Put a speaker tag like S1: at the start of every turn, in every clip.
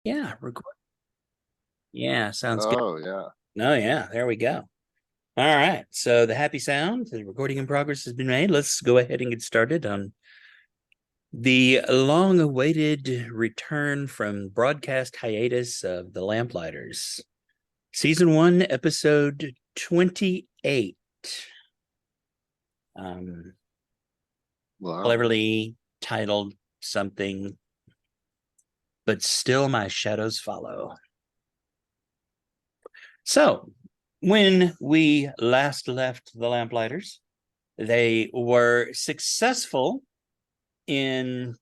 S1: Yeah, record. Yeah, sounds good.
S2: Oh, yeah.
S1: Oh, yeah, there we go. All right. So the happy sound, the recording in progress has been made. Let's go ahead and get started on the long-awaited return from broadcast hiatus of the Lamplighters. Season 1, episode 28. Um,
S2: Wow.
S1: cleverly titled something, but still my shadows follow. So, when we last left the Lamplighters, they were successful in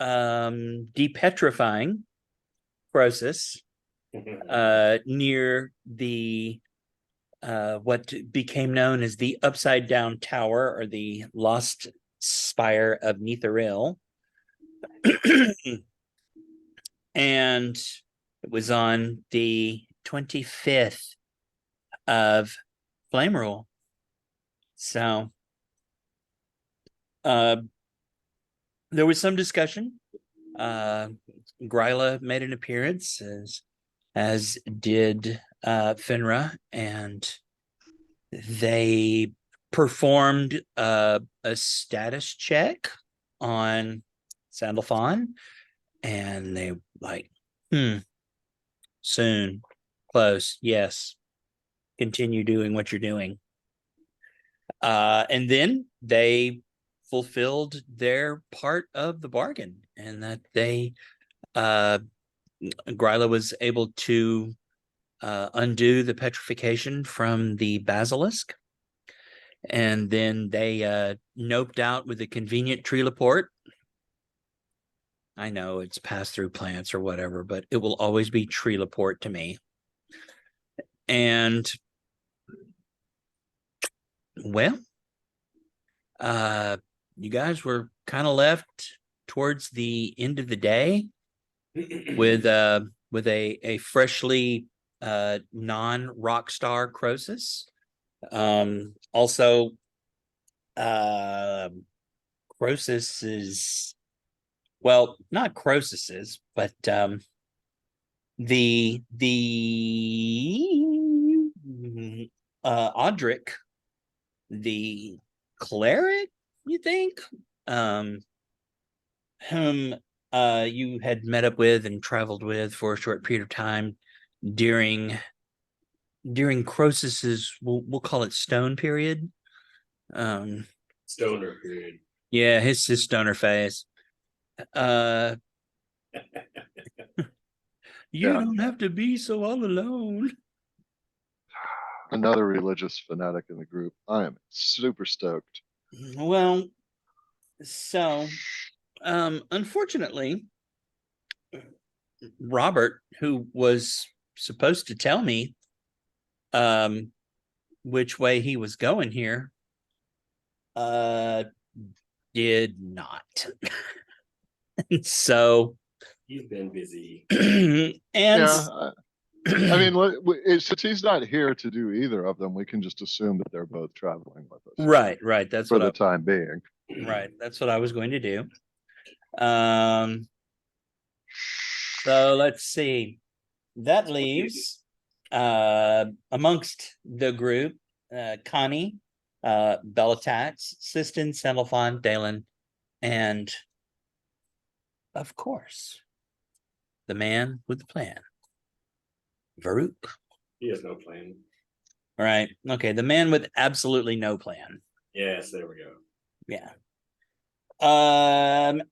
S1: depetrifying Croesus near the what became known as the Upside Down Tower or the Lost Spire of Netheril. And it was on the 25th of Flame Rule. So uh, there was some discussion. Gryla made an appearance, as did Finra, and they performed a status check on Sandalphon, and they like, soon, close, yes, continue doing what you're doing. And then they fulfilled their part of the bargain, and that they Gryla was able to undo the petrification from the basilisk, and then they noped out with a convenient tree laporte. I know it's passed through plants or whatever, but it will always be tree laporte to me. And well, uh, you guys were kind of left towards the end of the day with a freshly non rock star Croesus. Also, uh, Croesus is, well, not Croesus's, but the Audric, the cleric, you think, um, whom you had met up with and traveled with for a short period of time during Croesus's, we'll call it stone period. Um,
S3: Stoner period.
S1: yeah, his stoner phase. Uh, you
S2: Yeah.
S1: don't have to be so all alone.
S2: Another religious fanatic in the group. I am super stoked.
S1: Well, so unfortunately, Robert, who was supposed to tell me um which way he was going here, uh did not. So
S3: You've been busy.
S1: and
S2: Yeah. I mean, since he's not here to do either of them, we can just assume that they're both traveling with us
S1: right,
S2: for the time being.
S1: that's what I was going to do. Um so let's see. That leaves amongst the group Connie, Belatax, Siston, Sandalphon, Dalen, and of course, the man with the plan, Varuk.
S3: He has no plan.
S1: Right. Okay. The man with absolutely no plan.
S3: Yes, there we go.
S1: Yeah.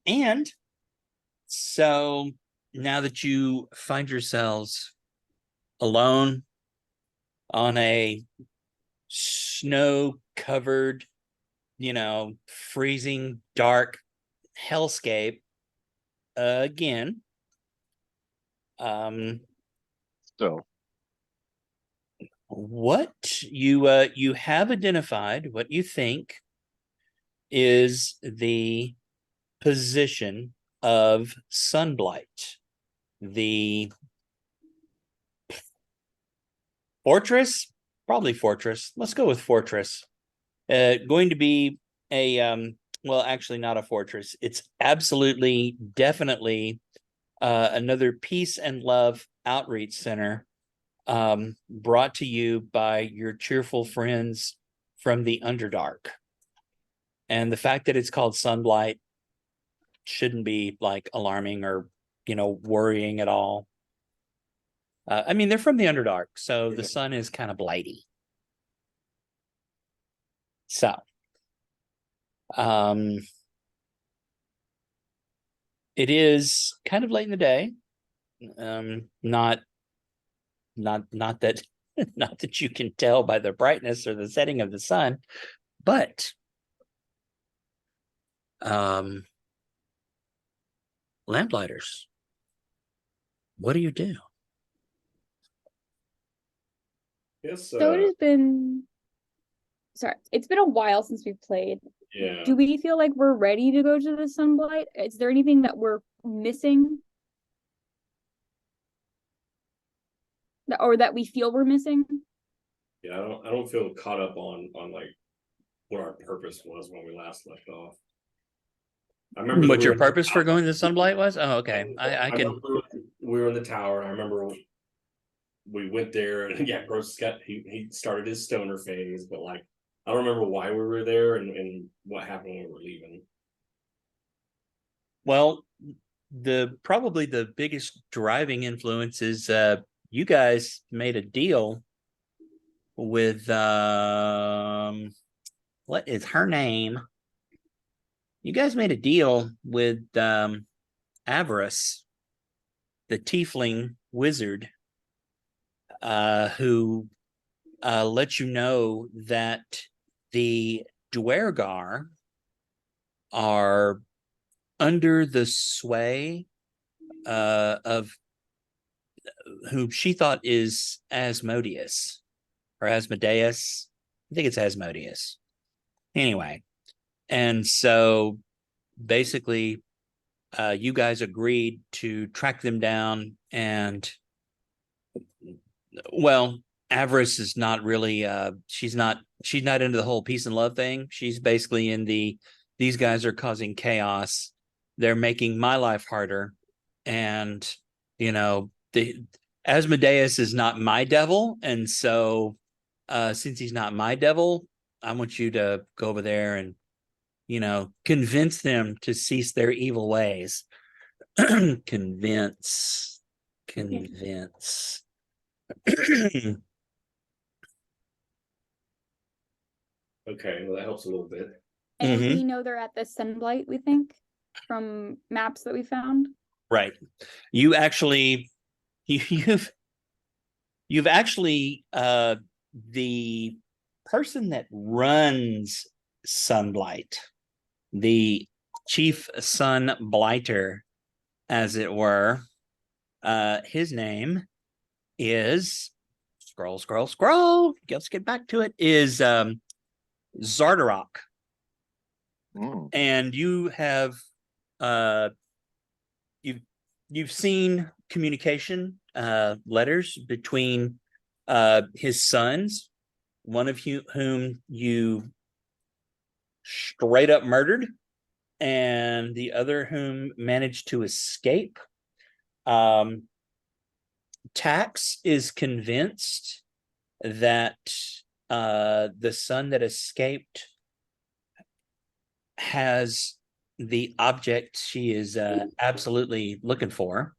S1: And so now that you find yourselves alone on a snow covered, freezing dark hellscape again,
S2: So,
S1: what you have identified, what you think is the position of Sunblight, the fortress, probably fortress. Let's go with fortress. Going to be a well, actually not a fortress. It's absolutely, definitely another Peace and Love Outreach Center, brought to you by your cheerful friends from the Underdark. And the fact that it's called Sunblight shouldn't be like alarming or, worrying at all. I mean, they're from the Underdark, so the sun is kind of blighty. So, it is kind of late in the day. Not that not that you can tell by the brightness or the setting of the sun, but Lamplighters, what do you do?
S3: Yes.
S4: So it has been, sorry, it's been a while since we've played.
S3: Yeah.
S4: Do we feel like we're ready to go to the Sunblight? Is there anything that we're missing? Or that we feel we're missing?
S3: Yeah. I don't feel caught up on like what our purpose was when we last left off. I remember
S1: What
S3: we
S1: your
S3: were in the
S1: purpose for
S3: tower.
S1: going to the Sunblight was? Oh, okay. I can.
S3: remember we were in the tower. I remember we went there, and yeah, Gross he started his stoner phase, but like I don't remember why we were there and what happened when we were leaving.
S1: Well, probably the biggest driving influence is you guys made a deal with what is her name? You guys made a deal with Avarice, the tiefling wizard, who let you know that the Duergar are under the sway of who she thought is Asmodeus or Asmodeus. I think it's Asmodeus. Anyway, and so basically, you guys agreed to track them down, and well, Avarice is not really she's not into the whole peace and love thing. She's basically in these guys are causing chaos. They're making my life harder. And the Asmodeus is not my devil. And so since he's not my devil, I want you to go over there and convince them to cease their evil ways. Convince.
S3: Okay, well that helps a little bit.
S4: And
S1: Mhm.
S4: we know they're at the Sunblight, we think, from maps that we found.
S1: Right. You actually you've actually the person that runs Sunblight, the chief sun blighter, as it were, his name is scroll. Let's get back to it. Is Zardarok.
S2: Mm.
S1: And you have you've seen communication letters between his sons, one of whom you straight up murdered, and the other whom managed to escape. Tax is convinced that the son that escaped has the object she is absolutely looking for,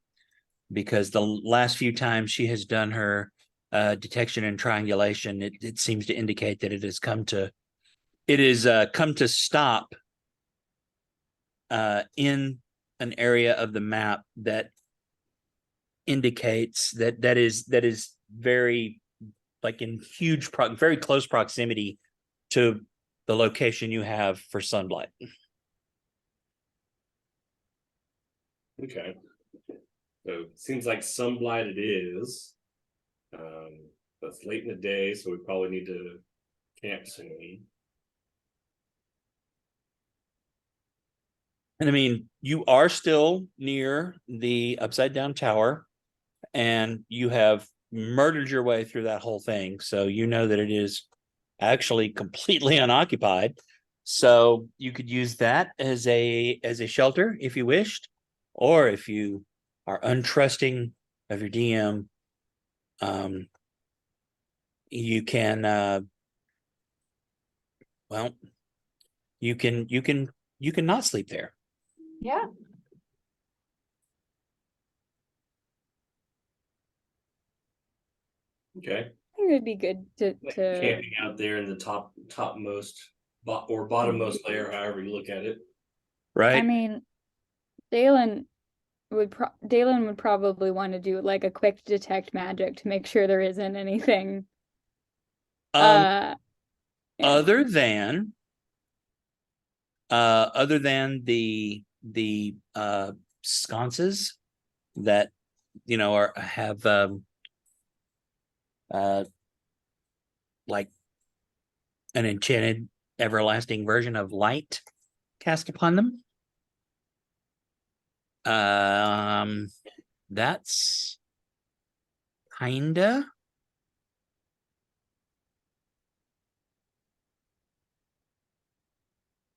S1: because the last few times she has done her detection and triangulation, it seems to indicate that it has come to stop in an area of the map that indicates that is very, like, in very close proximity to the location you have for Sunblight.
S3: Okay. So seems like Sunblight it is. But it's late in the day, so we probably need to camp soon.
S1: And I mean, you are still near the upside down tower, and you have murdered your way through that whole thing. So you know that it is actually completely unoccupied. So you could use that as a shelter if you wished, or if you are untrusting of your DM, you can well, you can not sleep there.
S5: Yeah.
S3: Okay.
S4: I think it'd be good to
S3: Camping out there in the topmost or bottommost layer, however you look at it.
S1: Right.
S4: I mean, Dalen Dalen would probably want to do like a quick detect magic to make sure there isn't anything. Yeah.
S1: Other than the sconces that have like an enchanted everlasting version of light cast upon them. That's kinda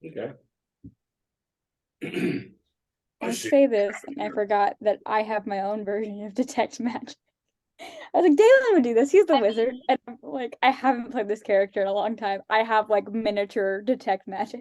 S3: Okay.
S4: I say this, and I forgot that I have my own version of detect magic. I was like, Dalen would do this. He's the wizard, and I'm like, I haven't played this character in a long time. I have like miniature detect magic.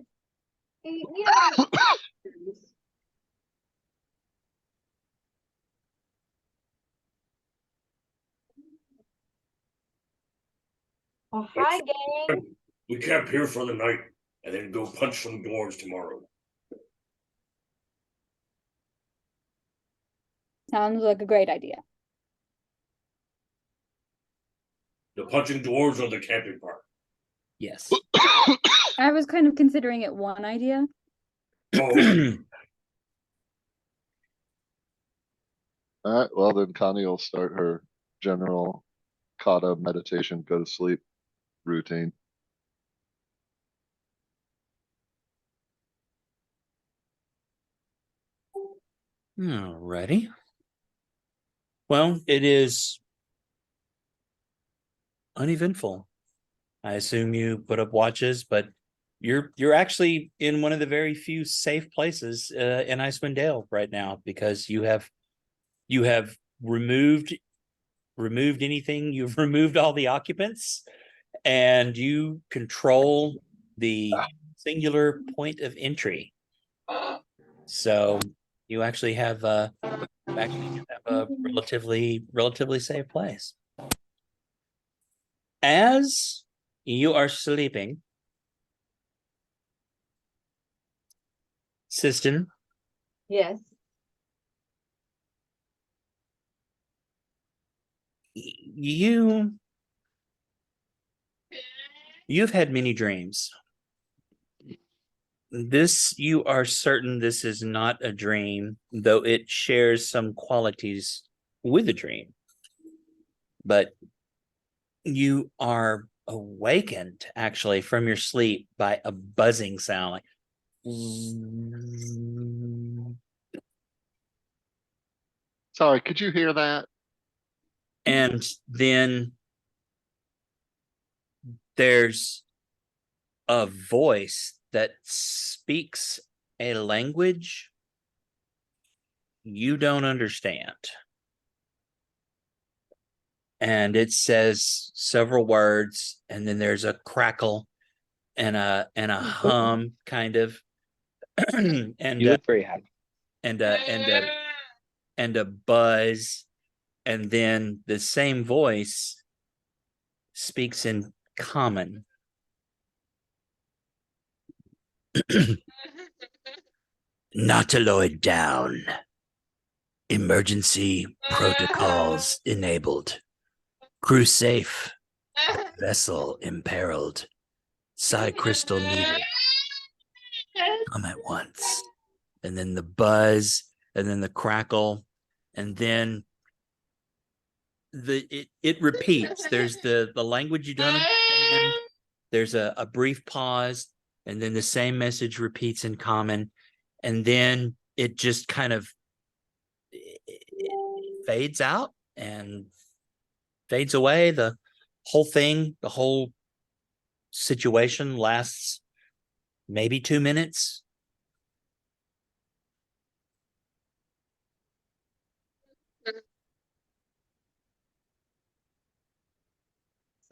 S5: Oh, hi, gang.
S3: We camp here for the night and then go punch some dwarves tomorrow.
S4: Sounds like a great idea.
S3: The punching dwarves or the camping part?
S1: yes.
S4: I was kind of considering it one idea.
S3: Oh,
S2: All right, well then Connie will start her general kata meditation, go to sleep routine.
S1: Alrighty. Well, it is uneventful. I assume you put up watches, but you're actually in one of the very few safe places in Icewind Dale right now, because you have removed anything, you've removed all the occupants, and you control the singular point of entry. So you actually have a relatively safe place. As you are sleeping, Siston,
S5: Yes.
S1: you've had many dreams. You are certain this is not a dream, though it shares some qualities with a dream. But you are awakened actually from your sleep by a buzzing sound, like
S2: Sorry, could you hear that?
S1: and then there's a voice that speaks a language you don't understand. And it says several words, and then there's a crackle and a hum, kind of, and
S6: You look very happy.
S1: and a buzz, and then the same voice speaks in common. Nautiloid down. Emergency protocols enabled. Crew safe. Vessel imperiled. Psi crystal needed. Come at once. And then the buzz, and then the crackle, and then it repeats. There's the language you don't understand. There's a brief pause, and then the same message repeats in common, and then it just kind of fades out and fades away. The whole situation lasts maybe 2 minutes.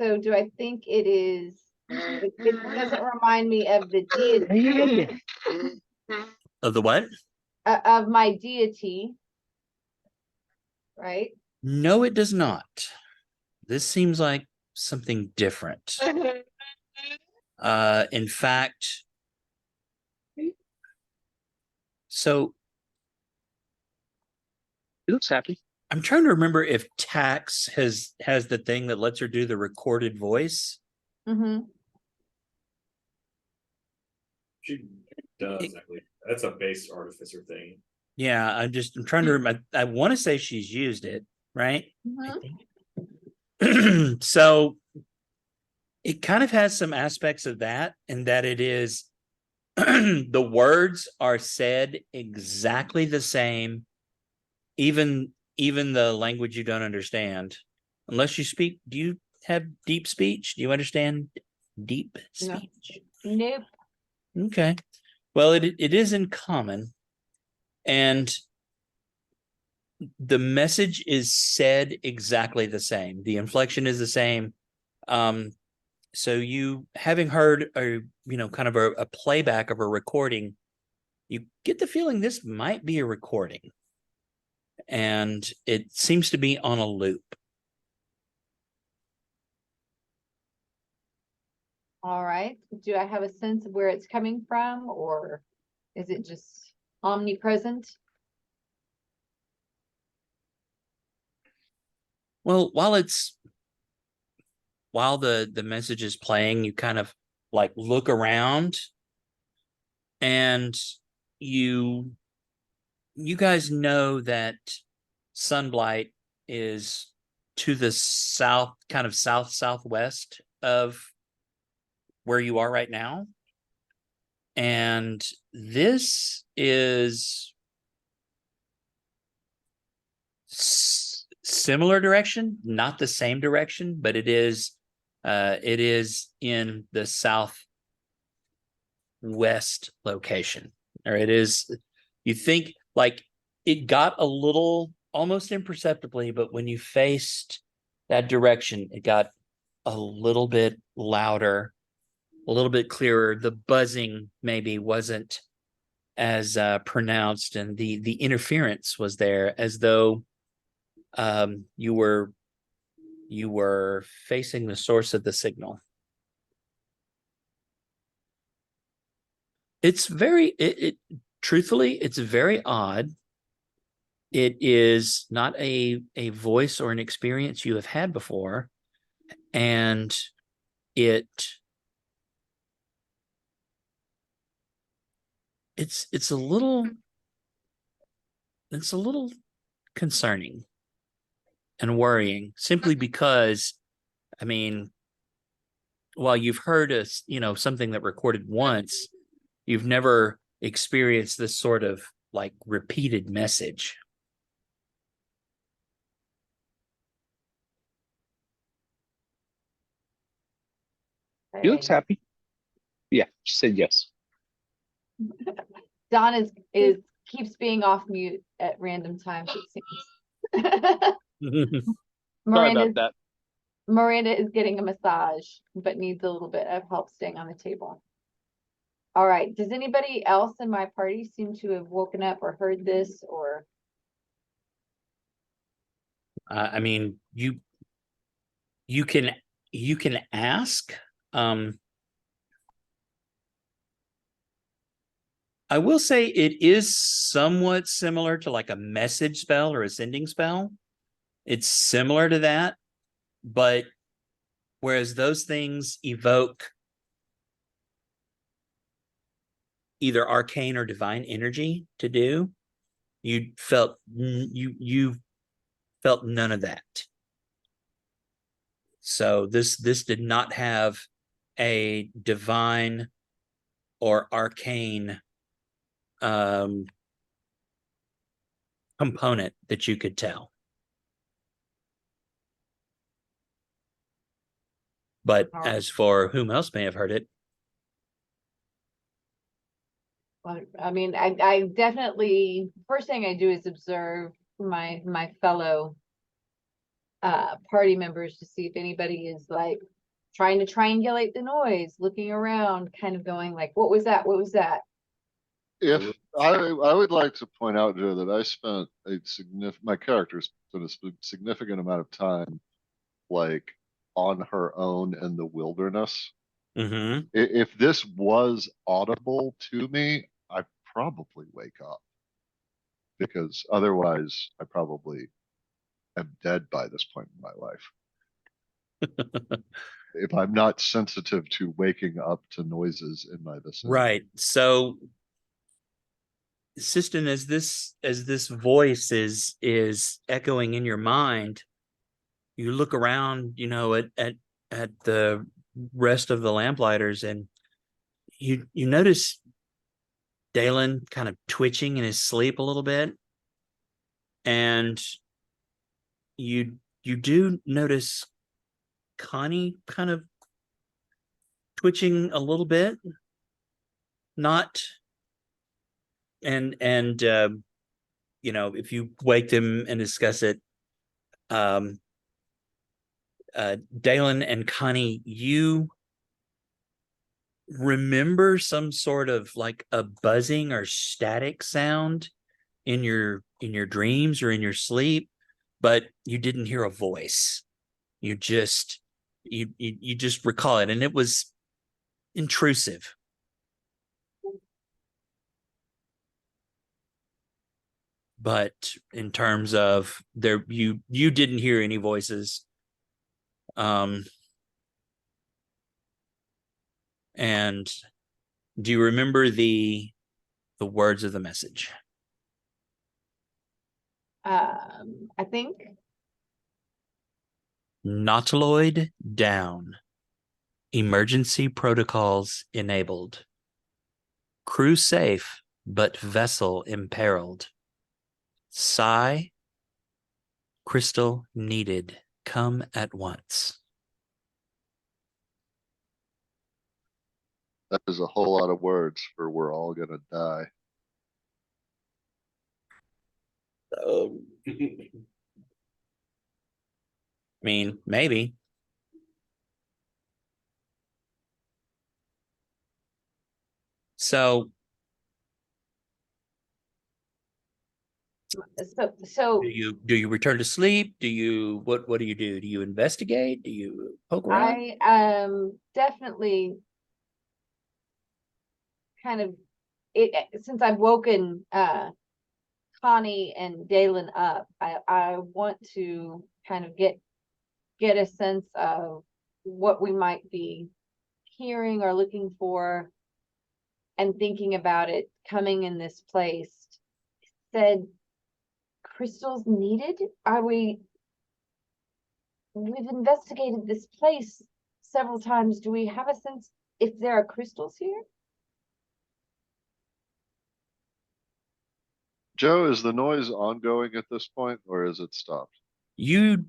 S5: So do I think it is, it doesn't remind me of the deity,
S1: Of the what?
S5: of my deity, right?
S1: No, it does not. This seems like something different. In fact, so
S6: He looks happy.
S1: I'm trying to remember if Tax has the thing that lets her do the recorded voice.
S5: Mm-hmm.
S3: She does, I believe. That's a base artificer thing.
S1: Yeah, I'm trying to remember. I want to say she's used it, right?
S5: Mm-hmm.
S1: So it kind of has some aspects of that, in that it is the words are said exactly the same, even the language you don't understand, unless you speak. Do you have deep speech? Do you understand deep
S5: No.
S1: speech?
S5: Nope.
S1: Okay. Well, it is in common, and the message is said exactly the same. The inflection is the same. So you, having heard kind of a playback of a recording, you get the feeling this might be a recording, and it seems to be on a loop.
S5: All right. Do I have a sense of where it's coming from, or is it just omnipresent?
S1: Well, while the message is playing, you kind of like look around, and you guys know that Sunblight is to the south, kind of southwest of where you are right now. And this is similar direction, not the same direction, but it is in the southwest location. Or it is, you think, like, it got a little, almost imperceptibly, but when you faced that direction, it got a little bit louder, a little bit clearer. The buzzing maybe wasn't as pronounced, and the interference was there, as though you were facing the source of the signal. It's very truthfully, it's very odd. It is not a voice or an experience you have had before, and it's a little concerning and worrying, simply because, I mean, while you've heard something that recorded once, you've never experienced this sort of like repeated message.
S6: He looks
S5: Okay.
S6: happy. Yeah, she said yes.
S5: Don is keeps being off mute at random times, it seems.
S6: Sorry about that.
S5: Miranda is getting a massage, but needs a little bit of help staying on the table. All right. Does anybody else in my party seem to have woken up or heard this, or?
S1: I mean, you can ask. I will say it is somewhat similar to like a message spell or a sending spell. It's similar to that, but whereas those things evoke either arcane or divine energy to do, you felt none of that. So this did not have a divine or arcane component that you could tell. But as for whom else may have heard it,
S5: Well, I mean, I definitely, first thing I do is observe my fellow party members to see if anybody is like trying to triangulate the noise, looking around, kind of going like, what was that? What was that?
S2: If I would like to point out, Joe, that I spent my character spent a significant amount of time like on her own in the wilderness.
S1: Mm-hmm.
S2: If this was audible to me, I'd probably wake up because otherwise I probably am dead by this point in my life. If I'm not sensitive to waking up to noises in my vicinity.
S1: Right. So, Siston, as this voice is echoing in your mind, you look around, at the rest of the Lamplighters, and you notice Dalen kind of twitching in his sleep a little bit, and you do notice Connie kind of twitching a little bit, not, and if you wake them and discuss it, Dalen and Connie, you remember some sort of like a buzzing or static sound in your dreams or in your sleep, but you didn't hear a voice. You just you just recall it, and it was intrusive. But in terms of there, you didn't hear any voices. And do you remember the words of the message?
S5: I think
S1: Nautiloid down. Emergency protocols enabled. Crew safe, but vessel imperiled. Psi. Crystal needed. Come at once.
S2: That is a whole lot of words for we're all gonna die.
S1: I mean, maybe. So
S5: so
S1: do you return to sleep? Do you what do you do? Do you investigate? Do you poke around?
S5: I definitely kind of since I've woken Connie and Dalen up, I want to kind of get a sense of what we might be hearing or looking for and thinking about it coming in this place. Said crystals needed? We've investigated this place several times. Do we have a sense if there are crystals here?
S2: Joe, is the noise ongoing at this point or is it stopped?
S1: You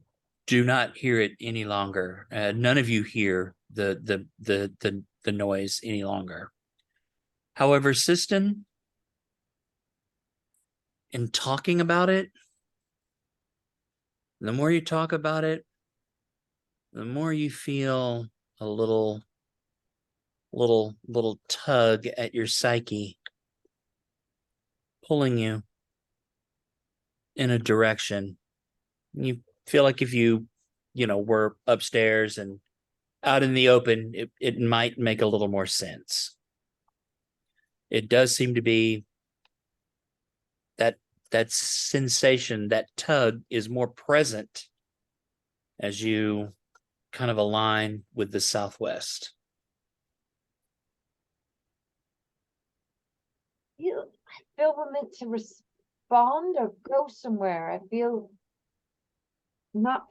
S1: do not hear it any longer. None of you hear the noise any longer. However, Siston, in talking about it, the more you talk about it, the more you feel a little tug at your psyche, pulling you in a direction. You feel like if you were upstairs and out in the open, it might make a little more sense. It does seem to be that sensation, that tug is more present as you kind of align with the southwest.
S5: I feel we're meant to respond or go somewhere. I feel not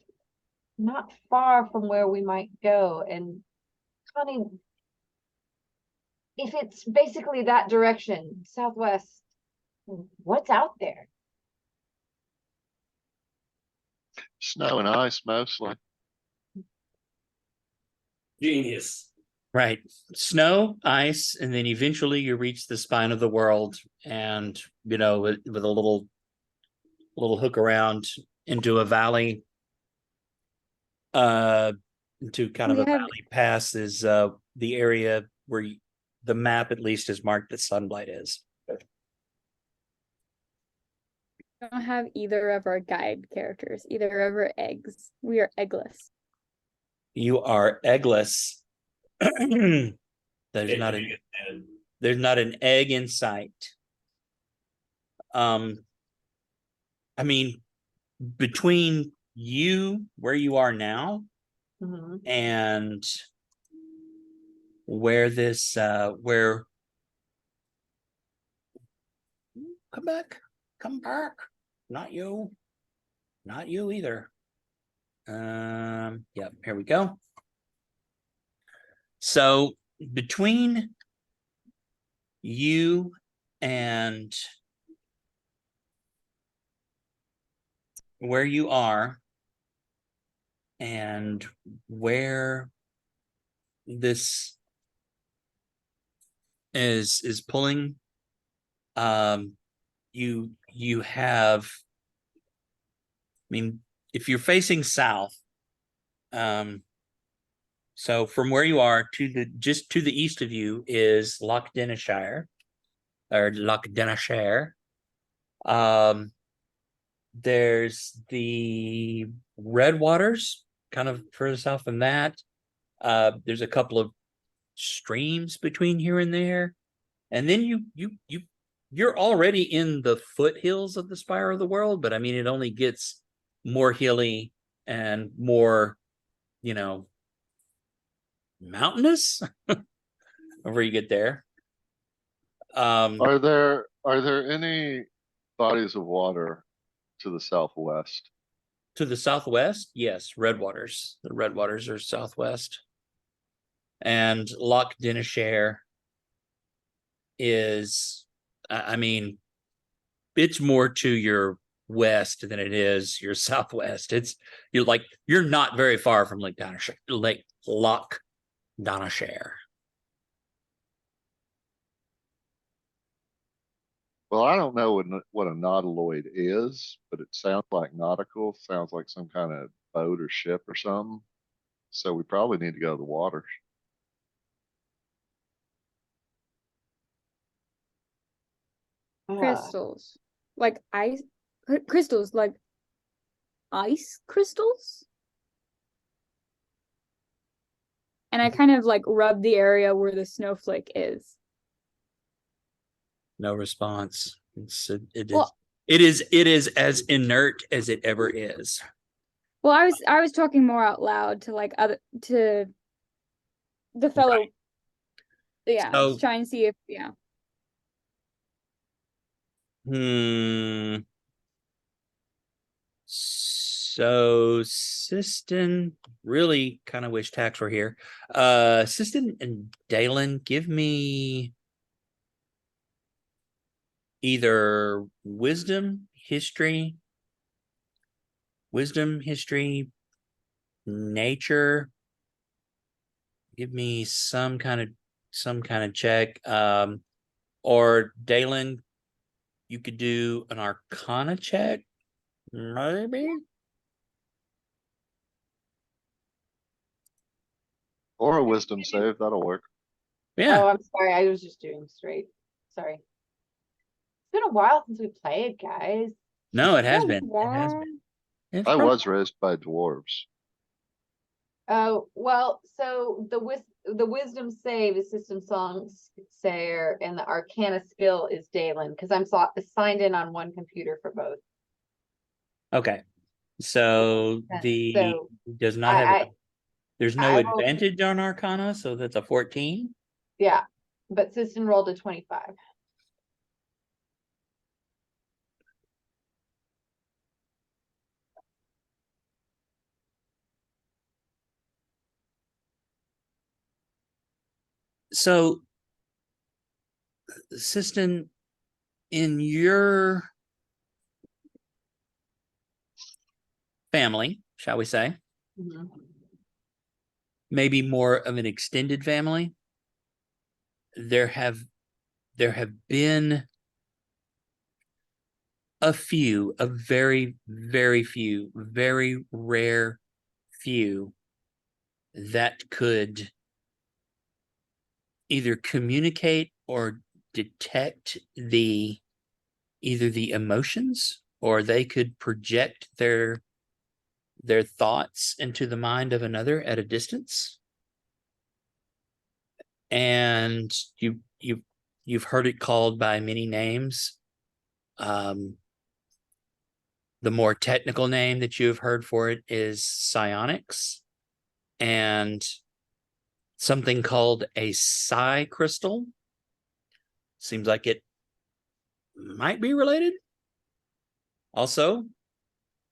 S5: far from where we might go. And Connie, if it's basically that direction, southwest, what's out there?
S2: Snow and ice mostly.
S3: Genius.
S1: Right. Snow, ice, and then eventually you reach the spine of the world, and with a little hook around into a valley. to kind of
S4: We
S1: a
S4: have-
S1: valley pass is the area where the map at least is marked that Sunblight is.
S4: We don't have either of our guide characters, either of our eggs. We are eggless.
S1: You are eggless. There's not an
S3: And
S1: there's not an egg in sight. I mean, between you where you are now
S5: Mhm.
S1: and where this where come back, not you, not you either. Yeah, here we go. So between you and where you are and where this is pulling, you have, I mean, if you're facing south, so from where you are to the just to the east of you is Loch Denishire or Loch Denishire. There's the Red Waters, kind of further south than that. There's a couple of streams between here and there, and then you're already in the foothills of the Spire of the World, but I mean it only gets more hilly and more, you know, mountainous whenever you get there.
S2: Are there any bodies of water to the southwest?
S1: To the southwest, yes, Red Waters. The Red Waters are southwest. And Loch Denishire is, I mean, it's more to your west than it is your southwest. You're not very far from Lake Donishire, Loch Donishire.
S2: Well, I don't know what a nautiloid is, but it sounds like nautical, sounds like some kind of boat or ship or something. So we probably need to go to the water.
S4: Crystals. Like ice crystals, like ice crystals. And I kind of like rub the area where the snowflake is.
S1: No response. It is
S4: Well-
S1: it is as inert as it ever is.
S4: Well, I was talking more out loud to like other to the fellow.
S1: Right.
S4: Yeah,
S1: So-
S4: just trying to see if
S1: So Siston, really kind of wish Tax were here. Siston and Dalen, give me either wisdom, history, nature. Give me some kind of check. Or Dalen, you could do an Arcana check, maybe.
S2: Or a wisdom save, that'll work.
S1: Yeah.
S5: Oh, I'm sorry. I was just doing straight. Sorry. It's been a while since we played, guys.
S1: No, it has been. It has
S4: yeah.
S1: been. It's
S2: I
S1: prob-
S2: was raised by dwarves.
S5: Oh, well, so the wisdom save is System Song Sayer, and the Arcana skill is Dalen, because I'm signed in on one computer for both.
S1: Okay. So
S5: So
S1: does not have there's no
S5: I will-
S1: advantage on Arcana, so that's a 14.
S5: Yeah, but System rolled a 25.
S1: So Siston, in your family, shall we say,
S5: Mhm.
S1: maybe more of an extended family, there have been a very, very few, very rare few that could either communicate or detect either the emotions, or they could project their thoughts into the mind of another at a distance. And you've heard it called by many names. The more technical name that you've heard for it is psionics, and something called a psi crystal. Seems like it might be related. Also,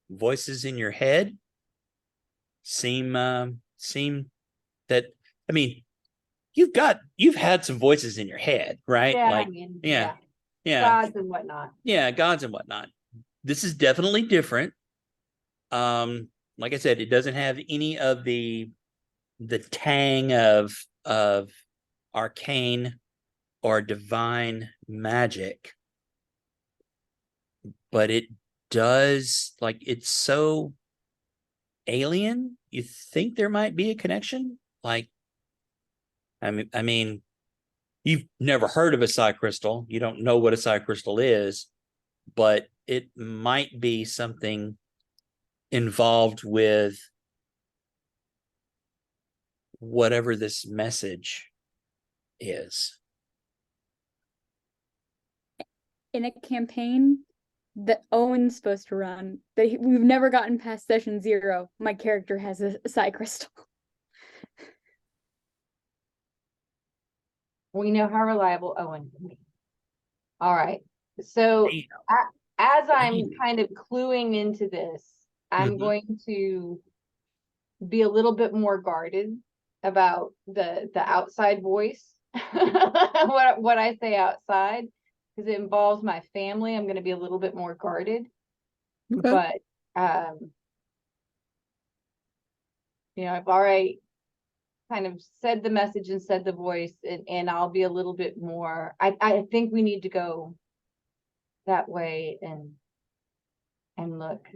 S1: voices in your head seem that, I mean, you've had some voices in your head, right?
S5: Yeah,
S1: Like,
S5: I mean,
S1: yeah,
S5: gods and whatnot.
S1: yeah, gods and whatnot. This is definitely different. Like I said, it doesn't have any of the tang of arcane or divine magic, but it does, like, it's so alien. You think there might be a connection? Like, I mean, you've never heard of a psi crystal. You don't know what a psi crystal is, but it might be something involved with whatever this message is.
S4: In a campaign that Owen's supposed to run, we've never gotten past session 0, my character has a psi crystal.
S5: We know how reliable Owen can be. All right. So as I'm kind of cluing into this, I'm going to be a little bit more guarded about the outside voice. what I say outside, because it involves my family. I'm going to be a little bit more guarded. Okay. But I've already kind of said the message and said the voice, and I'll be a little bit more, I think we need to go that way and look.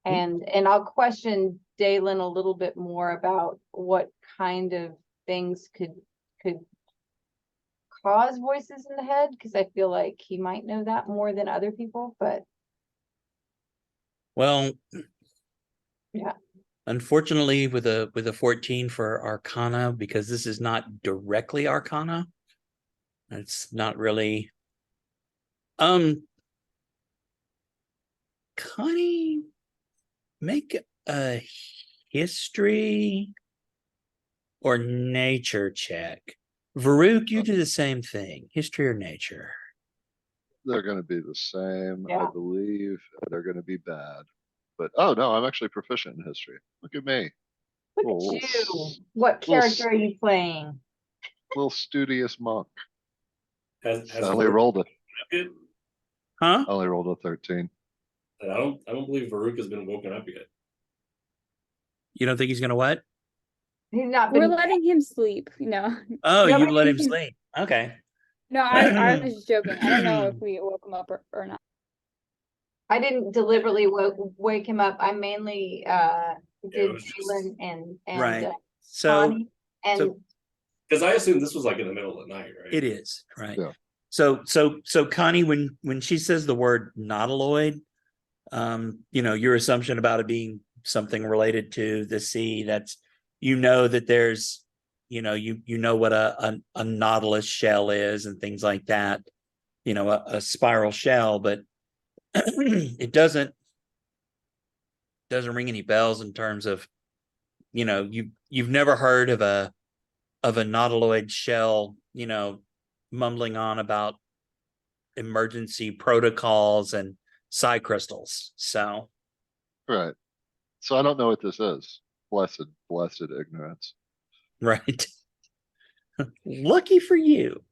S5: And I'll question Dalen a little bit more about what kind of things could cause voices in the head, because I feel like he might know that more than other people, but
S1: well,
S5: yeah.
S1: Unfortunately, with a 14 for Arcana, because this is not directly Arcana, it's not really. Connie, make a history or nature check. Varuk, you do the same thing. History or nature?
S2: They're going to be the same,
S5: Yeah.
S2: I believe. They're going to be bad. But, oh no, I'm actually proficient in history. Look at me.
S5: Look at you. What character are you playing?
S2: Little studious monk.
S3: Has
S2: I only rolled
S3: it?
S1: Huh?
S2: I only rolled a 13.
S3: I don't believe Varuk has been woken up yet.
S1: You don't think he's gonna what?
S5: He's not
S4: We're
S5: been.
S4: letting him sleep,
S1: Oh, you let
S4: Nobody
S1: him
S4: can-
S1: sleep. Okay.
S4: No, I was just joking. I don't know if we woke him up or not.
S5: I didn't deliberately wake him up. I mainly did
S3: was just-
S5: Jalen and
S1: Right. So,
S5: Connie, and
S3: because I assumed this was like in the middle of the night, right?
S1: it is, right?
S2: Yeah.
S1: So Connie, when she says the word nautiloid, your assumption about it being something related to the sea, that's, that there's, you know what a nautilus shell is and things like that, a spiral shell, but it doesn't ring any bells in terms of, you've never heard of a nautiloid shell, mumbling on about emergency protocols and psi crystals. So,
S2: Right. So I don't know what this is. Blessed ignorance.
S1: right. Lucky for you.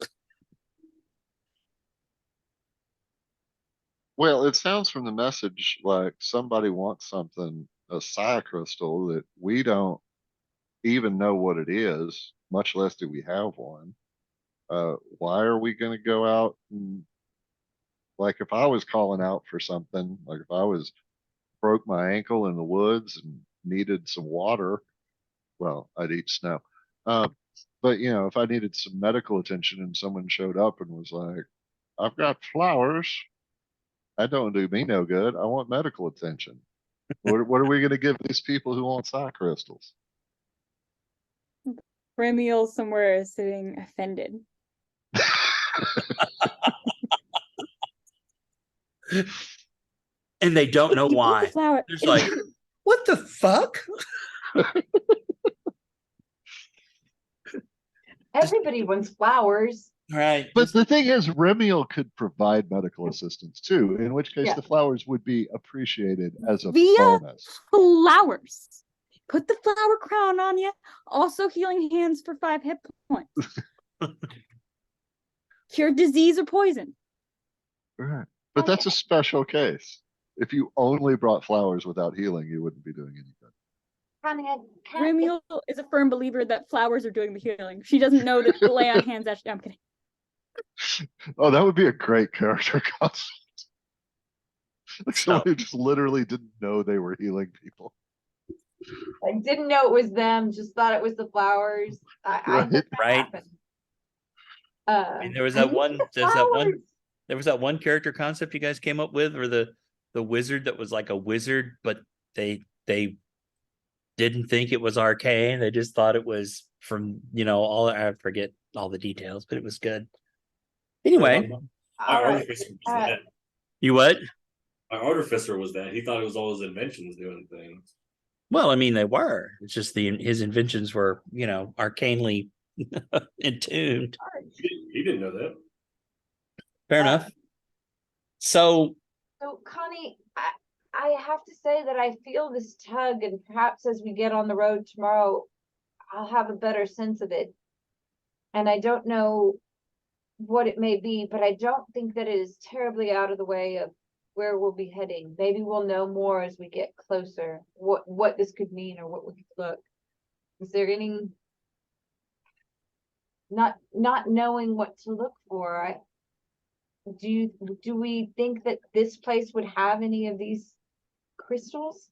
S2: Well, it sounds from the message like somebody wants something, a psi crystal, that we don't even know what it is, much less do we have one. Why are we going to go out and, like, if I was calling out for something, like if I was broke my ankle in the woods and needed some water, well, I'd eat snow. But you know, if I needed some medical attention and someone showed up and was like, I've got flowers, that don't do me no good. I want medical attention. What are we going to give these people who want sock crystals?
S4: Remiel somewhere is sitting offended.
S1: And they don't know
S4: You put the
S1: why.
S4: flower-
S1: It's like, what the fuck?
S5: Everybody wants flowers.
S1: Right.
S2: But the thing is, Remiel could provide medical assistance too, in which case
S5: Yeah.
S2: the flowers would be appreciated as a
S4: Via-
S2: bonus.
S4: Flowers. Put the flower crown on you. Also healing hands for 5 hit points. Cure disease or poison.
S2: Right. But that's a special case. If you only brought flowers without healing, you wouldn't be doing any good.
S5: Connie, I can't.
S4: Remiel is a firm believer that flowers are doing the healing. She doesn't know that the lay on hands actually. I'm kidding.
S2: Oh, that would be a great character concept. Like someone who just literally didn't know they were healing people.
S5: I didn't know it was them, just thought it was the flowers.
S1: Right. I mean, there was that one. There was that one character concept you guys came up with, or the wizard that was like a wizard, but they didn't think it was arcane. They just thought it was from all. I forget all the details, but it was good. Anyway,
S3: Our artificer was that.
S1: You what?
S3: Our artificer was that. He thought it was all his inventions doing things.
S1: Well, I mean, they were. It's just his inventions were, arcanely attuned.
S3: He didn't know that.
S1: Fair enough. So
S5: Connie, I have to say that I feel this tug, and perhaps as we get on the road tomorrow, I'll have a better sense of it. And I don't know what it may be, but I don't think that it is terribly out of the way of where we'll be heading. Maybe we'll know more as we get closer, what this could mean or what we could look. Is there any not knowing what to look for? Do we think that this place would have any of these crystals?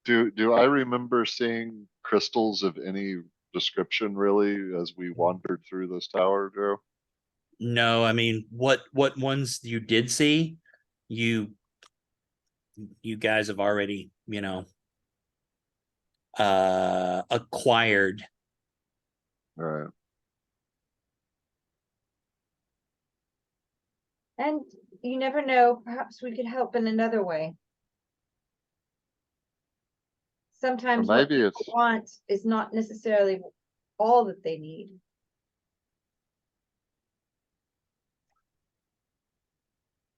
S2: Do I remember seeing crystals of any description really as we wandered through this tower, Joe?
S1: no, I mean, what ones you did see, you guys have already, acquired.
S2: Right.
S5: And you never know, perhaps we could help in another way. Sometimes
S2: Or
S5: what
S2: maybe
S5: people want is not necessarily all that they need.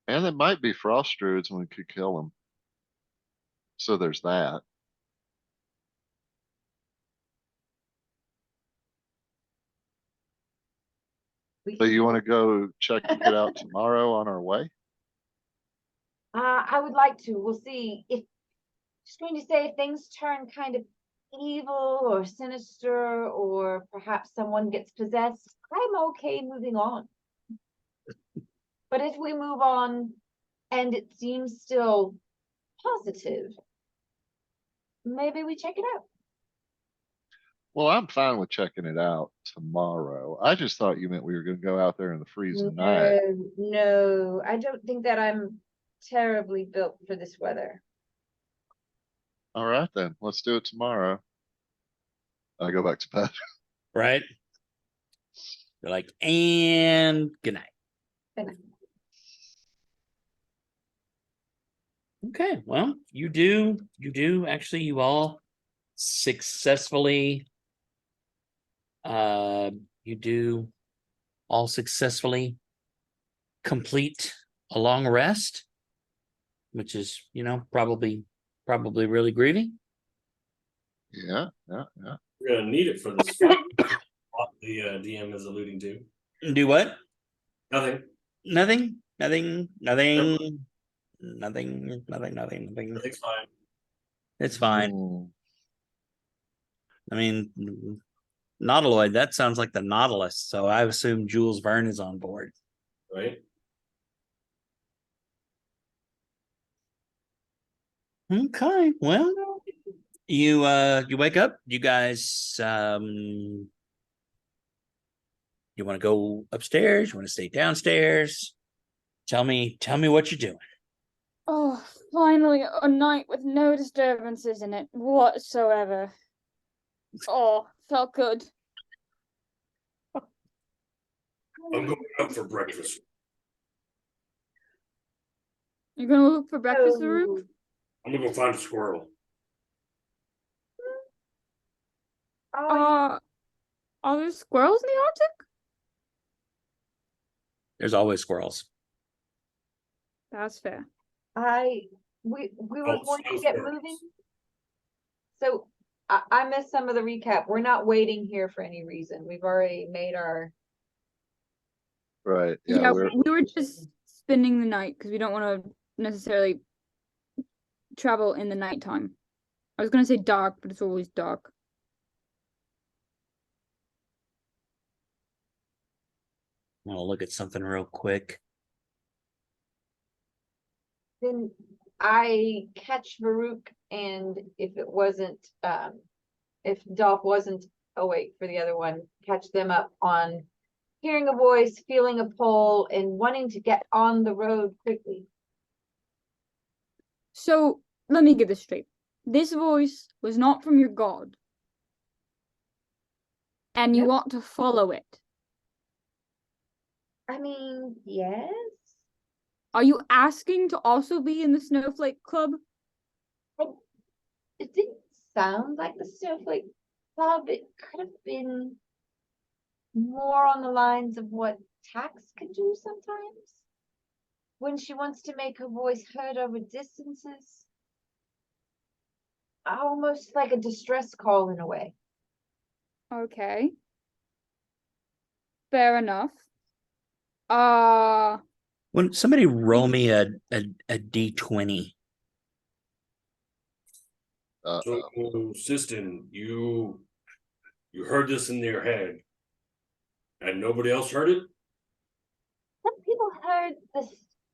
S2: And it might be frost druids and we could kill them. So there's that. So you want to go check it out tomorrow on our way?
S5: I would like to. We'll see if just going to say if things turn kind of evil or sinister, or perhaps someone gets possessed, I'm okay moving on. But if we move on and it seems still positive, maybe we check it out.
S2: Well, I'm fine with checking it out tomorrow. I just thought you meant we were going to go out there in the freezing night.
S5: No, I don't think that I'm terribly built for this weather.
S2: All right, then let's do it tomorrow. I go back to bed.
S1: Right? They're like, and good night.
S5: Good night.
S1: Okay, well, you actually, you all successfully, you do all successfully complete a long rest, which is, probably really grieving.
S2: Yeah.
S3: We're gonna need it for this fight. What the DM is alluding to.
S1: Do what?
S3: Nothing.
S1: Nothing.
S3: Everything's fine.
S1: It's fine.
S2: Mm.
S1: I mean, Nautiloid, that sounds like the Nautilus, so I assume Jules Verne is on board.
S3: Right?
S1: Okay, well, you wake up. You guys, you want to go upstairs? You want to stay downstairs? Tell me what you're doing.
S4: Oh, finally a night with no disturbances in it whatsoever. Oh, felt good.
S3: I'm going up for breakfast.
S4: You're gonna look for breakfast, Farouk?
S5: Oh,
S3: I'm gonna go find a squirrel.
S5: oh,
S4: Are there squirrels in the Arctic?
S1: There's always squirrels.
S4: That's fair.
S5: we were
S3: Oh,
S5: going to
S3: snow
S5: get
S3: squirrels.
S5: moving. So I missed some of the recap. We're not waiting here for any reason. We've already made our.
S2: Right,
S4: Yeah,
S2: yeah, we're,
S4: we were just spending the night because we don't want to necessarily travel in the nighttime. I was gonna say dark, but it's always dark.
S1: I'll look at something real quick.
S5: Then I catch Varuk, and if it wasn't, if Dolph wasn't awake for the other one, catch them up on hearing a voice, feeling a pull, and wanting to get on the road quickly.
S4: So let me get this straight. This voice was not from your god, and you
S5: Yep.
S4: want to follow it.
S5: I mean, yes.
S4: Are you asking to also be in the Snowflake Club?
S5: It didn't sound like the Snowflake Club. It could have been more on the lines of what Tax could do sometimes. When she wants to make her voice heard over distances. Almost like a distress call in a way.
S4: Okay. Fair enough.
S1: When somebody roll me a D20.
S3: So, Siston, you heard this in your head, and nobody else heard it?
S5: Some people heard the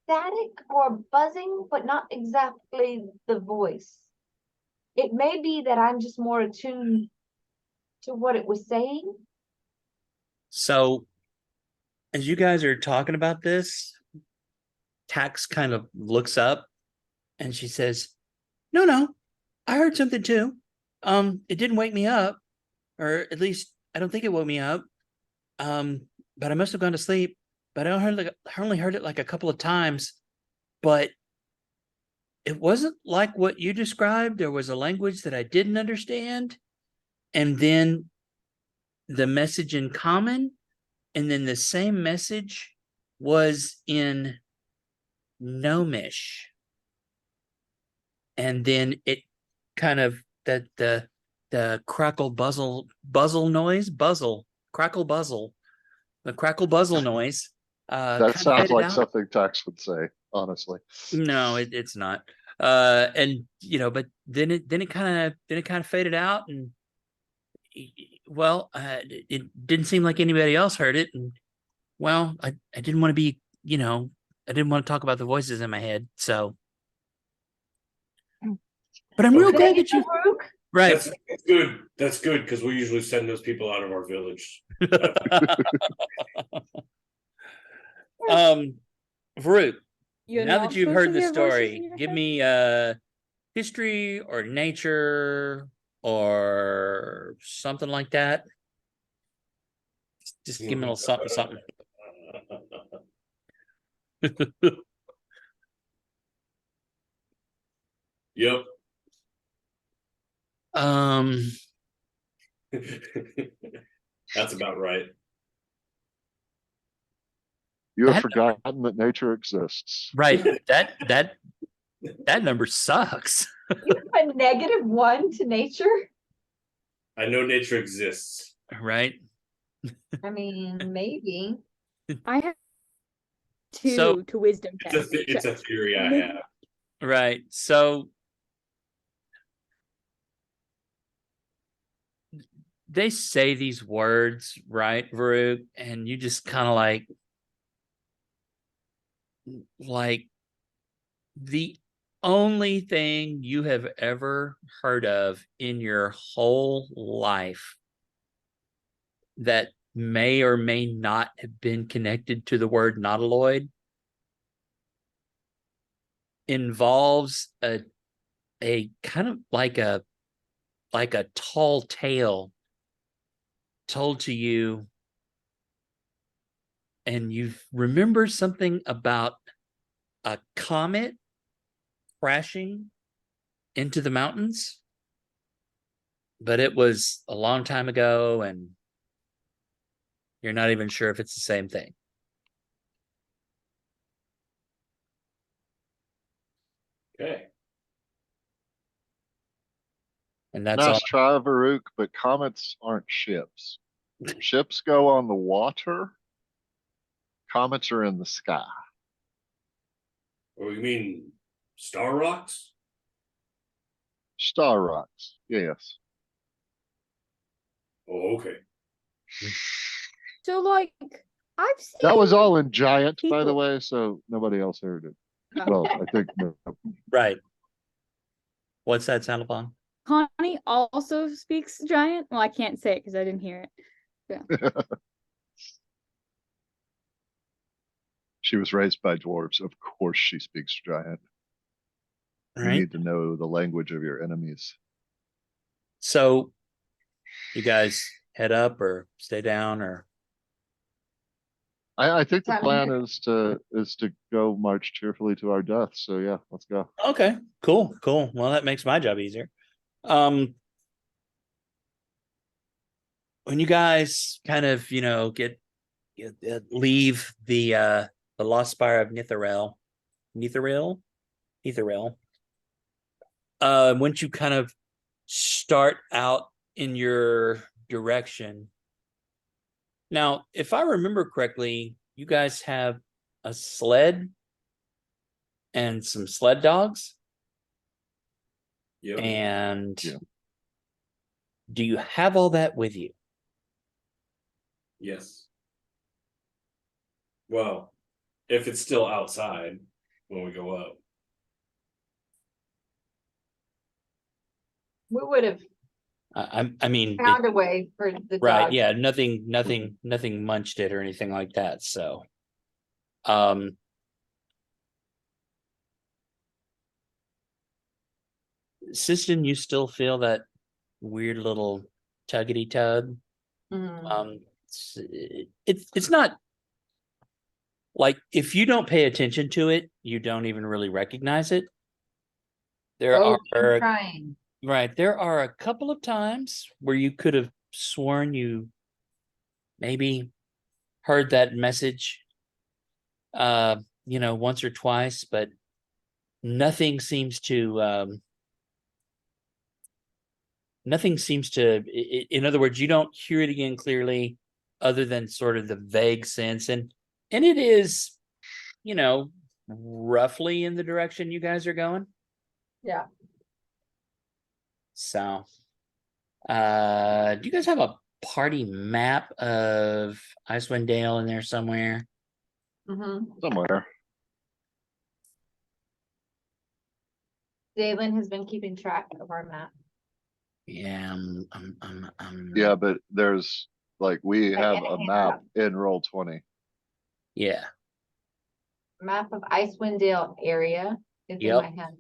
S5: static or buzzing, but not exactly the voice. It may be that I'm just more attuned to what it was saying.
S1: So, as you guys are talking about this, Tax kind of looks up and she says, No, I heard something too. It didn't wake me up, or at least I don't think it woke me up. But I must have gone to sleep. But I only heard it like a couple of times. But it wasn't like what you described. There was a language that I didn't understand. And then the message in common, and then the same message was in Gnomish. And then it kind of the crackle buzzle noise, crackle buzzle, the crackle buzzle noise.
S2: that
S1: Kind of
S2: sounds
S1: faded
S2: like
S1: out.
S2: something Tax would say, honestly.
S1: No, it's not. And but then it kind of faded out, and well, it didn't seem like anybody else heard it, and well, I didn't want to be, I didn't want to talk about the voices in my head, so. But I'm real
S3: Okay.
S1: glad that you
S5: Varuk?
S1: right.
S3: That's good. That's good, because we usually send those people out of our village.
S1: Varuk,
S4: You're
S1: now
S4: not
S1: that you've
S4: supposed
S1: heard
S4: to
S1: the
S4: hear voices
S1: story,
S4: in your
S1: give
S4: head?
S1: me history or nature or something like that. Just give me a little something.
S3: Yep. That's about right.
S2: You have
S1: That-
S2: forgotten that nature exists.
S1: right. That number sucks.
S5: You have a -1 to nature?
S3: I know nature exists.
S1: Right.
S5: I mean, maybe.
S4: I have
S1: So-
S4: 2 to wisdom test.
S3: It's a theory I
S4: Maybe-
S3: have.
S1: Right. So they say these words, right, Varuk, and you just kind of like the only thing you have ever heard of in your whole life that may or may not have been connected to the word nautiloid involves a kind of like a tall tale told to you, and you remember something about a comet crashing into the mountains, but it was a long time ago, and you're not even sure if it's the same thing.
S3: Okay.
S1: And that's all.
S2: Nice try, Varuk, but comets aren't ships. Ships go on the water. Comets are in the sky.
S3: Or you mean Star Rocks?
S2: Star rocks, yes.
S3: Oh, okay.
S4: So like I've seen
S2: That was all in Giant, by the
S4: people-
S2: way, so nobody else heard it. Well, I think no.
S1: Right. What's that sound upon?
S4: Connie also speaks giant. Well, I can't say it because I didn't hear it.
S2: She was raised by dwarves. Of course she speaks Giant. You
S1: Right.
S2: need to know the language of your enemies.
S1: So you guys head up or stay down, or
S2: I think the
S5: Time
S2: plan
S5: here.
S2: is to go march cheerfully to our death. So yeah, let's go.
S1: okay, cool. Well, that makes my job easier. When you guys kind of, leave the lost spire of Nitharel, once you kind of start out in your direction. Now, if I remember correctly, you guys have a sled and some sled dogs.
S3: Yep.
S1: And
S2: Yeah.
S1: do you have all that with you?
S3: Yes. Well, if it's still outside when we go up.
S5: We would have
S1: I mean,
S5: found a way for the
S1: right?
S5: dog.
S1: Yeah, nothing munched it or anything like that. So, Siston, you still feel that weird little tuggety tug?
S5: Mhm.
S1: It's not like, if you don't pay attention to it, you don't even really recognize it. There
S5: Oh, keep
S1: are
S5: trying.
S1: right, there are a couple of times where you could have sworn you maybe heard that message once or twice, but nothing seems to in other words, you don't hear it again clearly, other than sort of the vague sense, and it is, roughly in the direction you guys are going.
S5: Yeah.
S1: So do you guys have a party map of Icewind Dale in there somewhere?
S2: Somewhere.
S5: Dalen has been keeping track of our map.
S1: Yeah,
S2: Yeah, but there's we
S5: Like
S2: have
S5: in a
S2: a
S5: handout.
S2: map in Roll20.
S1: yeah.
S5: Map of Icewind Dale area is in
S1: Yep.
S5: my hand.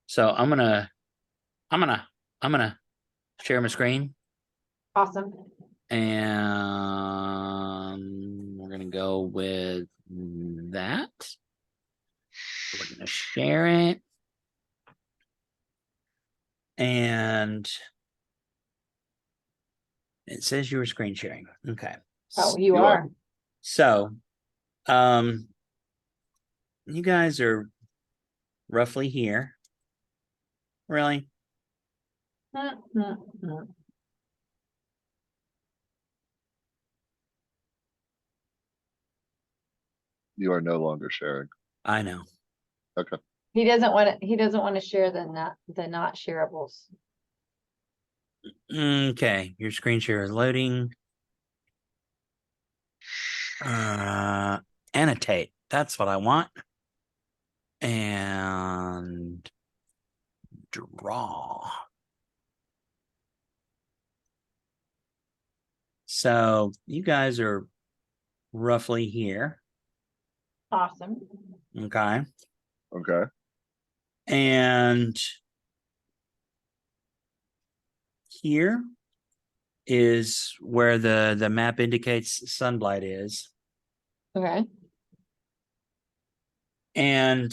S1: So I'm gonna share my screen,
S5: Awesome.
S1: and we're gonna go with that. We're gonna share it, and it says you were screen sharing. Okay.
S5: Oh, you
S2: You
S5: are.
S2: are.
S1: So, you guys are roughly here. Really?
S2: You are no longer sharing.
S1: I know.
S2: Okay.
S5: He doesn't want to. He doesn't want to share the not shareables.
S1: Okay, your screen share is loading. Annotate. That's what I want. and draw. So you guys are roughly here.
S5: Awesome.
S1: Okay.
S2: Okay.
S1: And here is where the map indicates Sunblight is.
S5: Okay.
S1: And,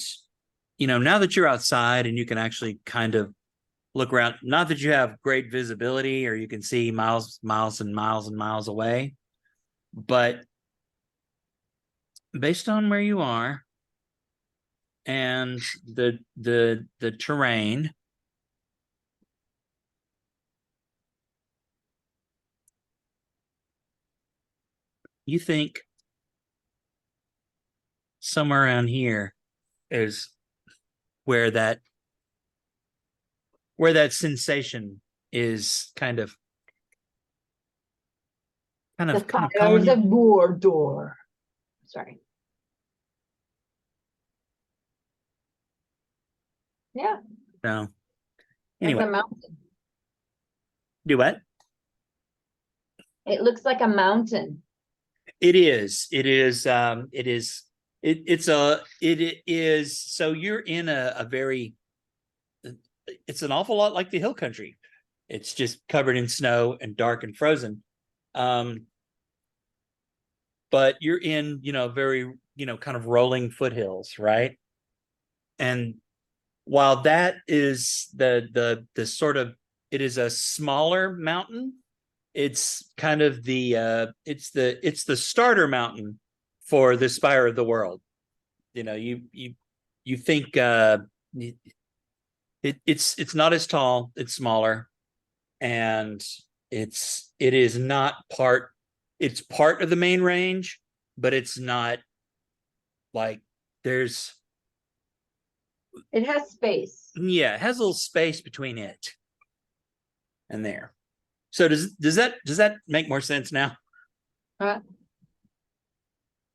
S1: you know, now that you're outside and you can actually kind of look around, not that you have great visibility or you can see miles and miles away, but based on where you are and the terrain, you think somewhere around here is where that sensation is kind of
S5: The
S1: calling
S5: fires
S1: you.
S5: of Mordor. Sorry. Yeah,
S1: So
S5: like
S1: anyway,
S5: a mountain.
S1: do what?
S5: It looks like a mountain.
S1: It is. It is. It is. It is. So you're in a very. It's an awful lot like the hill country. It's just covered in snow and dark and frozen. But you're in, very, kind of rolling foothills, right? And while that is the sort of, it is a smaller mountain. It's kind of it's the starter mountain for the Spire of the World. You think it's not as tall, it's smaller, and it is not part. It's part of the main range, but it's not like there's.
S5: It has space.
S1: Yeah, it has a little space between it and there. So does that make more sense now?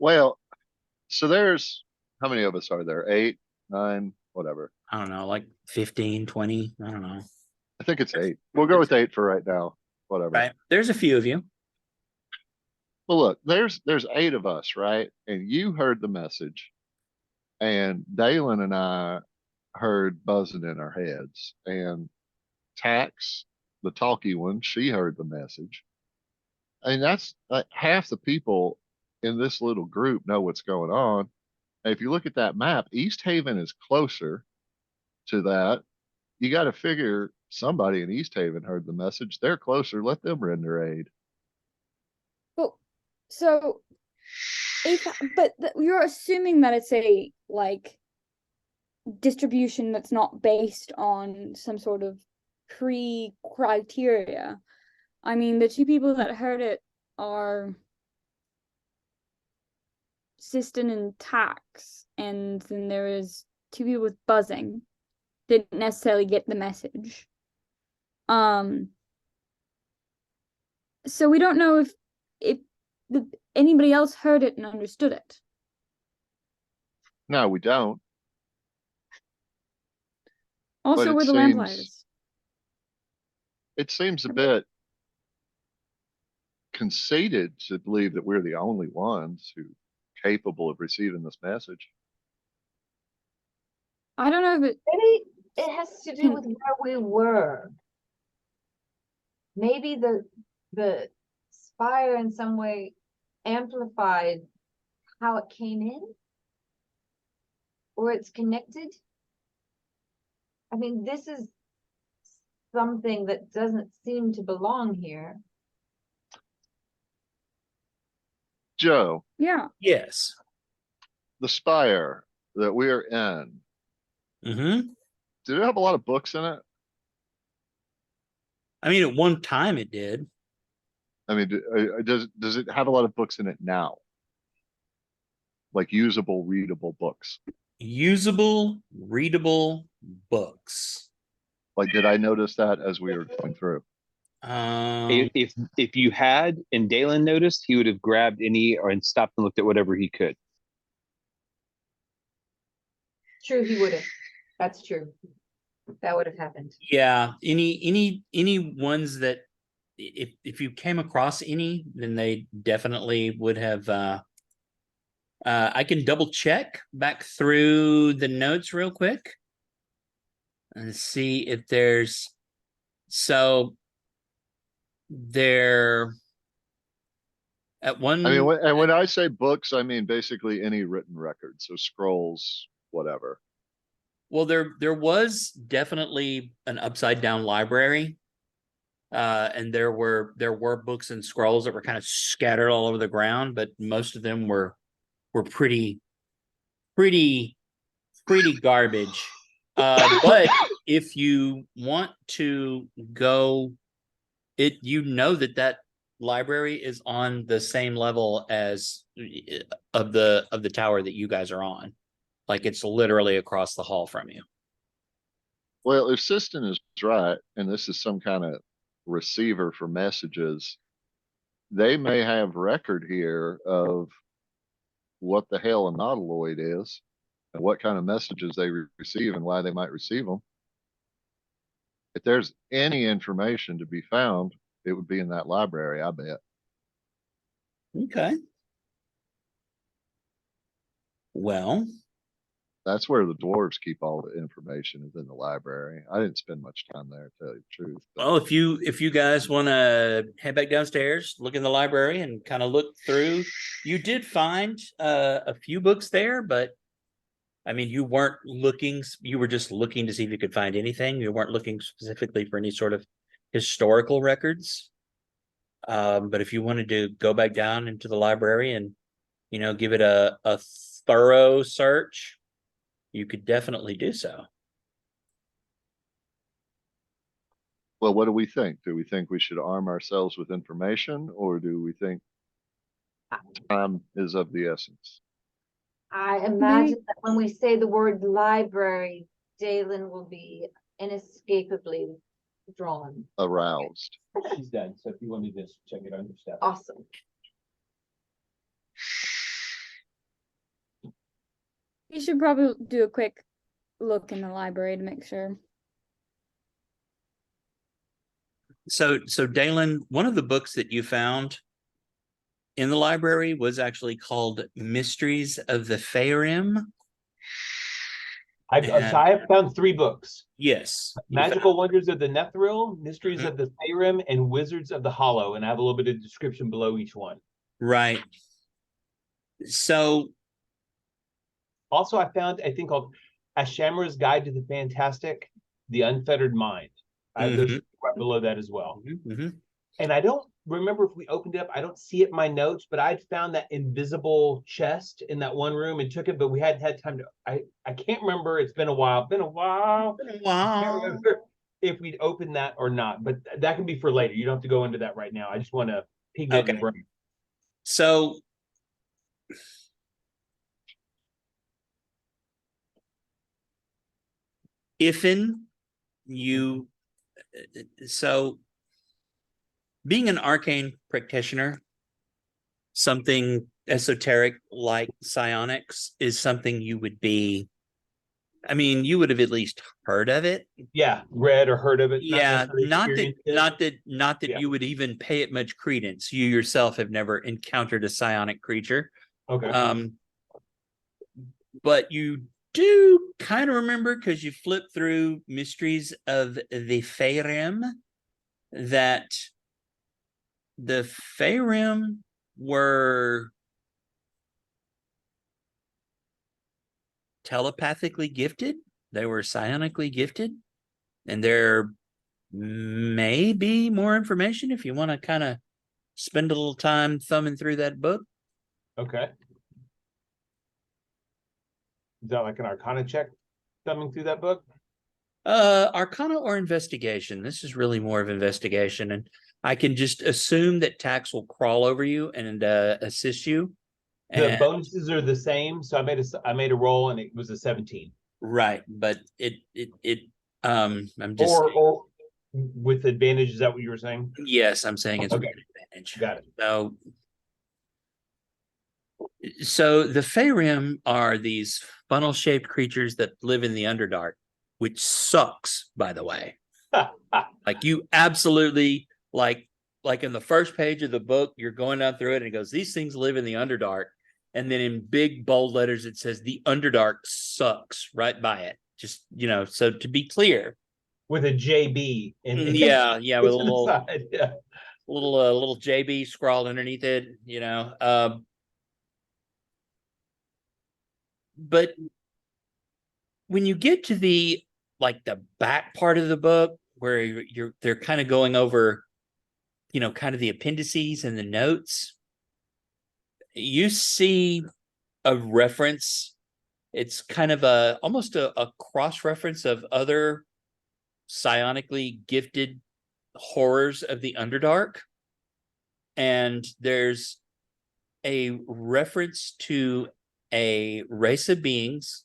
S2: Well, so there's how many of us are there? 8, 9, whatever.
S1: I don't know, like 15, 20. I don't know.
S2: I think it's 8. We'll go with 8 for right now. Whatever.
S1: Right. There's a few of you.
S2: Well, look, there's 8 of us, right? And you heard the message, and Dalen and I heard buzzing in our heads, and Tax, the talky one, she heard the message. I mean, that's like half the people in this little group know what's going on. And if you look at that map, East Haven is closer to that. You got to figure somebody in East Haven heard the message. They're closer. Let them render aid.
S4: Well, so you're assuming that it's a distribution that's not based on some sort of criteria. I mean, the two people that heard it are Siston and Tax, and then there is 2 people with buzzing. Didn't necessarily get the message. So we don't know if anybody else heard it and understood it.
S2: No, we don't.
S4: Also,
S2: it
S4: we're the
S2: seems-
S4: Lamplighters.
S2: It seems a bit conceited to believe that we're the only ones who capable of receiving this message.
S4: I don't know if it.
S5: Maybe it has to do with where we were. Maybe the spire in some way amplified how it came in, or it's connected. I mean, this is something that doesn't seem to belong here.
S2: Joe,
S4: Yeah.
S1: Yes.
S2: the spire that we're in,
S1: Mm-hmm.
S2: did it have a lot of books in it?
S1: I mean, at one time it did.
S2: I mean, does it have a lot of books in it now? Like usable, readable books?
S1: Usable, readable books.
S2: Like, did I notice that as we were going through?
S6: If you had and Dalen noticed, he would have grabbed any and stopped and looked at whatever he could.
S5: true, he would have. That's true. That would have happened.
S1: Yeah, any ones that if you came across any, then they definitely would have. I can double check back through the notes real quick and see if there's so there at one.
S2: I mean, when I say books, I mean basically any written record, so scrolls, whatever.
S1: Well, there was definitely an upside down library. And there were books and scrolls that were kind of scattered all over the ground, but most of them were pretty garbage. But if you want to go, you know that library is on the same level as of the tower that you guys are on. Like it's literally across the hall from you.
S2: Well, if Siston is right, and this is some kind of receiver for messages, they may have record here of what the hell a nautiloid is and what kind of messages they receive and why they might receive them. If there's any information to be found, it would be in that library, I bet.
S1: Okay. Well,
S2: that's where the dwarves keep all the information, is in the library. I didn't spend much time there, to tell you the truth.
S1: well, if you guys want to head back downstairs, look in the library and kind of look through, you did find a few books there, but I mean, you weren't looking, you were just looking to see if you could find anything. You weren't looking specifically for any sort of historical records. But if you wanted to go back down into the library and, give it a thorough search, you could definitely do so.
S2: Well, what do we think? Do we think we should arm ourselves with information, or do we think time is of the essence?
S5: I imagine that when we say the word library, Dalen will be inescapably drawn.
S2: Aroused.
S7: She's done, so if you want to just check it on your stuff.
S5: Awesome.
S4: You should probably do a quick look in the library to make sure.
S1: So Dalen, one of the books that you found in the library was actually called Mysteries of the Faerûn.
S7: I have found 3 books.
S1: Yes.
S7: Magical Wonders of the Netheril, Mysteries of the Faerûn, and Wizards of the Hollow. And I have a little bit of description below each one.
S1: Right. So
S7: also I found a thing called Ashamra's Guide to the Fantastic, The Unfettered Mind. I have those right below that as well. And I don't remember if we opened it up. I don't see it in my notes, but I'd found that invisible chest in that one room and took it, but we hadn't had time to, I can't remember. It's been a while. I can't remember if we'd opened that or not, but that can be for later. You don't have to go into that right now. I just want to peek at your brain.
S1: So being an arcane practitioner, something esoteric like psionics is something you would be, I mean, you would have at least heard of it.
S7: Yeah, read or heard of it.
S1: Yeah, not that you would even pay it much credence. You yourself have never encountered a psionic creature.
S7: Okay.
S1: But you do kind of remember, because you flip through Mysteries of the Faerûn, that the Faerûn were telepathically gifted. They were psionically gifted, and there may be more information if you want to kind of spend a little time thumbing through that book.
S7: Okay. Is that like an Arcana check, thumbing through that book?
S1: Arcana or investigation. This is really more of investigation, and I can just assume that Tax will crawl over you and assist you.
S7: The bonuses are the same, so I made a roll and it was a 17.
S1: Right, but I'm just
S7: or with advantage. Is that what you were saying?
S1: Yes, I'm saying it's
S7: Okay.
S1: with advantage.
S7: Got it.
S1: So So the Faerûn are these funnel-shaped creatures that live in the Underdark, which sucks, by the way. Like you absolutely like in the first page of the book, you're going down through it and it goes, these things live in the Underdark. And then in big bold letters, it says the Underdark sucks right by it. Just, so to be clear.
S7: With a JB in
S1: Yeah, with a
S7: to the
S1: little
S7: side, yeah.
S1: little JB scrawled underneath it, but when you get to the back part of the book where they're kind of going over, kind of the appendices and the notes, you see a reference. It's kind of almost a cross reference of other psionically gifted horrors of the Underdark. And there's a reference to a race of beings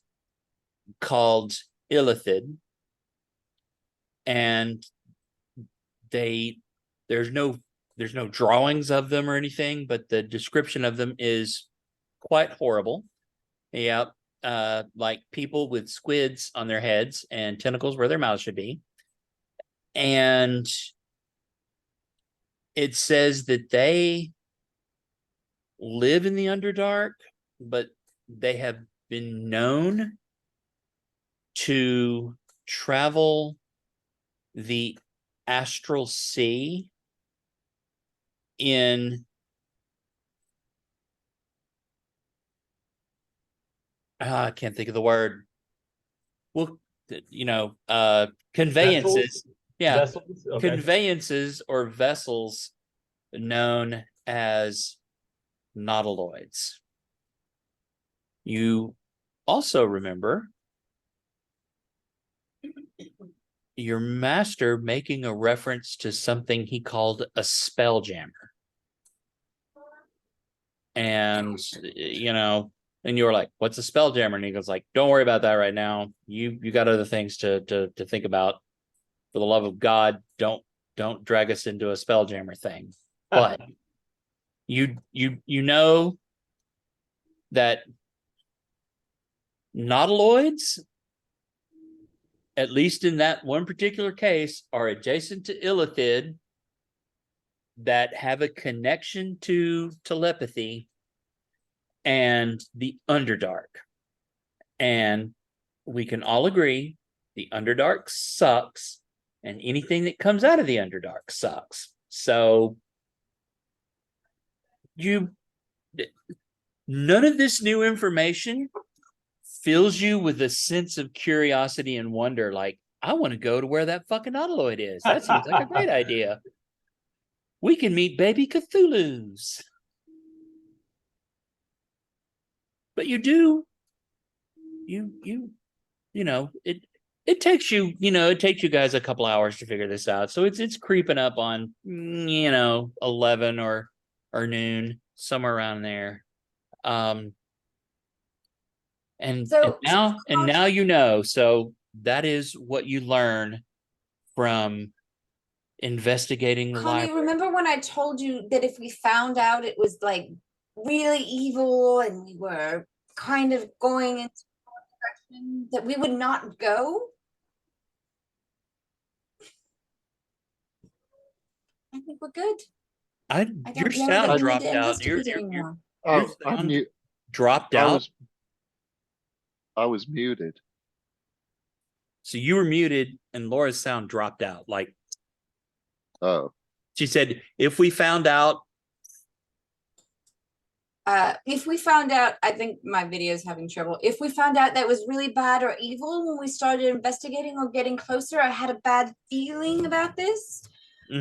S1: called Illithid, and there's no drawings of them or anything, but the description of them is quite horrible. Yeah, like people with squids on their heads and tentacles where their mouths should be. And it says that they live in the Underdark, but they have been known to travel the astral sea in I can't think of the word. Well, conveyances.
S7: Vessels?
S1: Yeah.
S7: Vessels? Okay.
S1: Conveyances or vessels known as nautiloids. You also remember your master making a reference to something he called a spelljammer. And, and you were like, what's a spelljammer? And he goes like, don't worry about that right now. You got other things to think about. For the love of God, don't drag us into a spelljammer thing. But you know that nautiloids, at least in that one particular case, are adjacent to Illithid that have a connection to telepathy and the Underdark. And we can all agree the Underdark sucks, and anything that comes out of the Underdark sucks. So none of this new information fills you with a sense of curiosity and wonder, like, I want to go to where that fucking nautiloid is. That seems like a great idea. We can meet baby Cthulhu's. But you do, it takes you, it takes you guys a couple hours to figure this out. So it's creeping up on, 11 or noon, somewhere around there. And now so that is what you learn from investigating the
S8: Connie,
S1: library.
S8: remember when I told you that if we found out it was like really evil and we were kind of going into a direction that we would not go? I think we're good.
S1: Your
S8: don't know
S1: sound
S8: that we need
S1: dropped
S8: to
S1: out. Your
S8: investigate anymore.
S1: sound dropped out.
S2: I was muted.
S1: So you were muted and Laura's sound dropped out. Like,
S2: Oh,
S1: she said, if we found out.
S8: If we found out, I think my video is having trouble. If we found out that was really bad or evil when we started investigating or getting closer, I had a bad feeling about this.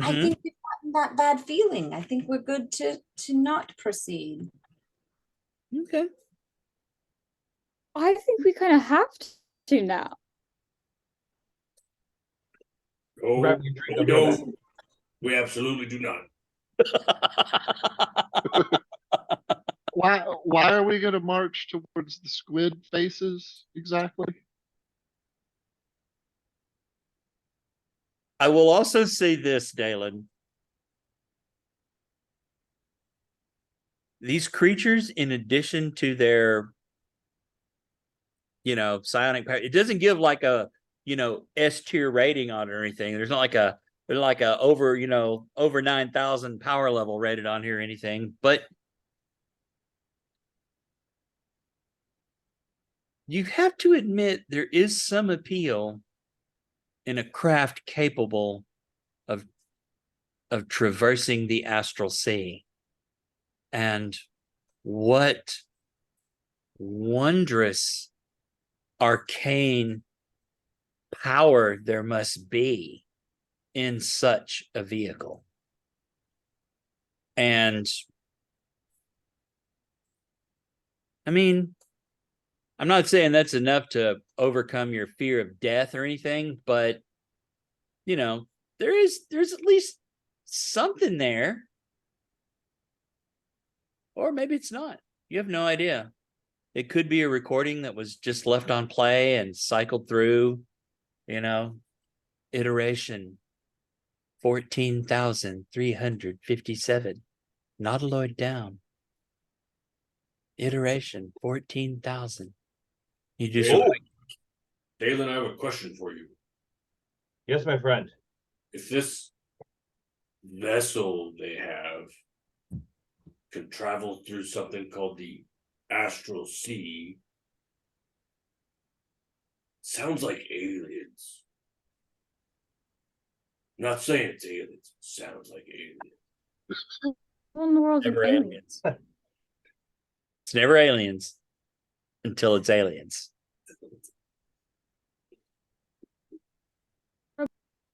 S8: I think we've gotten that bad feeling. I think we're good to not proceed.
S1: Okay.
S4: I think we kind of have to now.
S3: Oh,
S7: Grab your drink, I'll be
S3: no,
S7: right back.
S3: we absolutely do not.
S2: why are we gonna march towards the squid faces exactly?
S1: I will also say this, Dalen. these creatures, in addition to their, psionic power, it doesn't give like a, S tier rating on it or anything. There's not like a, over, over 9,000 power level rated on here or anything, but you have to admit there is some appeal in a craft capable of traversing the astral sea. And what wondrous arcane power there must be in such a vehicle. And I mean, I'm not saying that's enough to overcome your fear of death or anything, but there's at least something there. Or maybe it's not. You have no idea. It could be a recording that was just left on play and cycled through, iteration 14,357. Nautiloid down. Iteration 14,000. You just
S3: Dalen, I have a question for you.
S7: Yes, my friend.
S3: If this vessel they have can travel through something called the astral sea, sounds like aliens. Not saying it's aliens, sounds like aliens.
S4: What in the world is
S1: never
S4: aliens?
S1: aliens. It's never aliens until it's aliens.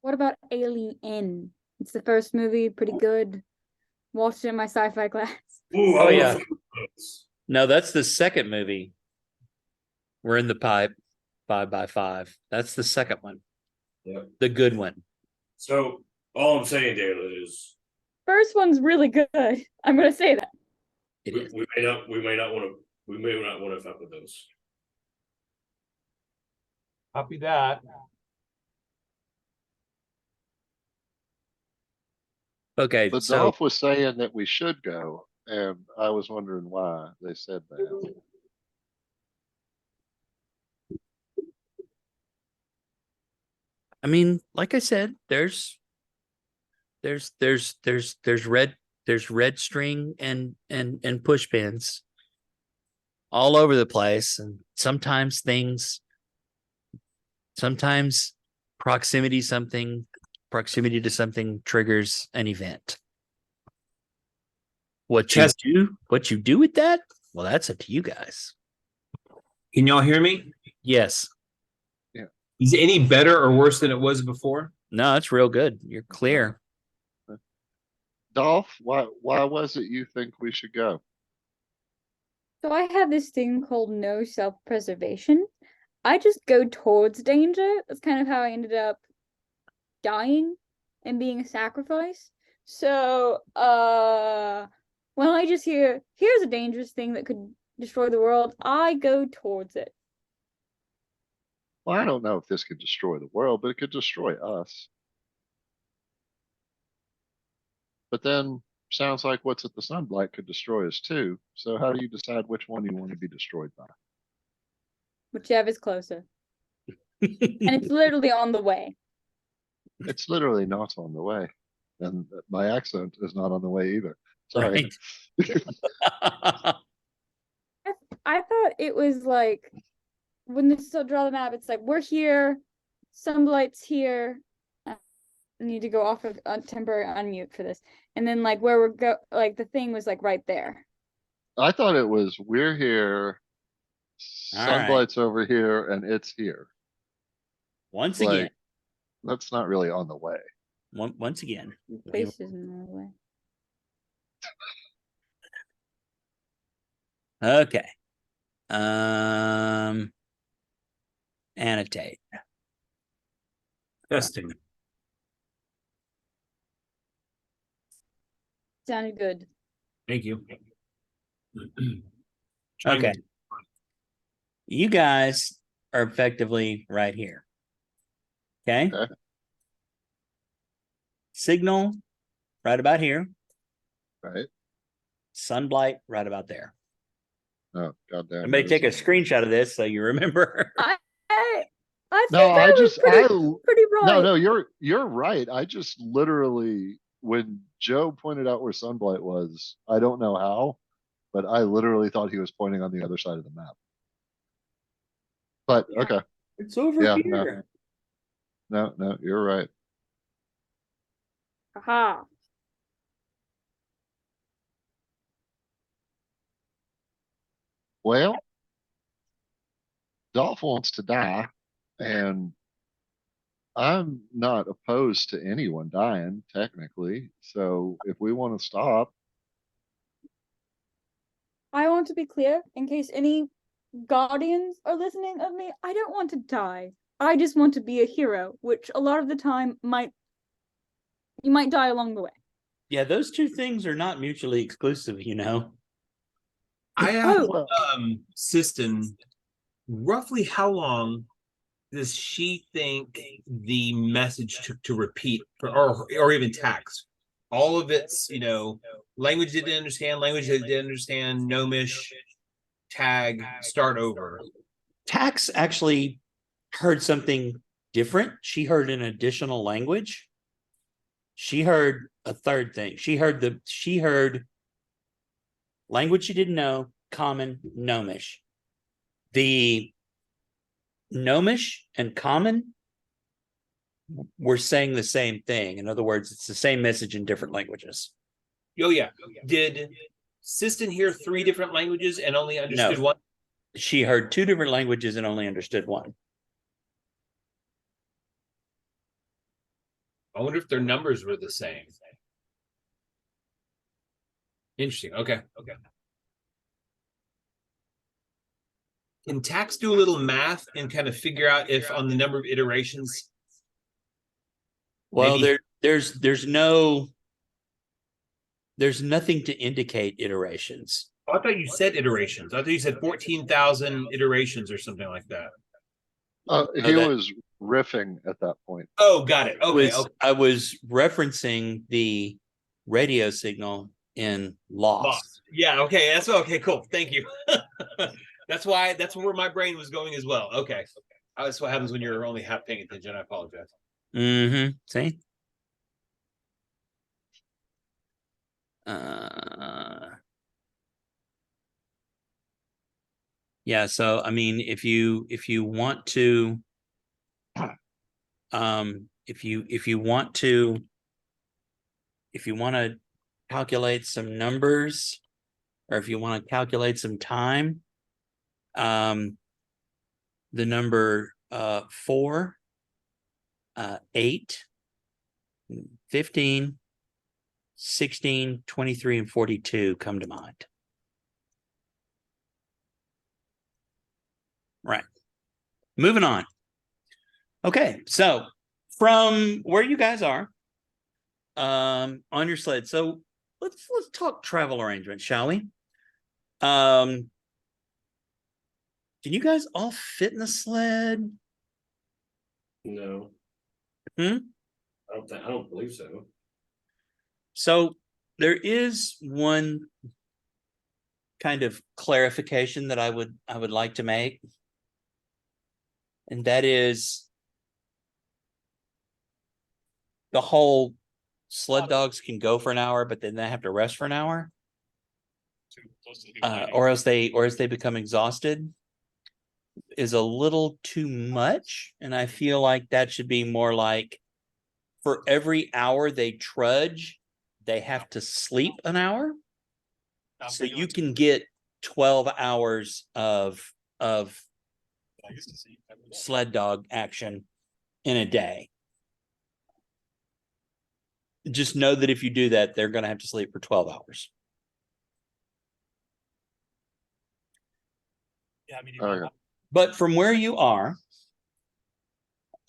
S4: What about Alien? It's the first movie, pretty good. Watched it in my sci-fi class.
S3: Ooh,
S1: Oh,
S3: I
S1: yeah.
S3: love those.
S1: No, that's the second movie. We're in the pipe, 5x5. That's the second one.
S3: Yeah.
S1: The good one.
S3: So all I'm saying, Dalen, is
S4: First one's really good. I'm gonna say that.
S1: It
S3: we,
S1: is.
S3: we may not want to fuck with those.
S7: Copy that.
S1: Okay,
S2: But
S1: so
S2: Dolph was saying that we should go, and I was wondering why they said that.
S1: I mean, like I said, there's red string and push pins all over the place, and sometimes proximity to something triggers an event. What you do with that? Well, that's up to you guys.
S9: Can y'all hear me?
S1: Yes.
S9: Is it any better or worse than it was before?
S1: No, it's real good. You're clear.
S2: Dolph, why was it you think we should go?
S4: So I have this thing called no self-preservation. I just go towards danger. That's kind of how I ended up dying and being a sacrifice. So, when I just here's a dangerous thing that could destroy the world, I go towards it.
S2: Well, I don't know if this could destroy the world, but it could destroy us. But then sounds like what's at the sunlight could destroy us too. So how do you decide which one you want to be destroyed by?
S4: Whichever's closer. And it's literally on the way.
S2: It's literally not on the way. And my accent is not on the way either. Sorry.
S1: Right.
S4: I thought it was like when they still draw the map, it's like we're here, sunlight's here. I need to go off of temporary unmute for this. And then like where we're like the thing was like right there.
S2: I thought it was we're here,
S1: All right.
S2: sunlight's over here, and it's here.
S1: Once
S2: Like,
S1: again.
S2: that's not really on the way.
S1: Once again.
S4: Base is in the way.
S1: Okay. Annotate.
S9: Testing.
S4: Sounded good.
S9: Thank you.
S1: Okay. You guys are effectively right here. Okay.
S2: Okay.
S1: Signal right about here.
S2: Right.
S1: Sunblight right about there.
S2: Oh, goddamn.
S1: Somebody take a screenshot of this so you remember.
S4: I think
S2: No,
S4: that was pretty right.
S2: No, you're right. I just literally, when Joe pointed out where Sunblight was, I don't know how, but I literally thought he was pointing on the other side of the map. But
S4: Yeah.
S2: okay,
S1: It's over
S2: Yeah,
S1: here.
S2: no, you're right.
S4: Aha.
S2: Well, Dolph wants to die, and I'm not opposed to anyone dying, technically. So if we want to stop,
S4: I want to be clear, in case any guardians are listening of me, I don't want to die. I just want to be a hero, which a lot of the time you might die along the way.
S1: Yeah, those two things are not mutually exclusive, you know.
S9: I asked
S4: Oh,
S9: Siston, roughly how long does she think the message took to repeat, or even tax? All of its, language they didn't understand, language they didn't understand, gnomish, tag, start over.
S1: Tax actually heard something different. She heard an additional language. She heard a third thing. She heard language she didn't know, common, gnomish. The gnomish and common were saying the same thing. In other words, it's the same message in different languages.
S9: Oh yeah. Did Siston hear 3 different languages and only understood
S1: No.
S9: one?
S1: She heard 2 different languages and only understood one.
S9: I wonder if their numbers were the same. Interesting. Okay. Can Tax do a little math and kind of figure out if on the number of iterations?
S1: Well,
S9: Maybe-
S1: there's nothing to indicate iterations.
S9: I thought you said iterations. I thought you said 14,000 iterations or something like that.
S2: he was riffing at that point.
S9: Oh, got it. Okay.
S1: I was referencing the radio signal in Lost.
S9: Yeah. Okay. That's okay. Cool. Thank you. That's where my brain was going as well. Okay. That's what happens when you're only half paying attention. I apologize.
S1: Mm-hmm. See? Yeah, so I mean, if you want to calculate some numbers, or if you want to calculate some time, the number 4, 8, 15, 16, 23, and 42 come to mind. Right. Moving on. Okay, so from where you guys are, on your sled. So let's talk travel arrangements, shall we? Can you guys all fit in the sled?
S3: No.
S1: Hmm?
S3: I don't believe so.
S1: So there is one kind of clarification that I would like to make. And that is the whole sled dogs can go for an hour, but then they have to rest for an hour. Or else they become exhausted is a little too much. And I feel like that should be more like, for every hour they trudge, they have to sleep an hour. So you can get 12 hours of sled dog action in a day. Just know that if you do that, they're going to have to sleep for 12 hours.
S10: Yeah, I mean,
S1: But from where you are,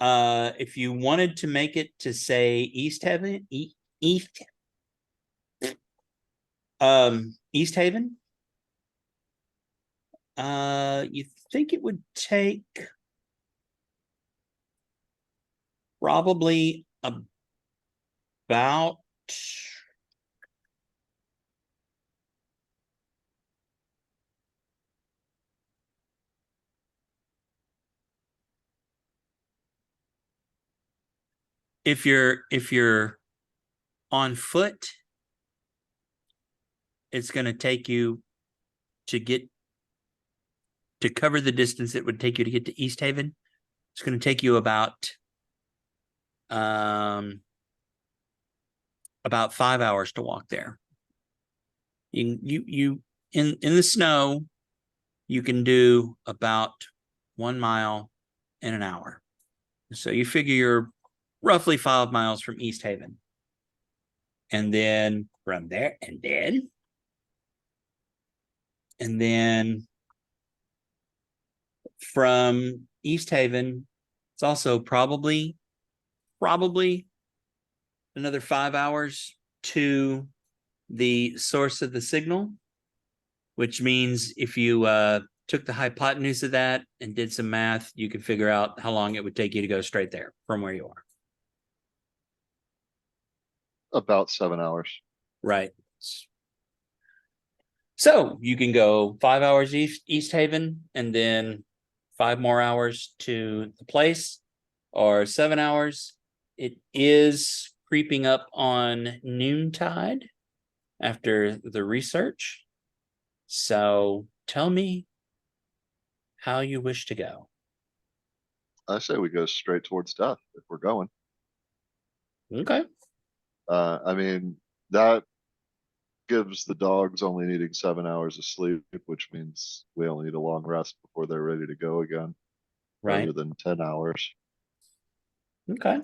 S1: if you wanted to make it to, say, East Haven, East Haven, you think it would take probably about if you're on foot, it's going to take you to cover the distance it would take you to get to East Haven. It's going to take you about 5 hours to walk there. You in the snow, you can do about 1 mile in an hour. So you figure you're roughly 5 miles from East Haven. And then from there, and then from East Haven, it's also probably another 5 hours to the source of the signal, which means if you took the hypotenuse of that and did some math, you could figure out how long it would take you to go straight there from where you are.
S2: About 7 hours.
S1: Right. So you can go 5 hours East Haven and then 5 more hours to the place, or 7 hours. It is creeping up on noontide after the research. So tell me how you wish to go.
S2: I say we go straight towards death if we're going.
S1: Okay.
S2: I mean, that gives the dogs only needing 7 hours of sleep, which means we only need a long rest before they're ready to go again,
S1: Right.
S2: rather than 10 hours.
S1: Okay.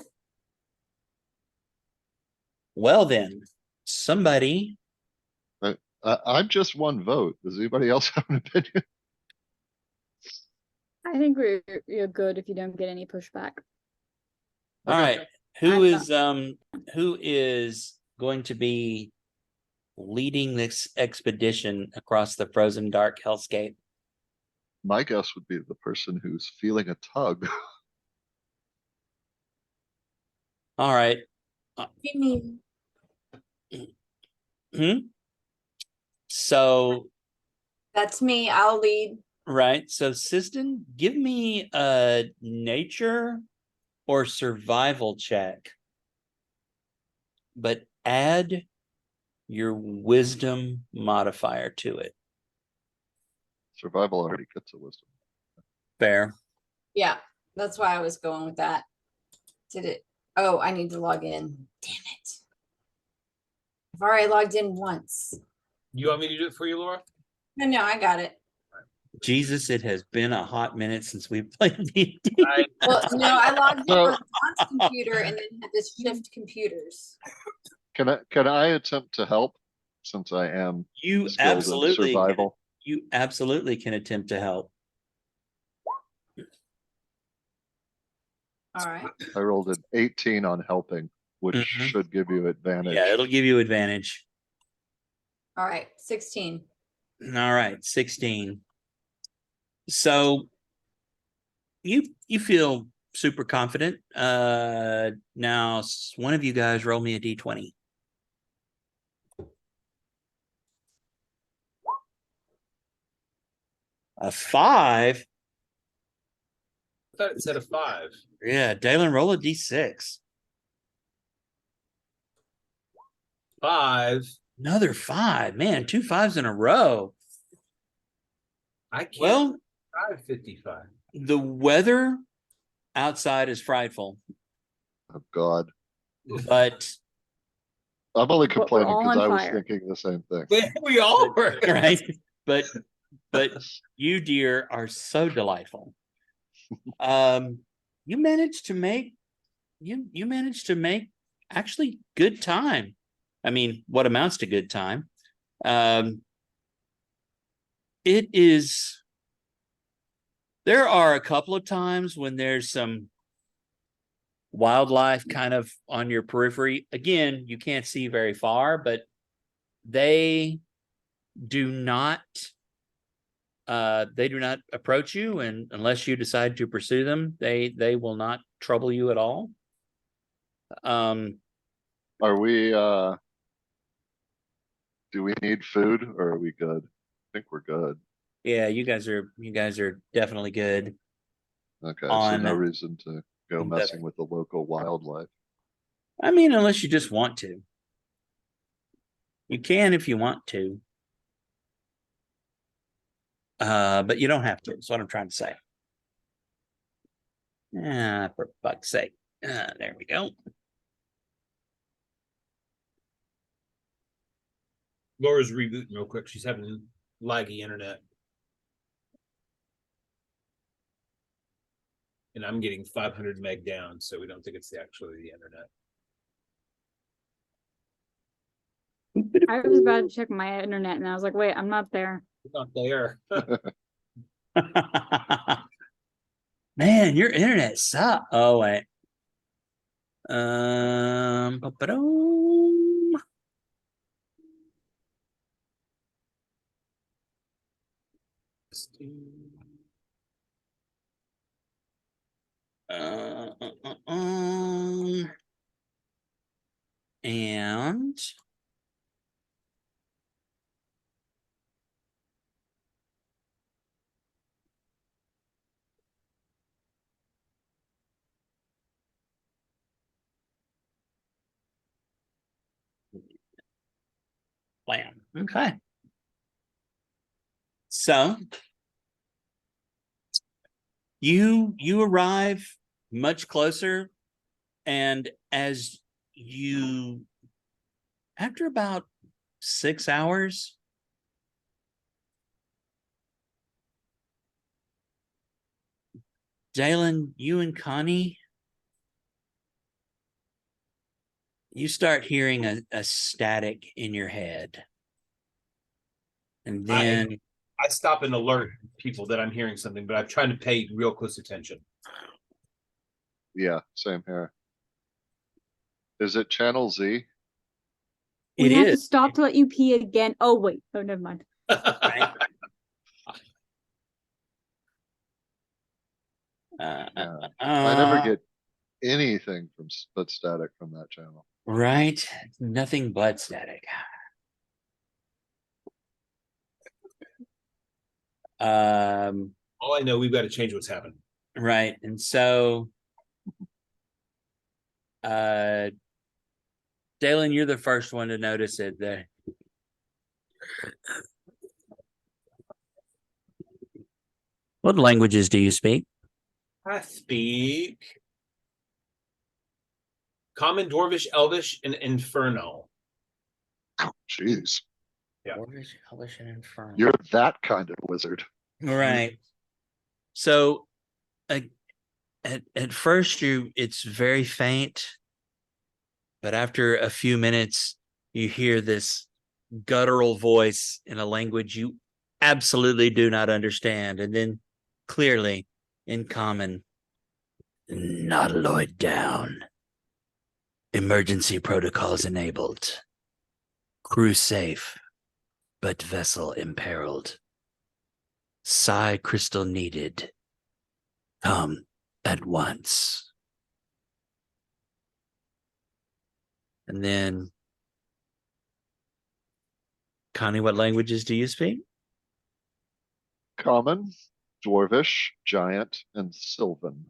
S1: Well then, somebody.
S2: I'm just one vote. Does anybody else have an opinion?
S4: I think you're good if you don't get any pushback.
S1: All right. Who
S4: I'm
S1: is going to be leading this expedition across the frozen dark hellscape?
S2: My guess would be the person who's feeling a tug.
S1: All right.
S8: Give me
S1: So
S8: that's me. I'll lead.
S1: right. So Siston, give me a nature or survival check, but add your wisdom modifier to it.
S2: Survival already gets a wisdom.
S1: Fair.
S8: Yeah, that's why I was going with that. Did it? Oh, I need to log in. Damn it. I've already logged in once.
S9: You want me to do it for you, Laura?
S8: No, I got it.
S1: Jesus, it has been a hot minute since we played D&D.
S8: Well, no, I logged in
S2: So-
S8: on John's computer and then had to shift computers.
S2: Can I attempt to help, since I am
S1: You
S2: skilled in
S1: absolutely can,
S2: survival?
S1: you absolutely can attempt to help.
S8: All right.
S2: I rolled an 18 on helping, which
S1: Mhm.
S2: should give you advantage.
S1: Yeah, it'll give you advantage.
S8: All right. 16.
S1: All right, 16. So you feel super confident. Now one of you guys roll me a d20. A 5.
S9: I thought it said a 5.
S1: Yeah, Dalen, roll a d6.
S9: 5.
S1: Another 5. Man, 2 5s in a row.
S9: I can't.
S1: Well,
S9: 55.
S1: the weather outside is frightful,
S2: Oh God,
S1: but
S2: I'm only
S4: But we're
S2: complaining
S4: all
S2: because
S4: on
S2: I was
S4: fire.
S2: thinking the same thing.
S9: We all were.
S1: right. But you, dear, are so delightful. You managed to make actually good time. I mean, what amounts to good time. It is. There are a couple of times when there's some wildlife kind of on your periphery. Again, you can't see very far, but they do not approach you, and unless you decide to pursue them, they will not trouble you at all.
S2: Are we, do we need food or are we good? I think we're good.
S1: Yeah, you guys are definitely good.
S2: Okay, so
S1: On
S2: no reason to go
S1: the-
S2: messing with the local wildlife.
S1: I mean, unless you just want to. You can if you want to. But you don't have to. That's what I'm trying to say. For fuck's sake. There we go.
S9: Laura's rebooting real quick. She's having laggy internet. And I'm getting 500 meg down, so we don't think it's actually the internet.
S4: I was about to check my internet and I was like, wait, I'm not there.
S9: It's not there.
S1: Man, your internet sucks. Oh wait. Ba-ba-dum. And plan. Okay. So you arrive much closer, and as you, after about 6 hours, Jalen, you and Connie, you start hearing a static in your head. And then
S9: I stop and alert people that I'm hearing something, but I'm trying to pay real close attention.
S2: Yeah, same here. Is it channel Z?
S4: We
S1: it
S4: have to
S1: is.
S4: stop to let you pee again. Oh, wait. Oh, never mind.
S1: Right?
S2: I never get anything from but static from that channel.
S1: Right. Nothing but static.
S9: All I know, we've got to change what's happening.
S1: Right. And so Dalen, you're the first one to notice it there. What languages do you speak?
S9: I speak Common, Dwarvish, Elvish, and Inferno.
S2: Jeez,
S9: Yeah.
S1: Dwarvish, Elvish, and Infernal.
S2: you're that kind of wizard.
S1: Right. So at first it's very faint, but after a few minutes you hear this guttural voice in a language you absolutely do not understand, and then clearly in Common, Nautiloid down. Emergency protocols enabled. Crew safe, but vessel imperiled. Psi crystal needed. Come at once. And then, Connie, what languages do you speak?
S2: Common, Dwarvish, Giant, and Sylvan.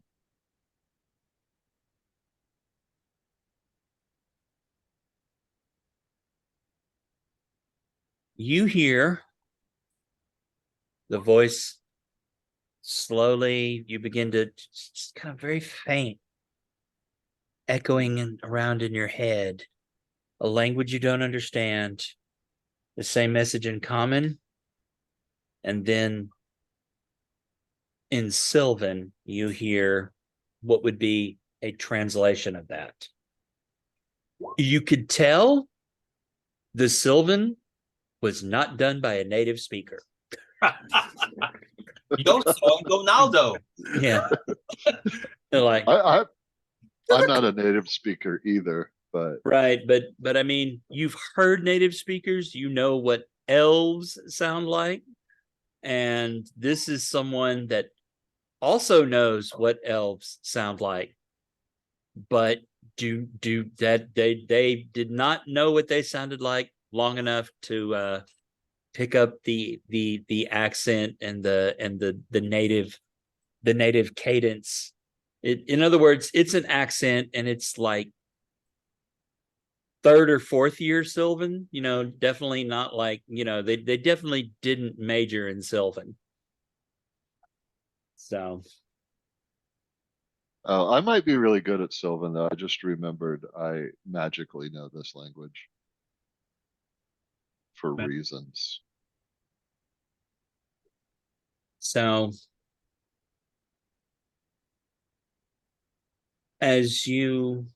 S1: You hear the voice slowly, you begin to just kind of very faint, echoing around in your head, a language you don't understand, the same message in Common, and then in Sylvan, you hear what would be a translation of that. You could tell the Sylvan was not done by a native speaker.
S9: Yo soy Donaldo.
S1: Yeah. They're like,
S2: I'm not a native speaker either, but
S1: right, but I mean, you've heard native speakers, you know what elves sound like, and this is someone that also knows what elves sound like, but do that they did not know what they sounded like long enough to pick up the accent and the native cadence. In other words, it's an accent, and it's like third or fourth year Sylvan, you know, definitely not like, you know, they definitely didn't major in Sylvan. So
S2: Oh, I might be really good at Sylvan though. I just remembered I magically know this language for
S9: Man.
S2: reasons.
S1: So as you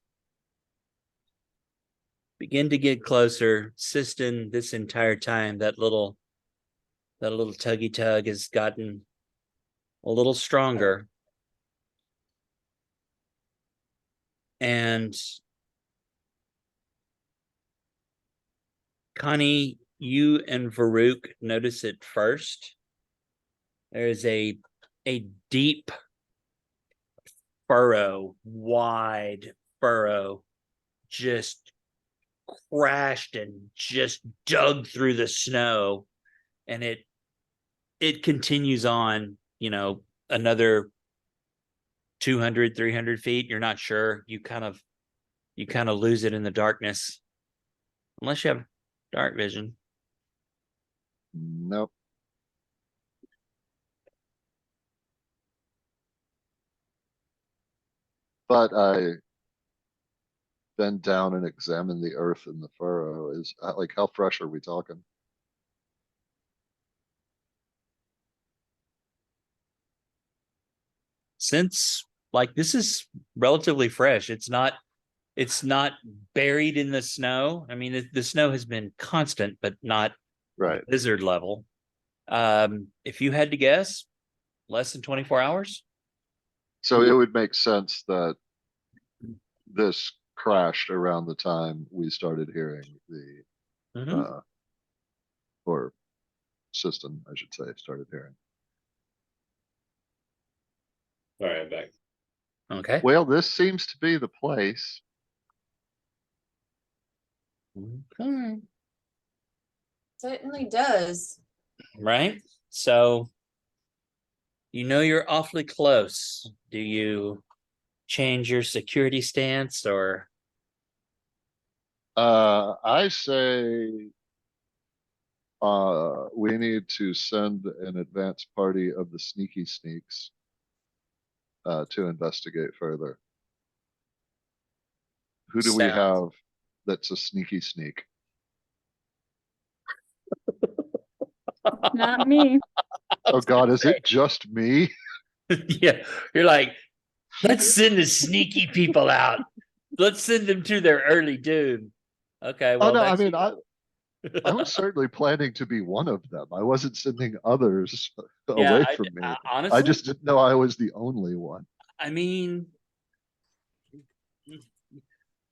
S1: begin to get closer, Siston, this entire time, that little tuggy tug has gotten a little stronger. And Connie, you and Varuk notice it first. There's a deep furrow, wide furrow, just crashed and just dug through the snow, and it continues on, you know, another 200, 300 feet. You're not sure. You kind of lose it in the darkness, unless you have dark vision.
S2: Nope. But I bend down and examine the earth in the furrow. Is like, how fresh are we talking?
S1: Since like this is relatively fresh, it's not buried in the snow. I mean, the snow has been constant, but not
S2: Right.
S1: blizzard level. If you had to guess, less than 24 hours.
S2: So it would make sense that this crashed around the time we started hearing the or system, I should say, started hearing.
S3: All right, I'm back.
S1: Okay.
S2: Well, this seems to be the place.
S1: Okay.
S8: Certainly does.
S1: Right. So you know you're awfully close. Do you change your security stance, or
S2: I say we need to send an advance party of the sneaky sneaks to investigate further. Who do we
S1: Sounds-
S2: have that's a sneaky sneak?
S4: Not me.
S2: Oh God, is it just me?
S1: yeah, you're like, let's send the sneaky people out. Let's send them to their early doom. Okay,
S2: Oh
S1: well,
S2: no, I
S1: that's
S2: mean, I was certainly planning to be one of them. I wasn't sending others away from me.
S1: honestly,
S2: I just didn't know I was the only one.
S1: I mean,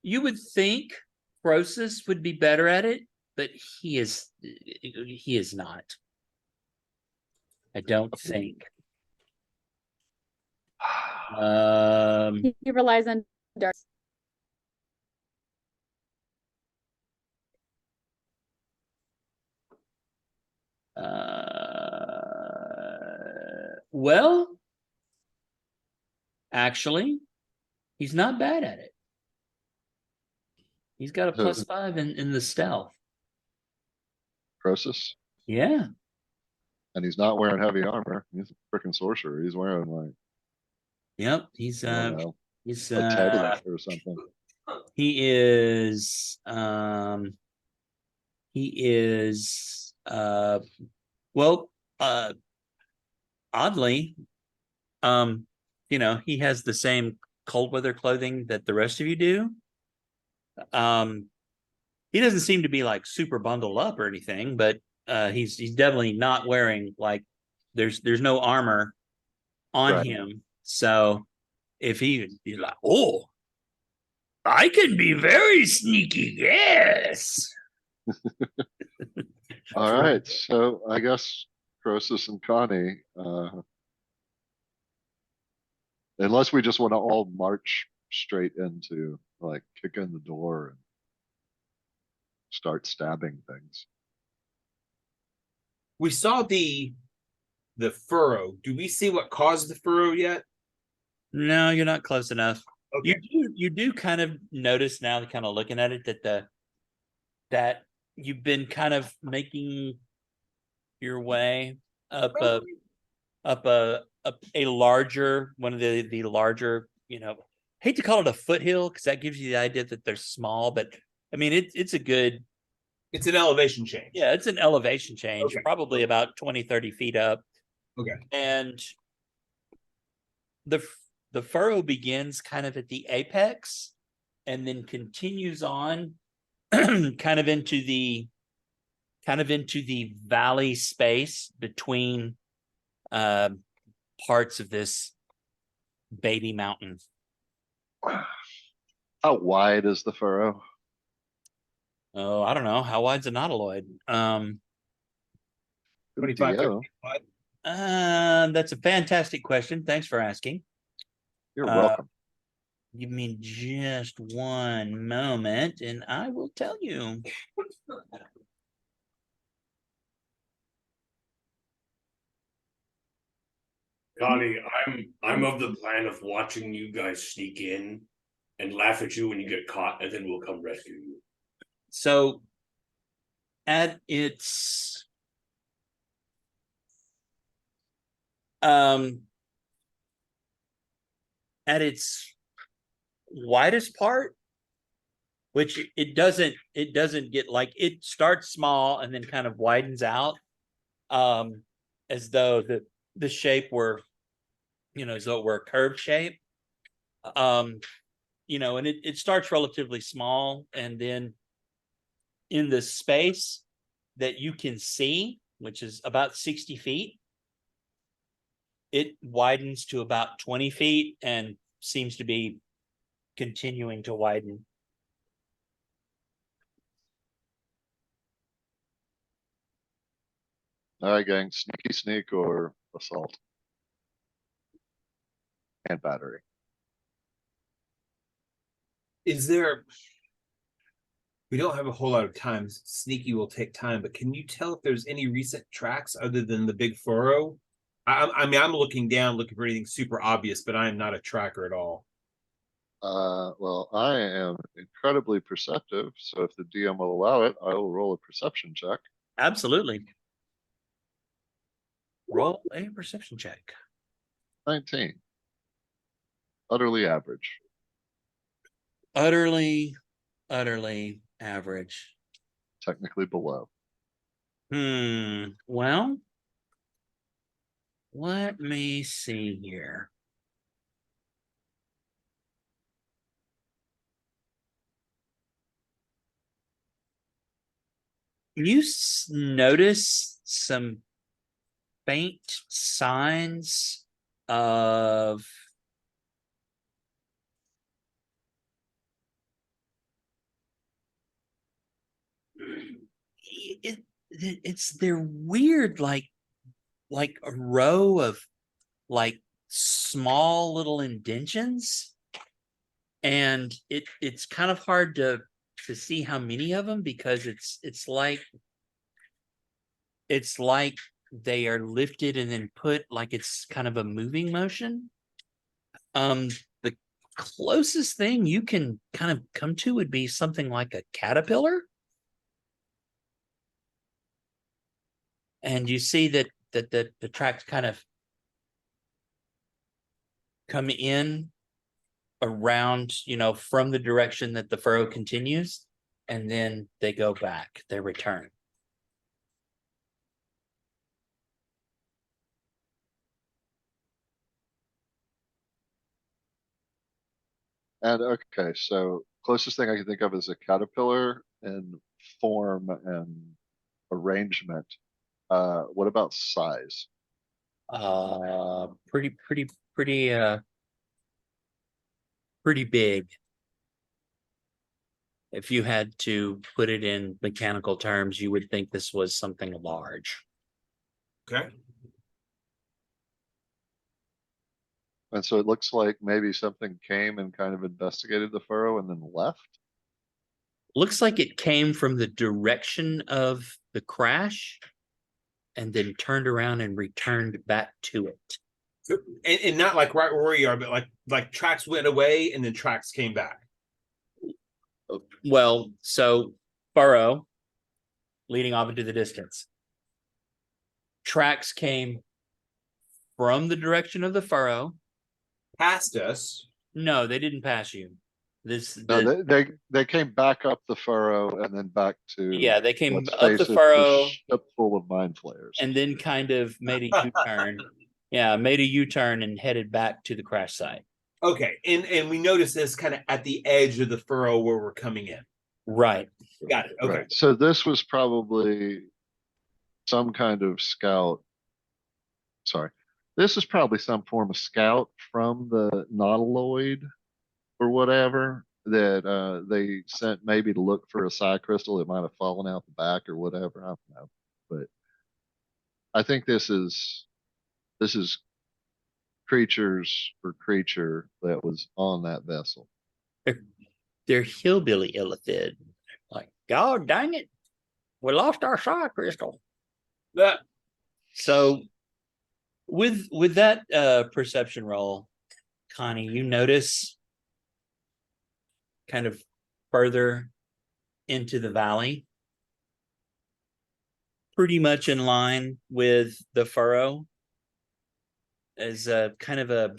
S1: you would think Croesus would be better at it, but he is not. I don't think.
S4: He relies on dark.
S1: Well, actually, he's not bad at it. He's got a
S2: Who?
S1: +5 in the stealth.
S2: Croesus,
S1: Yeah.
S2: and he's not wearing heavy armor. He's a freaking sorcerer. He's wearing like,
S1: Yep. He's
S2: I don't know,
S1: he's
S2: a teddy or something.
S1: he is well, oddly, you know, he has the same cold weather clothing that the rest of you do. He doesn't seem to be like super bundled up or anything, but he's definitely not wearing like there's no armor on
S2: Right.
S1: him. So if he's like, oh, I can be very sneaky, yes.
S2: All right, so I guess Croesus and Connie, unless we just want to all march straight into, like, kick in the door and start stabbing things.
S9: We saw the furrow. Do we see what caused the furrow yet?
S1: No, you're not close enough.
S9: Okay.
S1: You do kind of notice now, kind of looking at it, that that you've been kind of making your way up a larger, one of the larger, hate to call it a foothill because that gives you the idea that they're small, but I mean it's a good,
S9: It's an elevation change.
S1: yeah, it's an elevation change,
S9: Okay.
S1: probably about 20-30 feet up.
S9: Okay.
S1: And the furrow begins kind of at the apex and then continues on kind of into the valley space between parts of this baby mountain.
S2: How wide is the furrow?
S1: Oh, I don't know. How wide's a nautiloid?
S9: 25,
S2: DO.
S9: 35.
S1: That's a fantastic question. Thanks for asking.
S2: You're welcome.
S1: Give me just one moment and I will tell you.
S3: Connie, I'm of the plan of watching you guys sneak in and laugh at you when you get caught, and then we'll come rescue you.
S1: So at its widest part, which it doesn't get, like, it starts small and then kind of widens out, as though the shape were, as though it were a curved shape. And it starts relatively small, and then in the space that you can see, which is about 60 feet, it widens to about 20 feet and seems to be continuing to widen.
S2: All right, gang, sneaky sneak or assault? And battery.
S9: Is there? We don't have a whole lot of time. Sneaky will take time, but can you tell if there's any recent tracks other than the big furrow? I mean, I'm looking down, looking for anything super obvious, but I am not a tracker at all.
S2: Well, I am incredibly perceptive, so if the DM will allow it, I will roll a perception check.
S1: Absolutely. Roll a perception check.
S2: 19. Utterly average.
S1: Utterly average.
S2: Technically below.
S1: Well, let me see here. You notice some faint signs of they're weird, like a row of like small little indentions, and it's kind of hard to see how many of them, because it's like they are lifted and then put, like it's kind of a moving motion. The closest thing you can kind of come to would be something like a caterpillar. And you see that the tracks kind of come in around, from the direction that the furrow continues, and then they go back, they return.
S2: And okay, so closest thing I can think of is a caterpillar in form and arrangement. What about size?
S1: Pretty big. If you had to put it in mechanical terms, you would think this was something large.
S9: Okay.
S2: And so it looks like maybe something came and kind of investigated the furrow and then left.
S1: Looks like it came from the direction of the crash and then turned around and returned back to it.
S9: And not like right where you are, but like tracks went away and then tracks came back.
S1: Well, so furrow leading off into the distance. Tracks came from the direction of the furrow.
S9: Past us.
S1: No, they didn't pass you.
S2: No, they came back up the furrow and then back to
S1: Yeah, they came
S2: let's
S1: up
S2: face
S1: the
S2: it,
S1: furrow
S2: ship full of mind flayers.
S1: and then kind of made a U-turn. Yeah, made a U-turn and headed back to the crash site.
S9: Okay, and we noticed this kind of at the edge of the furrow where we're coming in.
S1: Right.
S9: Got it. Okay.
S2: Right. So this was probably some kind of scout. Sorry. This is probably some form of scout from the Nautiloid or whatever that they sent maybe to look for a psi crystal that might have fallen out the back or whatever. I don't know. But I think this is creatures or creature that was on that vessel.
S1: They're hillbilly illithid. Like, God dang it. We lost our psi crystal.
S9: That
S1: So with that perception roll, Connie, you notice kind of further into the valley, pretty much in line with the furrow, as a kind of a,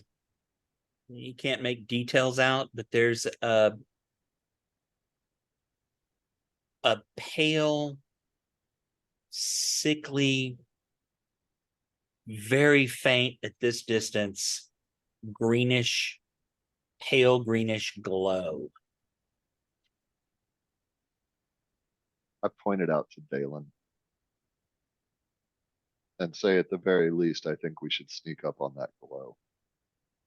S1: you can't make details out, but there's a pale, sickly, very faint at this distance, greenish, pale greenish glow.
S2: I pointed out to Dalen and say at the very least, I think we should sneak up on that glow.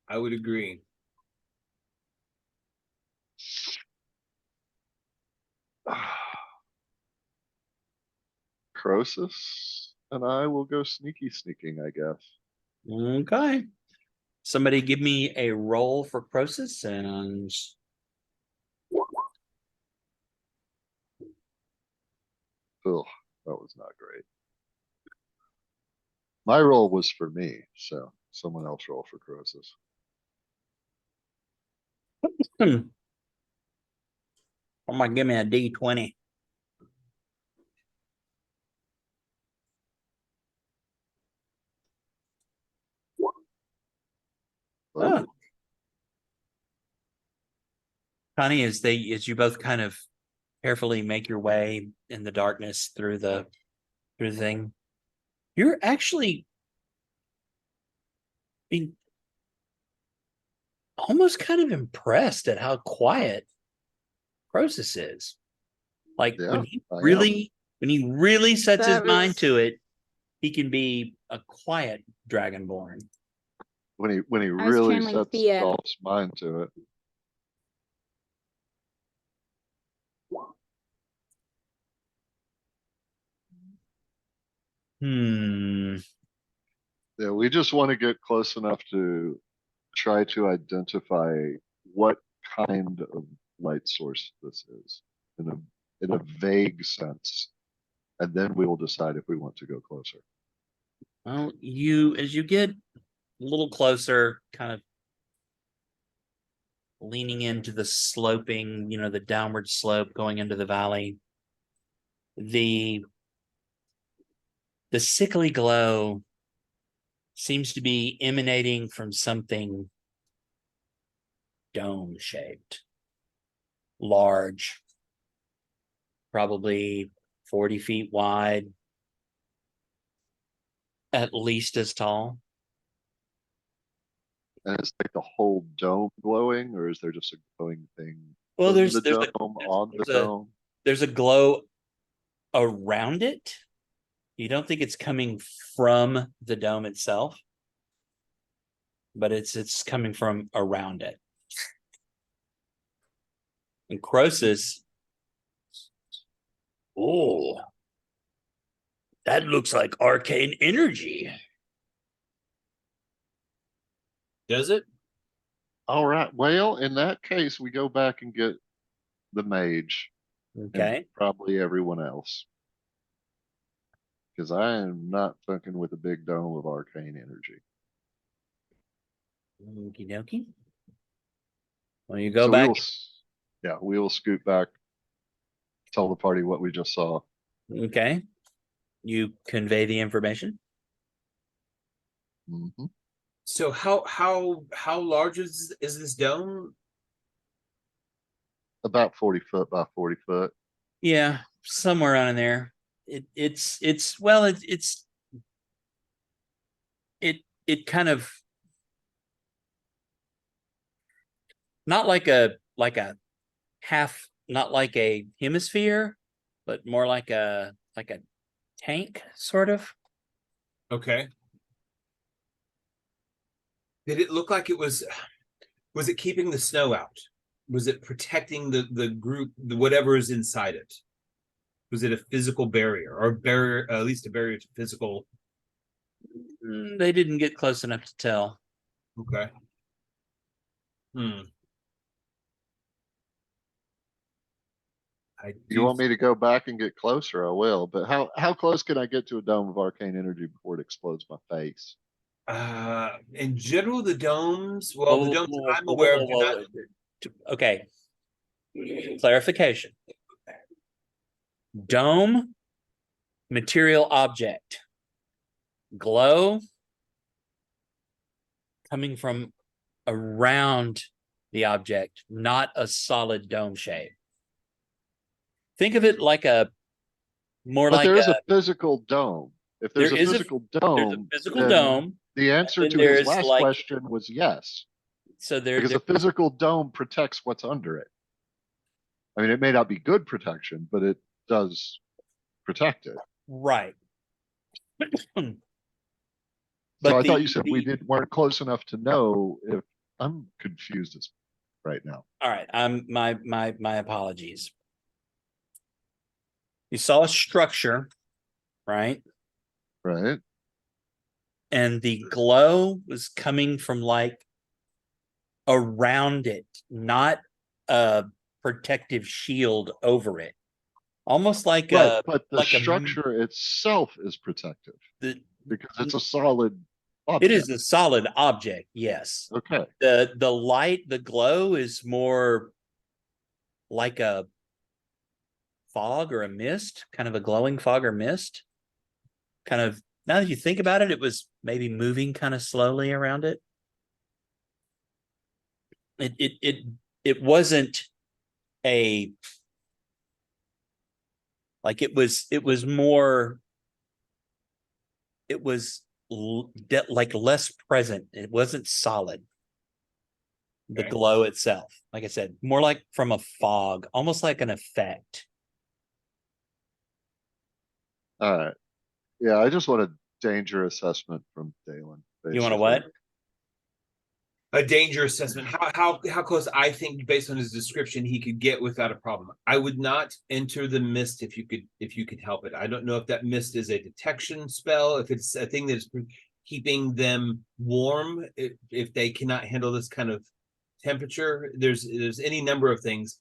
S9: I would agree.
S2: Croesus and I will go sneaking, I guess.
S1: Okay. Somebody give me a roll for Croesus and
S2: Ugh, that was not great. My roll was for me, so someone else roll for Croesus.
S1: I'm gonna give me a D20. Oh. Connie, as you both kind of carefully make your way in the darkness through the thing, you're actually being almost kind of impressed at how quiet Croesus is. Like
S2: Yeah,
S1: when he really sets his
S4: That
S1: mind
S4: was-
S1: to it, he can be a quiet dragonborn.
S2: When he
S4: I was
S2: really
S4: channeling
S2: sets
S4: Thea.
S2: Dolph's mind to it.
S1: Hmm.
S2: Yeah, we just want to get close enough to try to identify what kind of light source this is in a vague sense. And then we will decide if we want to go closer.
S1: Well, as you get a little closer, kind of leaning into the sloping, the downward slope going into the valley, the sickly glow seems to be emanating from something dome shaped, large, probably 40 feet wide, at least as tall.
S2: And it's like the whole dome glowing, or is there just a glowing thing?
S1: Well,
S2: in
S1: there's
S2: the
S1: there's
S2: dome on the
S1: a
S2: dome.
S1: there's a glow around it. You don't think it's coming from the dome itself, but it's coming from around it. And Croesus, oh, that looks like arcane energy.
S9: Does it?
S2: All right. Well, in that case, we go back and get the mage.
S1: Okay.
S2: And probably everyone else. Because I am not fucking with a big dome of arcane energy.
S1: Okie dokie. Well, you go
S2: So
S1: back.
S2: we will scoot back tell the party what we just saw.
S1: Okay. You convey the information.
S2: Mhm.
S9: So how large is this dome?
S2: About 40 foot by 40 foot.
S1: Yeah, somewhere around in there. It's well, it kind of not like a half, not like a hemisphere, but more like a tank, sort of.
S9: Okay. Did it look like it was it keeping the snow out? Was it protecting the group, whatever is inside it? Was it a physical barrier or barrier, at least a barrier to physical?
S1: They didn't get close enough to tell.
S9: Okay.
S2: You want me to go back and get closer? I will. But how close can I get to a dome of arcane energy before it explodes my face?
S9: In general, the domes, well, the domes I'm aware of do not.
S1: Okay. Clarification. Dome, material object. Glow coming from around the object, not a solid dome shape. Think of it like a more
S2: But
S1: like
S2: there is a physical dome. If there's a physical dome,
S1: dome.
S2: The answer to
S1: there
S2: his
S1: is
S2: last
S1: like-
S2: question was yes,
S1: So
S2: because a physical dome protects what's under it. I mean, it may not be good protection, but it does protect it.
S1: right.
S2: So I thought you said we weren't close enough to know if I'm confused as right now.
S1: All right, my apologies. You saw a structure, right?
S2: Right.
S1: And the glow was coming from like around it, not a protective shield over it. Almost like
S2: but the
S1: like
S2: structure itself is protective because it's a solid
S1: it
S2: object.
S1: is a solid object, yes.
S2: Okay.
S1: The light, the glow is more like a fog or a mist, kind of a glowing fog or mist. Kind of, now that you think about it, it was maybe moving kind of slowly around it. It wasn't a like it was more, it was like less present. It wasn't solid. The glow itself, like I said, more like from a fog, almost like an effect.
S2: All right. Yeah, I just want a danger assessment from Dalen.
S1: You want a what?
S9: A danger assessment. How close I think, based on his description, he could get without a problem. I would not enter the mist if you could help it. I don't know if that mist is a detection spell, if it's a thing that is keeping them warm, if they cannot handle this kind of temperature. There's any number of things.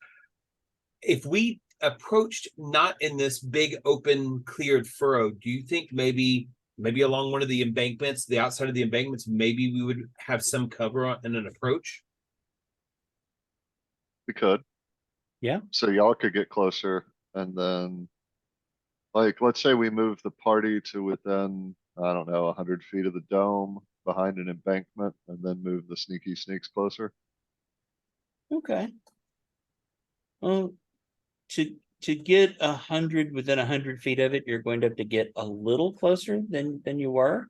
S9: If we approached not in this big open cleared furrow, do you think maybe along one of the embankments, the outside of the embankments, maybe we would have some cover in an approach?
S2: We could.
S1: Yeah.
S2: So y'all could get closer, and then, like, let's say we move the party to within, I don't know, 100 feet of the dome behind an embankment, and then move the sneaky sneaks closer.
S1: Okay. Well, to get 100 within 100 feet of it, you're going to have to get a little closer than you were.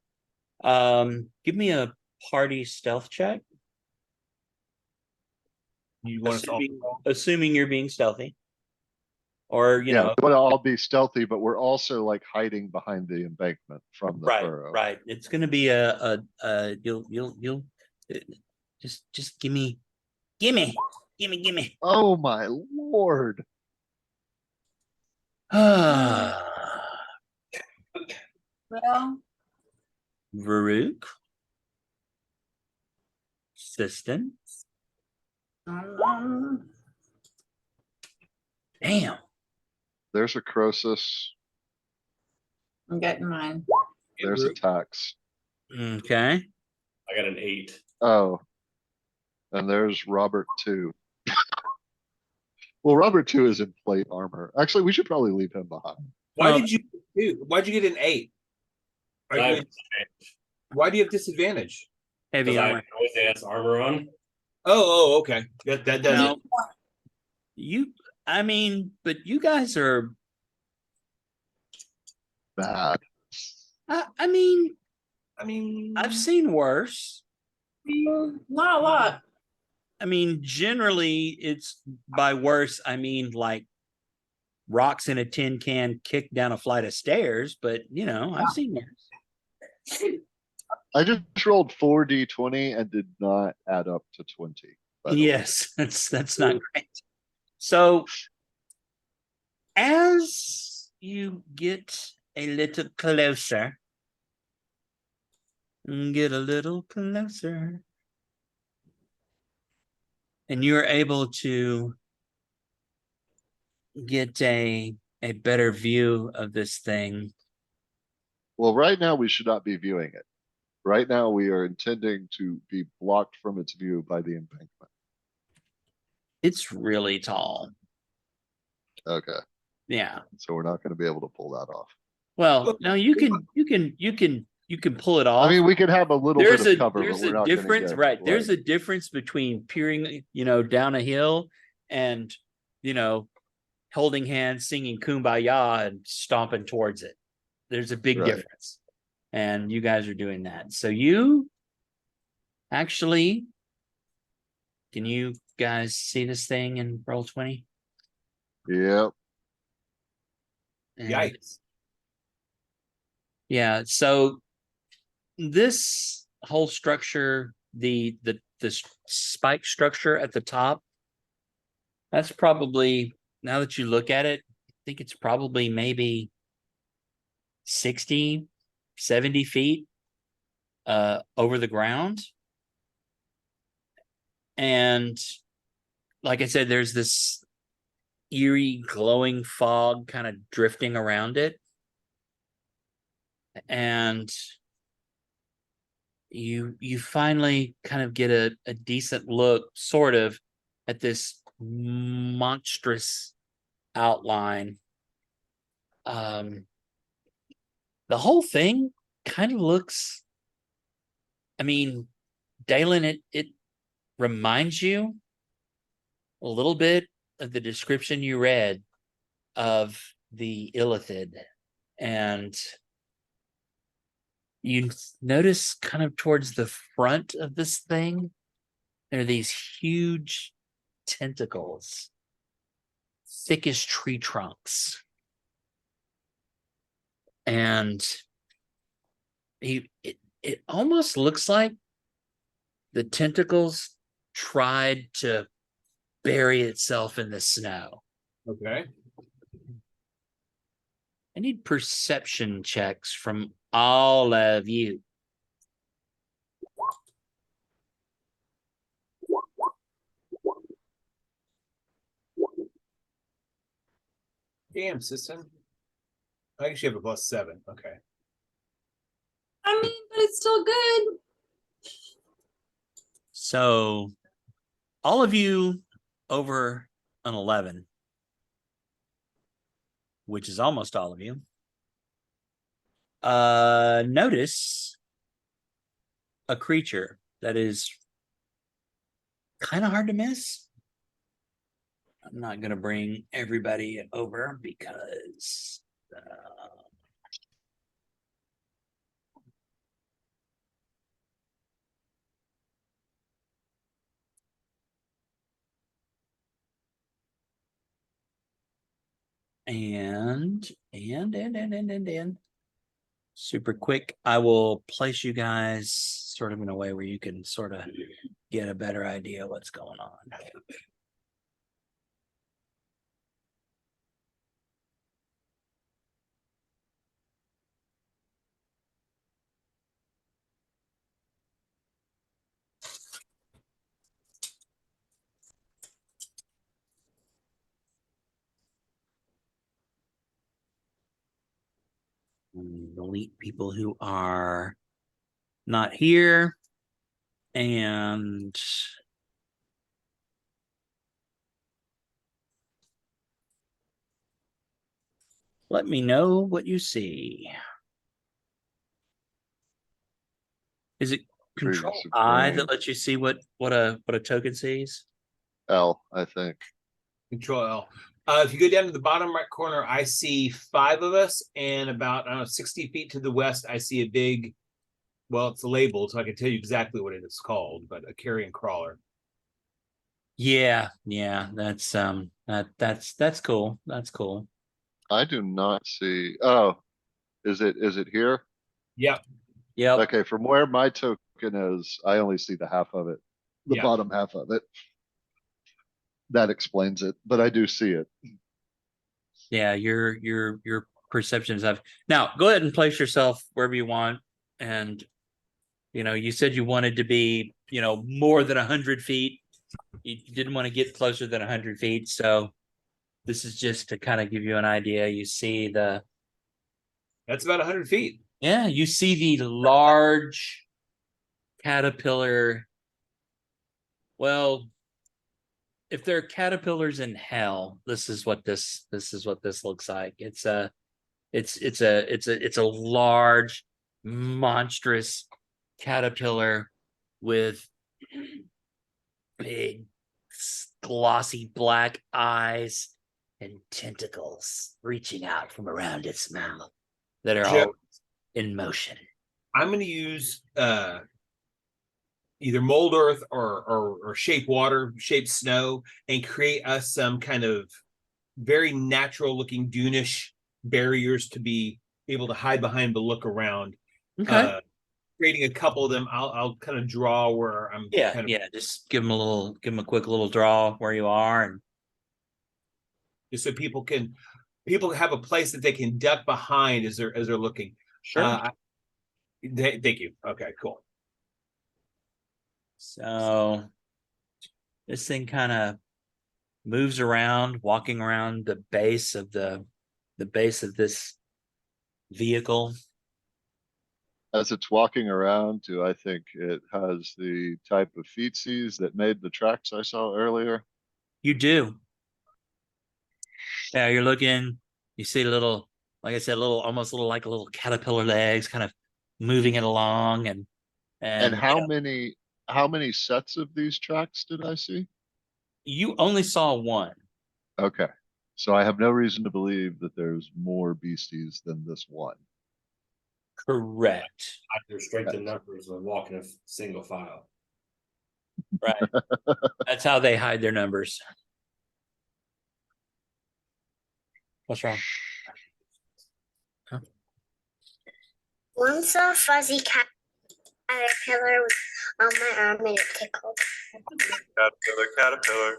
S1: Give me a party stealth check.
S9: You want
S1: assuming you're being stealthy, or you know,
S2: we want to all be stealthy, but we're also like hiding behind the embankment from the furrow.
S1: Right. It's going to be you'll just gimme.
S2: Oh my lord.
S8: Well,
S1: Varuk. Assistant. Damn.
S2: There's a Croesus.
S8: I'm getting mine.
S2: There's a tax.
S1: Okay.
S3: I got an 8.
S2: Oh. And there's Robert too. Well, Robert too is in plate armor. Actually, we should probably leave him behind.
S9: Why'd you get an 8? Are
S3: I
S9: you,
S3: have
S9: why do you have disadvantage?
S1: Heavy
S3: because I
S1: armor.
S3: always has armor on.
S9: Okay. That does
S1: No, I mean, but you guys are.
S2: Bad.
S1: I mean,
S9: I mean,
S1: I've seen worse.
S8: Not a lot.
S1: I mean, generally, it's by worse. I mean, like rocks in a tin can kicked down a flight of stairs. But I've seen worse.
S2: I just rolled 4d20 and did not add up to 20. by the way.
S1: Yes, that's not great. So, as you get a little closer, and you're able to get a better view of this thing.
S2: Well, right now we should not be viewing it. Right now we are intending to be blocked from its view by the embankment.
S1: It's really tall.
S2: Okay,
S1: Yeah.
S2: so we're not going to be able to pull that off.
S1: Well, no, you can pull it off.
S2: I mean, we could have a little bit of cover, but
S1: there's
S2: we're
S1: a
S2: not
S1: difference,
S2: get,
S1: right? There's
S2: like,
S1: a difference between peering, down a hill and holding hands, singing "Kumbaya" and stomping towards it. There's a big
S2: Right.
S1: difference, and you guys are doing that. So you actually, can you guys see this thing in roll 20?
S2: Yep.
S1: And-
S9: yikes.
S1: Yeah. So this whole structure, the spike structure at the top, that's probably, now that you look at it, I think it's probably maybe 60, 70 feet over the ground. And like I said, there's this eerie glowing fog kind of drifting around it. And you finally kind of get a decent look, sort of, at this monstrous outline. The whole thing kind of looks, I mean, Dalen, it reminds you a little bit of the description you read of the Illithid. And you notice kind of towards the front of this thing, there are these huge tentacles, thick as tree trunks. And it almost looks like the tentacles tried to bury itself in the snow.
S9: Okay.
S1: I need perception checks from all of you.
S9: Damn, system. I guess you have a +7. Okay.
S8: I mean, but it's still good.
S1: So all of you over an 11, which is almost all of you, notice a creature that is kind of hard to miss. I'm not going to bring everybody over because and super quick, I will place you guys sort of in a way where you can sort of get a better idea what's going on. Delete people who are not here, and Let me know what you see. Is it Control
S2: Previous
S1: I
S2: experience.
S1: that lets you see what a token sees?
S2: L, I think.
S9: Control L. If you go down to the bottom right corner, I see 5 of us, and about 60 feet to the west, I see a big, well, it's labeled, so I can tell you exactly what it is called, but a carrion crawler.
S1: Yeah, that's that's cool. That's cool.
S2: I do not see. Oh, is it here?
S9: Yep.
S1: Yep.
S2: Okay, from where my token is, I only see the half of it, the
S9: Yeah.
S2: bottom half of it. That explains it, but I do see it.
S1: Yeah, your perceptions have now go ahead and place yourself wherever you want. And you said you wanted to be, more than 100 feet. You didn't want to get closer than 100 feet. So this is just to kind of give you an idea. You see
S9: That's about 100 feet.
S1: Yeah, you see the large caterpillar. Well, if there are caterpillars in hell, this is what this looks like. It's a large, monstrous caterpillar with big, glossy black eyes and tentacles reaching out from around its mouth that are all in motion.
S9: I'm going to use either mold earth or shape water, shape snow, and create us some kind of very natural looking dunish barriers to be able to hide behind but look around.
S1: Okay.
S9: Creating a couple of them, I'll kind of draw where I'm.
S1: Yeah, just give them a quick little draw where you are, and
S9: just so people have a place that they can duck behind as they're looking.
S1: Sure.
S9: Thank you. Okay, cool.
S1: So this thing kind of moves around, walking around the base of this vehicle.
S2: As it's walking around, do I think it has the type of feces that made the tracks I saw earlier?
S1: You do. Yeah, you're looking, you see little, like I said, almost like a little caterpillar legs kind of moving it along.
S2: And how many sets of these tracks did I see?
S1: You only saw one.
S2: Okay. So I have no reason to believe that there's more beasties than this one.
S1: Correct.
S3: Their strength in numbers and walk in a single file.
S1: Right. That's how they hide their numbers. What's wrong? Huh?
S10: Once a fuzzy caterpillar was on my arm and it tickled.
S11: Caterpillar, caterpillar.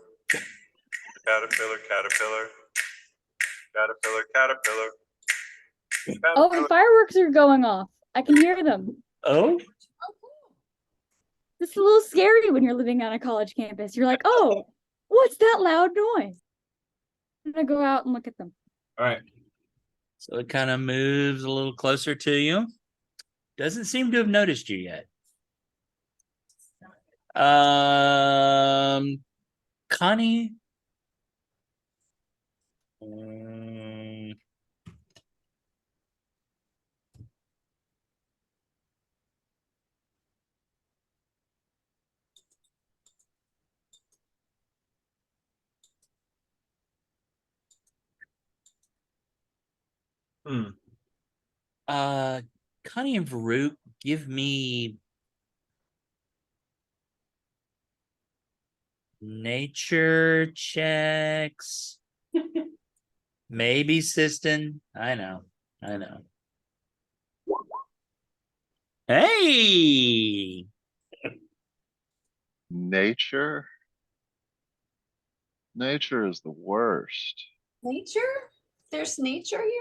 S11: Caterpillar, caterpillar. Caterpillar, caterpillar.
S4: Oh, the fireworks are going off. I can hear them.
S1: Oh?
S4: It's a little scary when you're living on a college campus. You're like, oh, what's that loud noise? I'm gonna go out and look at them.
S9: All right.
S1: So it kind of moves a little closer to you. Doesn't seem to have noticed you yet. Connie. Connie and Varuk, give me nature checks. Maybe Siston. I know. Hey!
S2: Nature? Nature is the worst.
S8: Nature? There's nature here?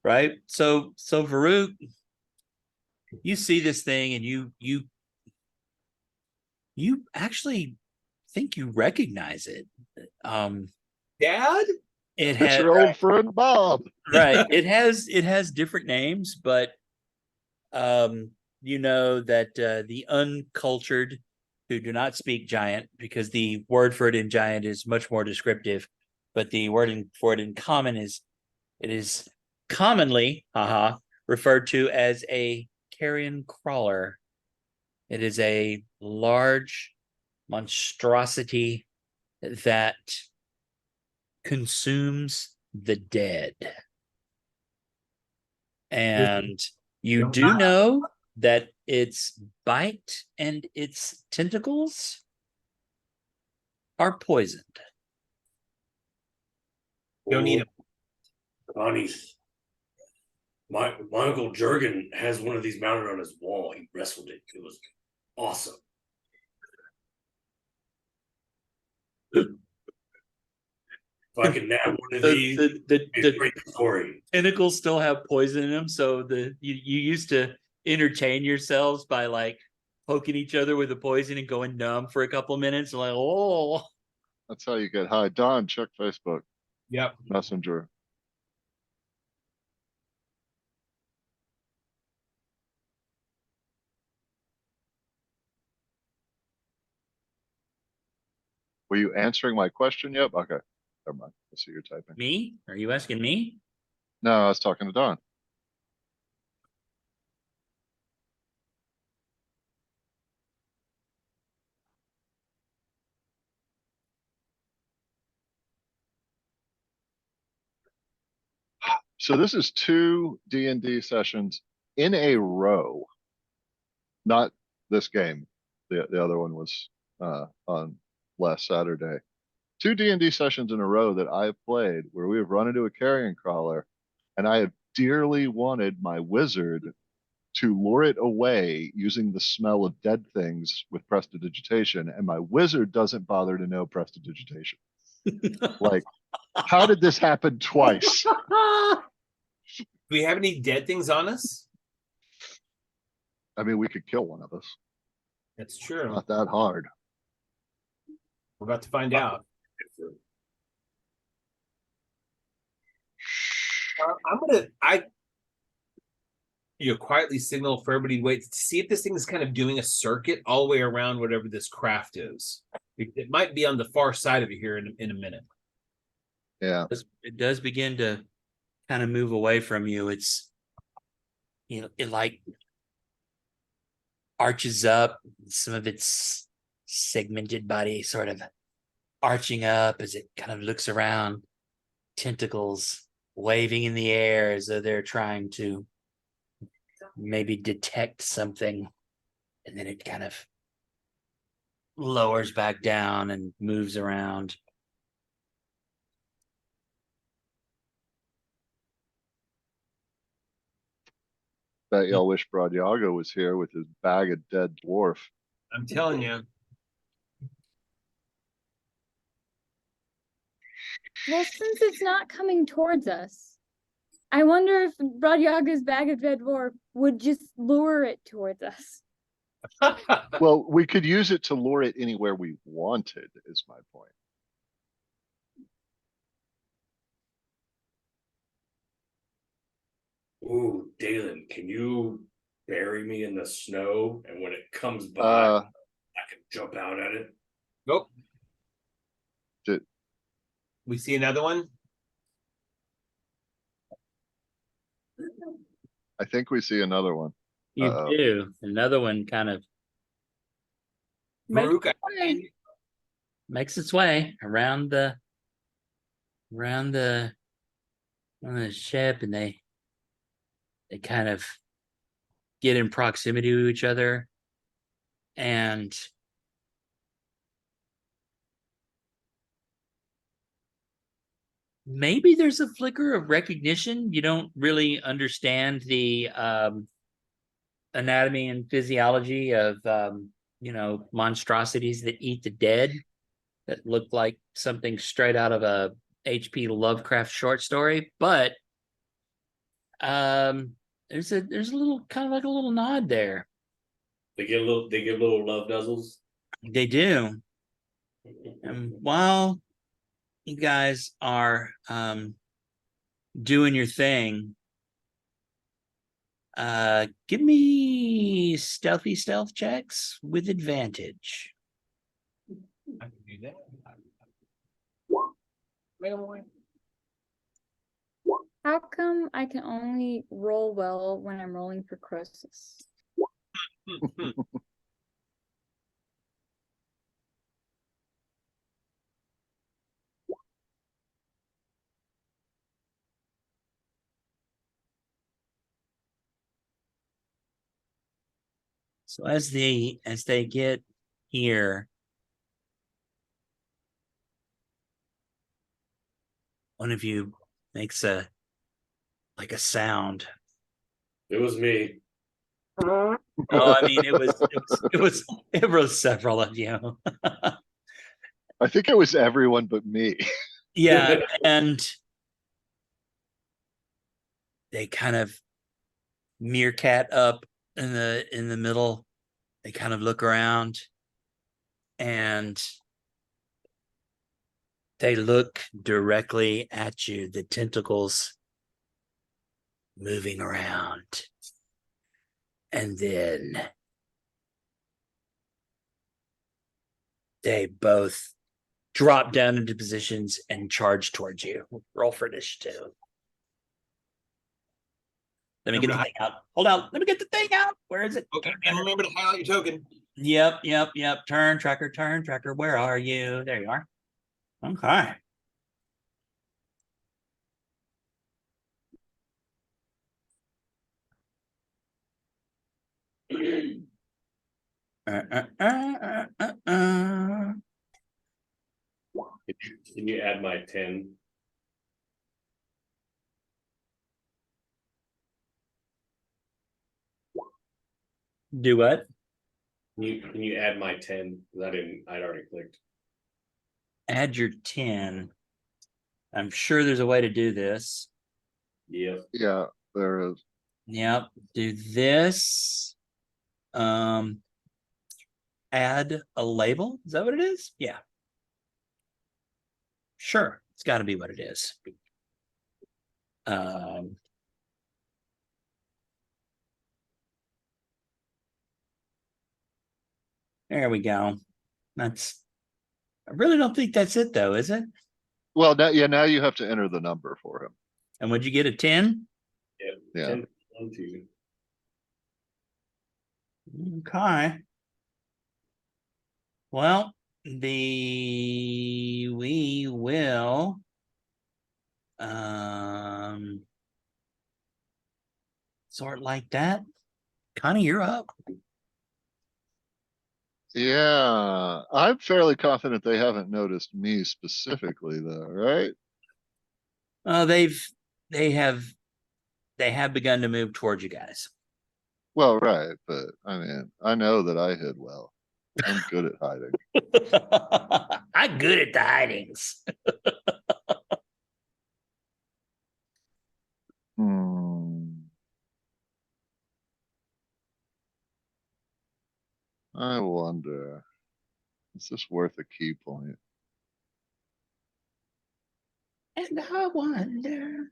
S1: Right? So Varuk, you see this thing and you actually think you recognize it.
S9: Dad?
S1: It
S2: It's
S1: has
S2: your old friend Bob.
S1: right. It has different names, but you know that the uncultured who do not speak giant, because the word for it in giant is much more descriptive, but the word for it in common is commonly, referred to as a carrion crawler. It is a large monstrosity that consumes the dead. And you do know that its bite and its tentacles are poisoned.
S9: Don't eat them.
S3: Connie's. My Uncle Jurgen has one of these mounted on his wall. He wrestled it. It was awesome. If I could nab one of these,
S1: The
S3: great story.
S1: tentacles still have poison in them, so you used to entertain yourselves by like poking each other with the poison and going numb for a couple of minutes. Like, oh,
S2: That's how you get high. Don, check Facebook
S9: Yep.
S2: Messenger. Were you answering my question yet? Okay, never mind. I see you're typing.
S1: me? Are you asking me?
S2: No, I was talking to Don. So this is 2 D&D sessions in a row. Not this game. The other one was on last Saturday. 2 D&D sessions in a row that I've played where we have run into a carrion crawler, and I have dearly wanted my wizard to lure it away using the smell of dead things with prestidigitation, and my wizard doesn't bother to know prestidigitation. Like, how did this happen twice?
S9: Do we have any dead things on us?
S2: I mean, we could kill one of us.
S9: That's true.
S2: Not that hard.
S9: We're about to find out. Quietly signal for everybody to wait to see if this thing is kind of doing a circuit all the way around whatever this craft is. It might be on the far side of it here in a minute.
S2: Yeah.
S1: It does begin to kind of move away from you. It's, it like arches up, some of its segmented body sort of arching up as it kind of looks around, tentacles waving in the air as though they're trying to maybe detect something, and then it kind of lowers back down and moves around.
S2: Bet y'all wish Bradyaga was here with his bag of dead dwarf.
S9: I'm telling you.
S4: Well, since it's not coming towards us, I wonder if Bradyaga's bag of dead dwarf would just lure it towards us.
S2: Well, we could use it to lure it anywhere we wanted, is my point.
S3: Ooh, Dalen, can you bury me in the snow? And when it comes by, I can jump out at it.
S9: Nope.
S2: Did
S9: we see another one?
S2: I think we see another one.
S1: You do. Another one kind of makes its way around the ship, and they kind of get in proximity to each other, and maybe there's a flicker of recognition. You don't really understand the anatomy and physiology of monstrosities that eat the dead that look like something straight out of a H.P. Lovecraft short story, but there's a little kind of like a little nod there.
S3: They give little love nuzzles.
S1: They do. And while you guys are doing your thing, give me stealth checks with advantage.
S9: I can do that.
S4: How come I can only roll well when I'm rolling for Croesus?
S1: So as they get here, one of you makes a sound.
S3: It was me.
S1: Oh, I mean, it was several of you.
S2: I think it was everyone but me.
S1: Yeah, and they kind of meerkat up in the middle. They kind of look around and they look directly at you, the tentacles moving around. And then they both drop down into positions and charge towards you. Roll for initiative. Let me get the thing out. Hold on. Let me get the thing out. Where is it?
S9: Okay, and remember to highlight your token.
S1: Yep. Turn tracker. Where are you? There you are. Okay.
S3: Can you add my 10?
S1: Do what?
S3: Can you add my 10? I'd already clicked.
S1: Add your 10. I'm sure there's a way to do this.
S3: Yep.
S2: Yeah, there is.
S1: Yep. Do this. Add a label. Is that what it is? Yeah. Sure. It's got to be what it is. There we go. I really don't think that's it though, is it?
S2: Well, now you have to enter the number for him.
S1: And would you get a 10?
S2: Yeah.
S3: 10, 1, 2.
S1: Okay. Well, we will sort like that. Connie, you're up.
S2: Yeah, I'm fairly confident they haven't noticed me specifically though, right?
S1: They have begun to move towards you guys.
S2: Well, right, but I mean, I know that I hid well. I'm good at hiding.
S1: I'm good at the hidings.
S2: I wonder, is this worth a key point?
S1: And I wonder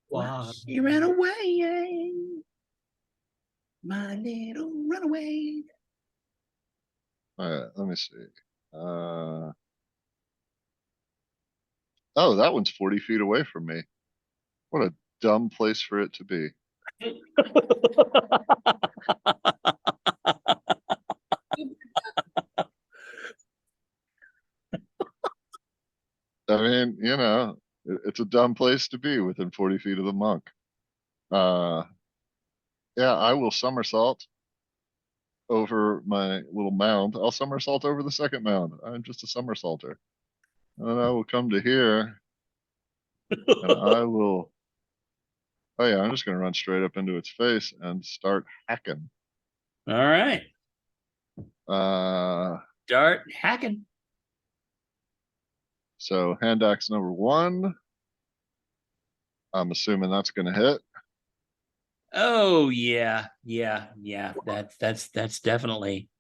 S1: why you ran away, my little runaway.
S2: All right, let me see. Oh, that one's 40 feet away from me. What a dumb place for it to be. I mean, it's a dumb place to be within 40 feet of the monk. Yeah, I will somersault over my little mound. I'll somersault over the second mound. I'm just a somersaulter. And then I will come to here and I will, oh yeah, I'm just going to run straight up into its face and start hacking.
S1: All right. Start hacking.
S2: So hand axe number 1. I'm assuming that's going to hit.
S1: Oh yeah. That's definitely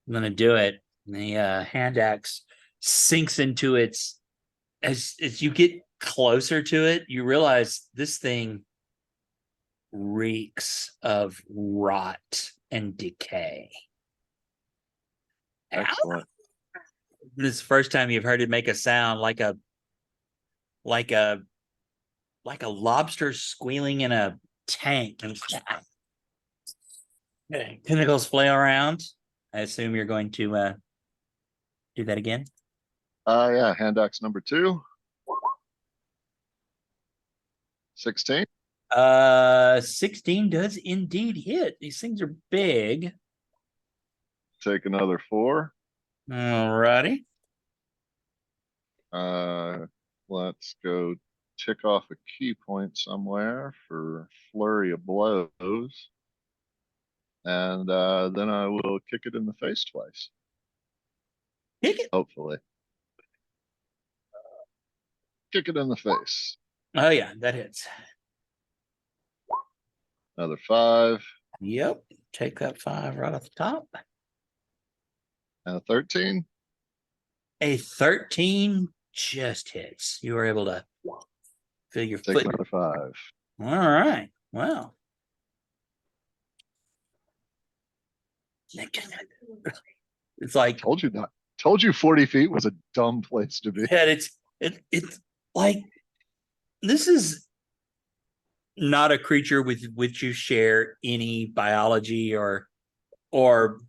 S1: gonna do it. The hand axe sinks into its as you get closer to it, you realize this thing reeks of rot and decay.
S2: Excellent.
S1: This is the first time you've heard it make a sound like a like a like a lobster squealing in a tank and tentacles flail around. I assume you're going to do that again.
S2: Yeah, hand axe number 2. 16.
S1: 16 does indeed hit. These things are big.
S2: Take another 4.
S1: Alrighty.
S2: Let's go tick off a key point somewhere for flurry of blows. And then I will kick it in the face twice.
S1: Kick it.
S2: Hopefully. Kick it in the face.
S1: Oh yeah, that hits.
S2: Another 5.
S1: Yep. Take that 5 right off the top.
S2: And a 13.
S1: A 13 just hits. You were able to feel your
S2: Take
S1: foot.
S2: another 5.
S1: All right. Wow. It's like
S2: Told you not. Told you 40 feet was a dumb place to be.
S1: yeah, it's like this is not a creature with which you share any biology or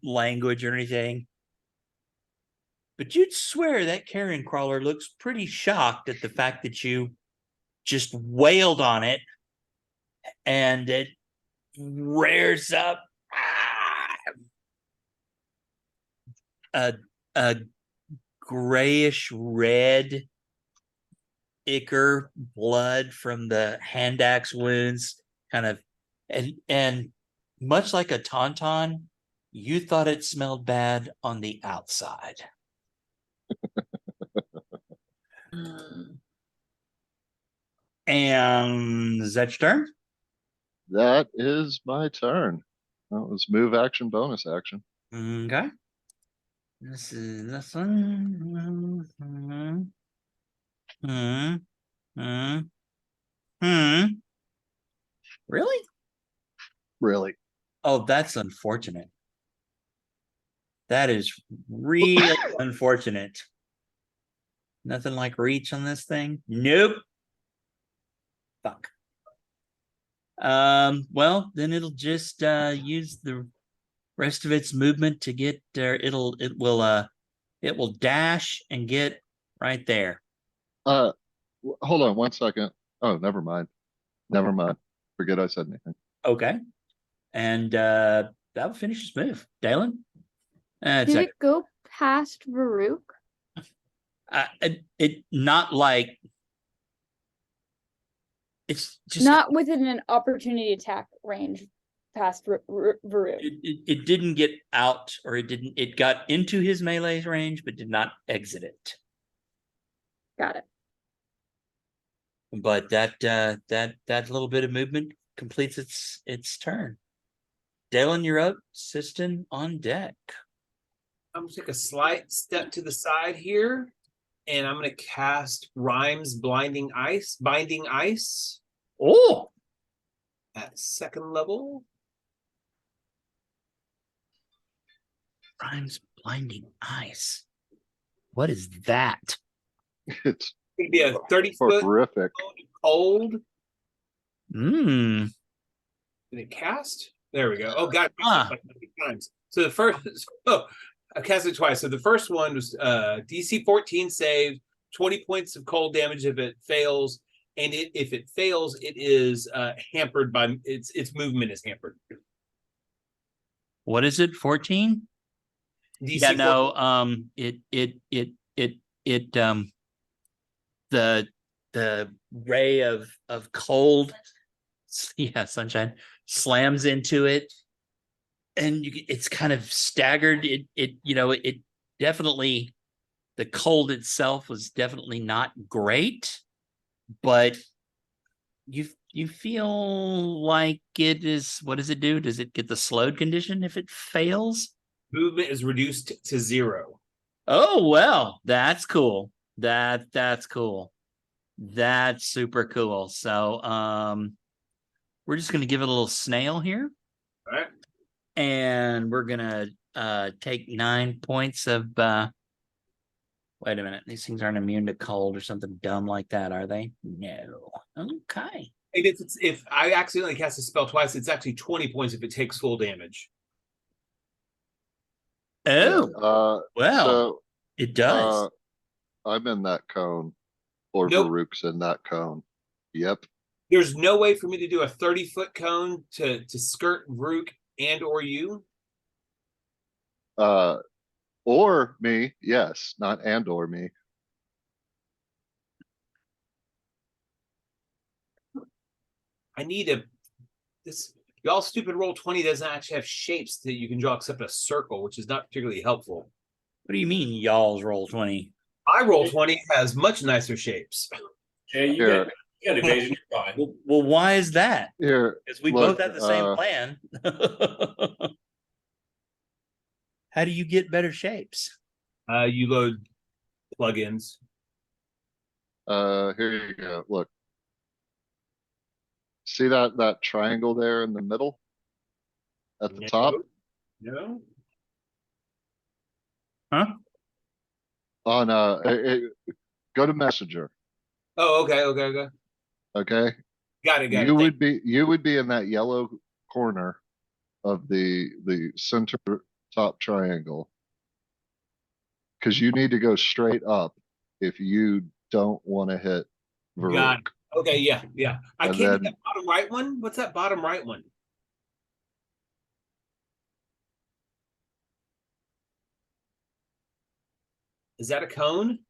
S1: language or anything. But you'd swear that carrion crawler looks pretty shocked at the fact that you just wailed on it and it rears up a grayish red ichor blood from the hand axe wounds, kind of, and much like a tauntaun, you thought it smelled bad on the outside. And is that your turn?
S2: That is my turn. That was move action, bonus action.
S1: Okay. This is this one. Really?
S2: Really?
S1: Oh, that's unfortunate. That is real unfortunate. Nothing like reach on this thing. Nope. Fuck. Well, then it'll just use the rest of its movement to get there. It will dash and get right there.
S2: Hold on 1 second. Oh, never mind. Never mind. Forget I said anything.
S1: Okay. And that'll finish his move. Dalen?
S4: Did it go past Varuk?
S1: It not like it's just
S4: not within an opportunity attack range past Varuk.
S1: It didn't get out, or it got into his melee range, but did not exit it.
S4: Got it.
S1: But that little bit of movement completes its turn. Dalen, you're up. Siston on deck.
S9: I'm gonna take a slight step to the side here, and I'm gonna cast Rhyme's Binding Ice.
S1: Oh,
S9: at 2nd level.
S1: Rhyme's Blinding Ice. What is that?
S2: It's
S9: It'd be a 30-foot
S2: horrific.
S9: Cold.
S1: Did
S9: it cast? There we go. Oh god,
S1: Like
S9: times. So the first I cast it twice. So the first one was DC 14 save, 20 points of cold damage if it fails, and if it fails, it is hampered by its movement is hampered.
S1: What is it? 14?
S9: DC
S1: yeah, no, the ray of cold, yeah, sunshine, slams into it, and it's kind of staggered. It definitely, the cold itself was definitely not great, but you feel like it is. What does it do? Does it get the slowed condition if it fails?
S9: Movement is reduced to 0.
S1: Oh well, that's cool. That's cool. That's super cool. So we're just gonna give it a little snail here.
S9: All right.
S1: And we're gonna take 9 points of Wait a minute. These things aren't immune to cold or something dumb like that, are they? No. Okay.
S9: And if I accidentally cast a spell twice, it's actually 20 points if it takes full damage.
S1: Oh, well,
S2: So
S1: it does.
S2: I'm in that cone, or
S9: Nope.
S2: Varuk's in that cone. Yep.
S9: There's no way for me to do a 30-foot cone to skirt Rook and or you.
S2: Or me, yes, not and or me.
S9: I need a this y'all stupid roll 20 doesn't actually have shapes that you can draw except a circle, which is not particularly helpful.
S1: What do you mean, y'all's roll 20?
S9: I roll 20 has much nicer shapes.
S3: Jay, you
S2: Here.
S3: got evasion. You're fine.
S1: Well, why is that?
S2: Here,
S1: Because we
S2: look,
S1: both have the same plan. How do you get better shapes?
S9: You load plugins.
S2: here you go. Look. See that triangle there in the middle? At the
S9: No.
S2: top?
S9: No.
S1: Huh?
S2: On go to Messenger,
S9: Oh, okay.
S2: okay?
S9: Got it.
S2: You would be in that yellow corner of the center top triangle. Cause you need to go straight up if you don't want to hit
S9: Got
S2: Varuk.
S9: it. Okay, yeah. I
S2: And
S9: can't
S2: then-
S9: do that bottom right one. What's that bottom right one? Is that a cone?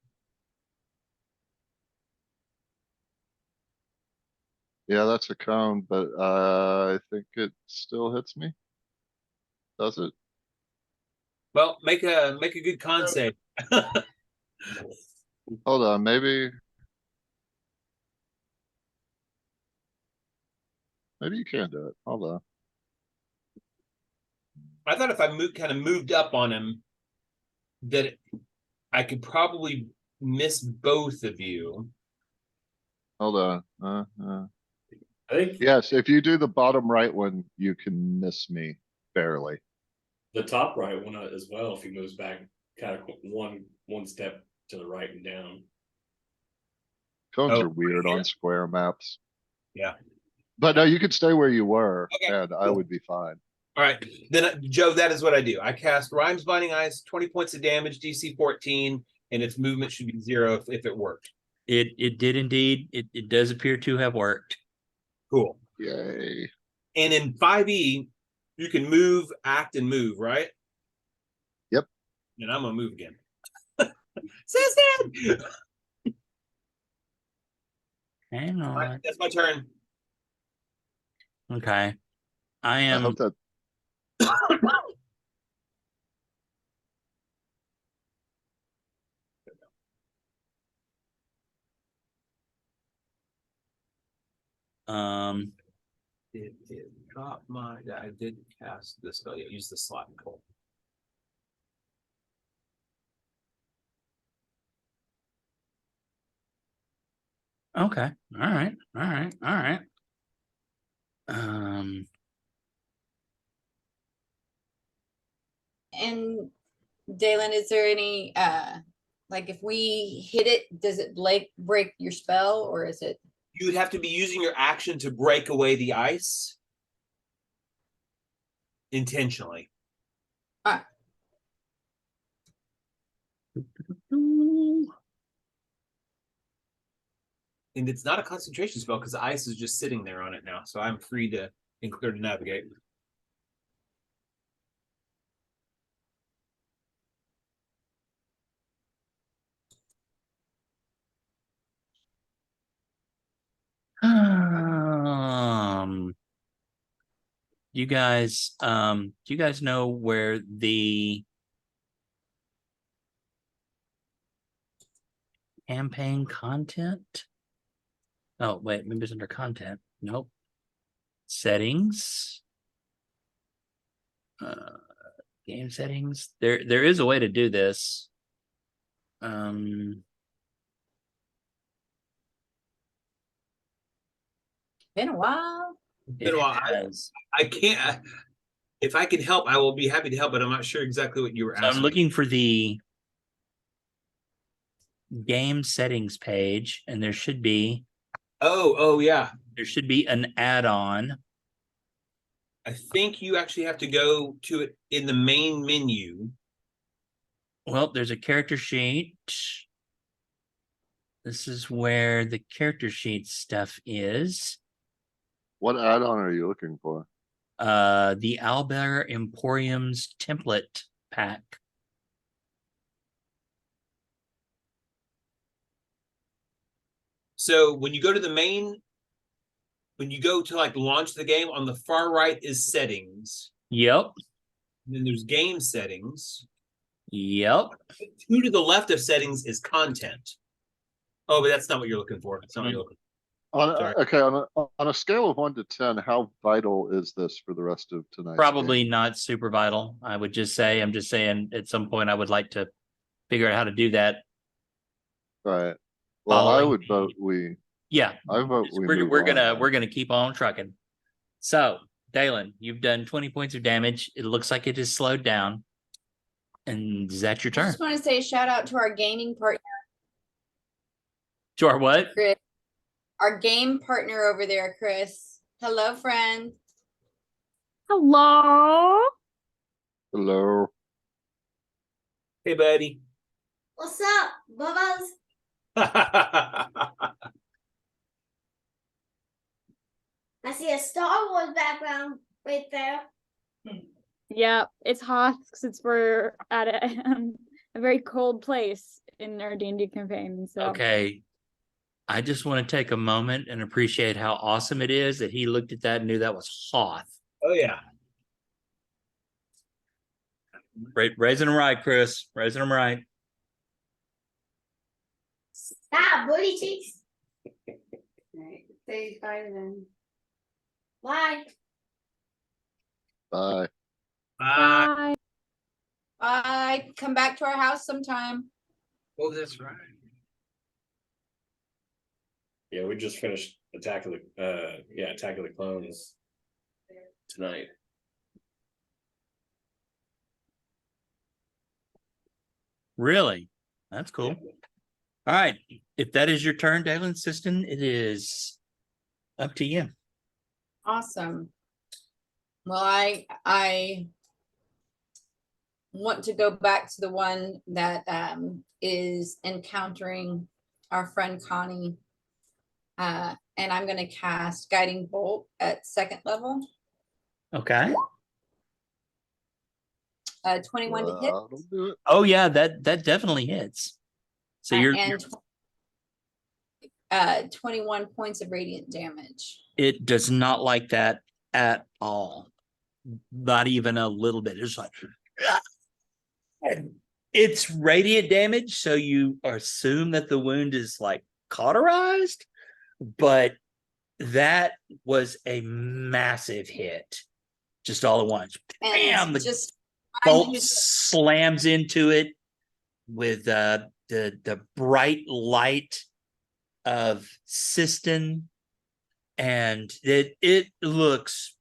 S2: Yeah, that's a cone, but I think it still hits me. Does it?
S9: Well, make a good con save.
S2: Hold on, maybe. Maybe you can do it. Hold on.
S9: I thought if I moved up on him, that I could probably miss both of you.
S2: Hold on.
S3: I think
S2: Yes, if you do the bottom right one, you can miss me barely.
S3: the top right one as well. If he moves back, kind of one step to the right and down.
S2: Cones
S9: Oh,
S2: are weird
S9: here?
S2: on square maps.
S9: Yeah.
S2: But no, you could stay where you were,
S9: Okay,
S2: and I
S9: cool.
S2: would be fine.
S9: All right, then Joe, that is what I do. I cast Rhymes Binding Ice, 20 points of damage, DC 14, and its movement should be 0 if it worked.
S1: It did indeed. It does appear to have worked.
S9: Cool.
S2: Yay.
S9: And in 5e, you can move, act, and move, right?
S2: Yep.
S9: And I'm gonna move again. Assistant!
S1: Hang
S9: All
S1: on.
S9: right, that's my turn.
S1: Okay. I
S2: I
S1: am
S2: hope that
S9: It dropped my. I did cast the spell. Yeah, use the slot call.
S1: okay. All right. Um
S8: And Dalen, is there any like if we hit it, does it break your spell, or is it?
S9: You would have to be using your action to break away the ice intentionally. And it's not a concentration spell because the ice is just sitting there on it now. So I'm free to and clear to navigate.
S1: you guys do you guys know where the campaign content? Oh, wait, maybe it's under content. Nope. Settings. Game settings. There is a way to do this.
S8: Been a while.
S1: It
S9: I
S1: has.
S9: can't. If I can help, I will be happy to help, but I'm not sure exactly what you were
S1: So
S9: asking.
S1: I'm looking for the game settings page, and there should be
S9: yeah.
S1: there should be an add-on.
S9: I think you actually have to go to it in the main menu.
S1: Well, there's a character sheet. This is where the character sheet stuff is.
S2: What add-on are you looking for?
S1: The Owlbear Emporium's template pack.
S9: So when you go to the main, when you go to like launch the game, on the far right is settings.
S1: Yep.
S9: And then there's game settings.
S1: Yep.
S9: 2 to the left of settings is content. Oh, but that's not what you're looking for. That's not what you're looking for.
S2: Okay, on a scale of 1 to 10, how vital is this for the rest of tonight's
S1: Probably
S2: game?
S1: not super vital. I would just say, I'm just saying at some point I would like to figure out how to do that.
S2: Right. Well, I
S1: Following
S2: would vote we.
S1: Yeah.
S2: I vote we move
S1: We're
S2: on.
S1: gonna keep on trucking. So, Dalen, you've done 20 points of damage. It looks like it has slowed down. And is that your
S8: I
S1: turn?
S8: just want to say shout out to our gaming partner,
S1: To our what?
S8: Chris. Our game partner over there, Chris. Hello, friend.
S4: Hello.
S2: Hello.
S9: Hey, buddy.
S10: What's up, Bubba's? I see a Star Wars background right there.
S4: Yeah, it's hot because we're at a very cold place in our D&D campaign. So
S1: Okay. I just want to take a moment and appreciate how awesome it is that he looked at that and knew that was Hoth.
S9: Oh, yeah.
S1: Raising them right, Chris. Raising them right.
S10: Stop, booty cheeks.
S8: Right. Say bye then.
S10: Bye.
S2: Bye.
S4: bye.
S8: Bye. Come back to our house sometime.
S9: Oh, that's right.
S3: Yeah, we just finished Attack of the Clones tonight.
S1: Really? That's cool.
S3: Yeah.
S1: All right. If that is your turn, Dalen Siston, it is up to you.
S8: Awesome. Well, I want to go back to the one that is encountering our friend Connie. And I'm going to cast Guiding Bolt at 2nd level.
S1: Okay.
S8: 21 to hit.
S2: That'll do it.
S1: Oh yeah, that definitely hits. So you're
S8: 21 points of radiant damage.
S1: it does not like that at all. Not even a little bit. It's like it's radiant damage, so you assume that the wound is like cauterized, but that was a massive hit. Just all at once.
S8: And
S1: Bam! The
S8: just
S1: bolt slams into it with the bright light of Siston, and it looks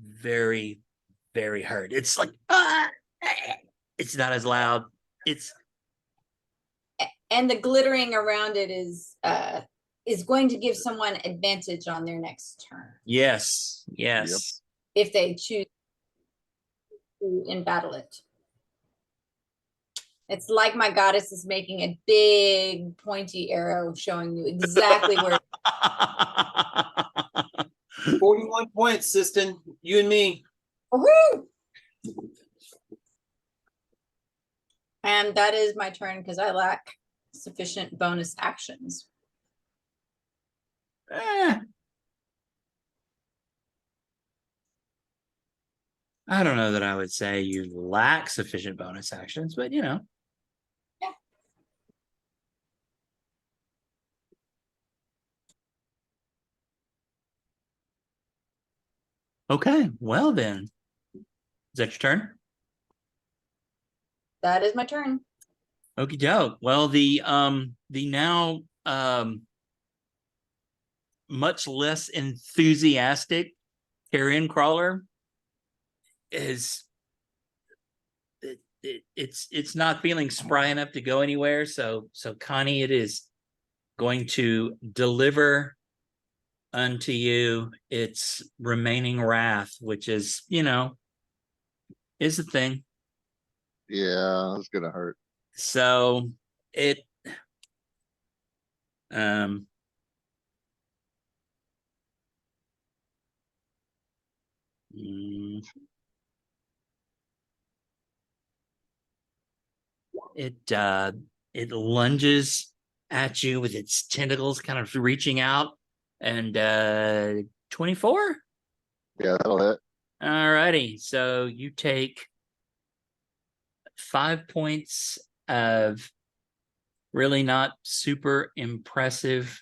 S1: very, very hurt. It's like it's not as loud. It's
S8: and the glittering around it is going to give someone advantage on their next turn
S1: yes.
S8: if they choose to embattle it. It's like my goddess is making a big pointy arrow showing you exactly where
S9: 41 points, Siston. You and me.
S8: Woohoo! And that is my turn because I lack sufficient bonus actions.
S1: I don't know that I would say you lack sufficient bonus actions, but you know.
S8: Yeah.
S1: Okay, well then. Is that your turn?
S8: That is my turn.
S1: Okie doke. Well, the now much less enthusiastic carrion crawler is it's not feeling spry enough to go anywhere. So Connie, it is going to deliver unto you its remaining wrath, which is, is a thing.
S2: Yeah, it's gonna hurt.
S1: So it um mm, it lunges at you with its tentacles kind of reaching out, and 24.
S2: Yeah, that'll hit.
S1: All righty, so you take 5 points of really not super impressive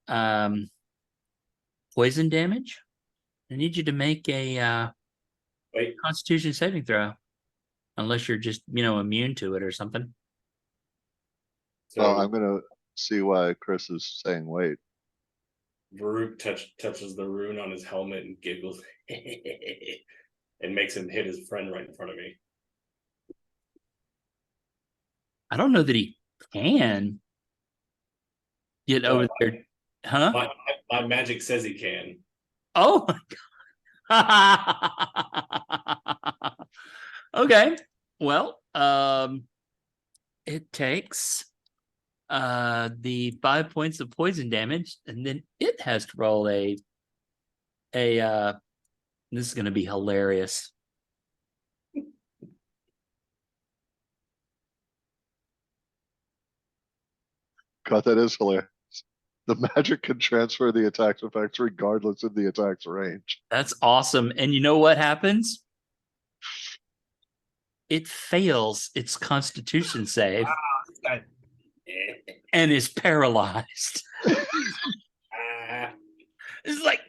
S1: poison damage. I need you to make a
S3: Wait.
S1: Constitution saving throw, unless you're just immune to it or something.
S3: So
S2: Well, I'm gonna see why Chris is saying wait.
S3: Varuk touches the rune on his helmet and giggles and makes him hit his friend right in front of me.
S1: I don't know that he can get over there, huh?
S3: My magic says he can.
S1: Oh my god. Okay. Well, it takes the 5 points of poison damage, and then it has to roll a this is gonna be hilarious.
S2: God, that is hilarious. The magic can transfer the attack's effects regardless of the attack's range.
S1: That's awesome. And you know what happens? It fails its Constitution save and is paralyzed. It's like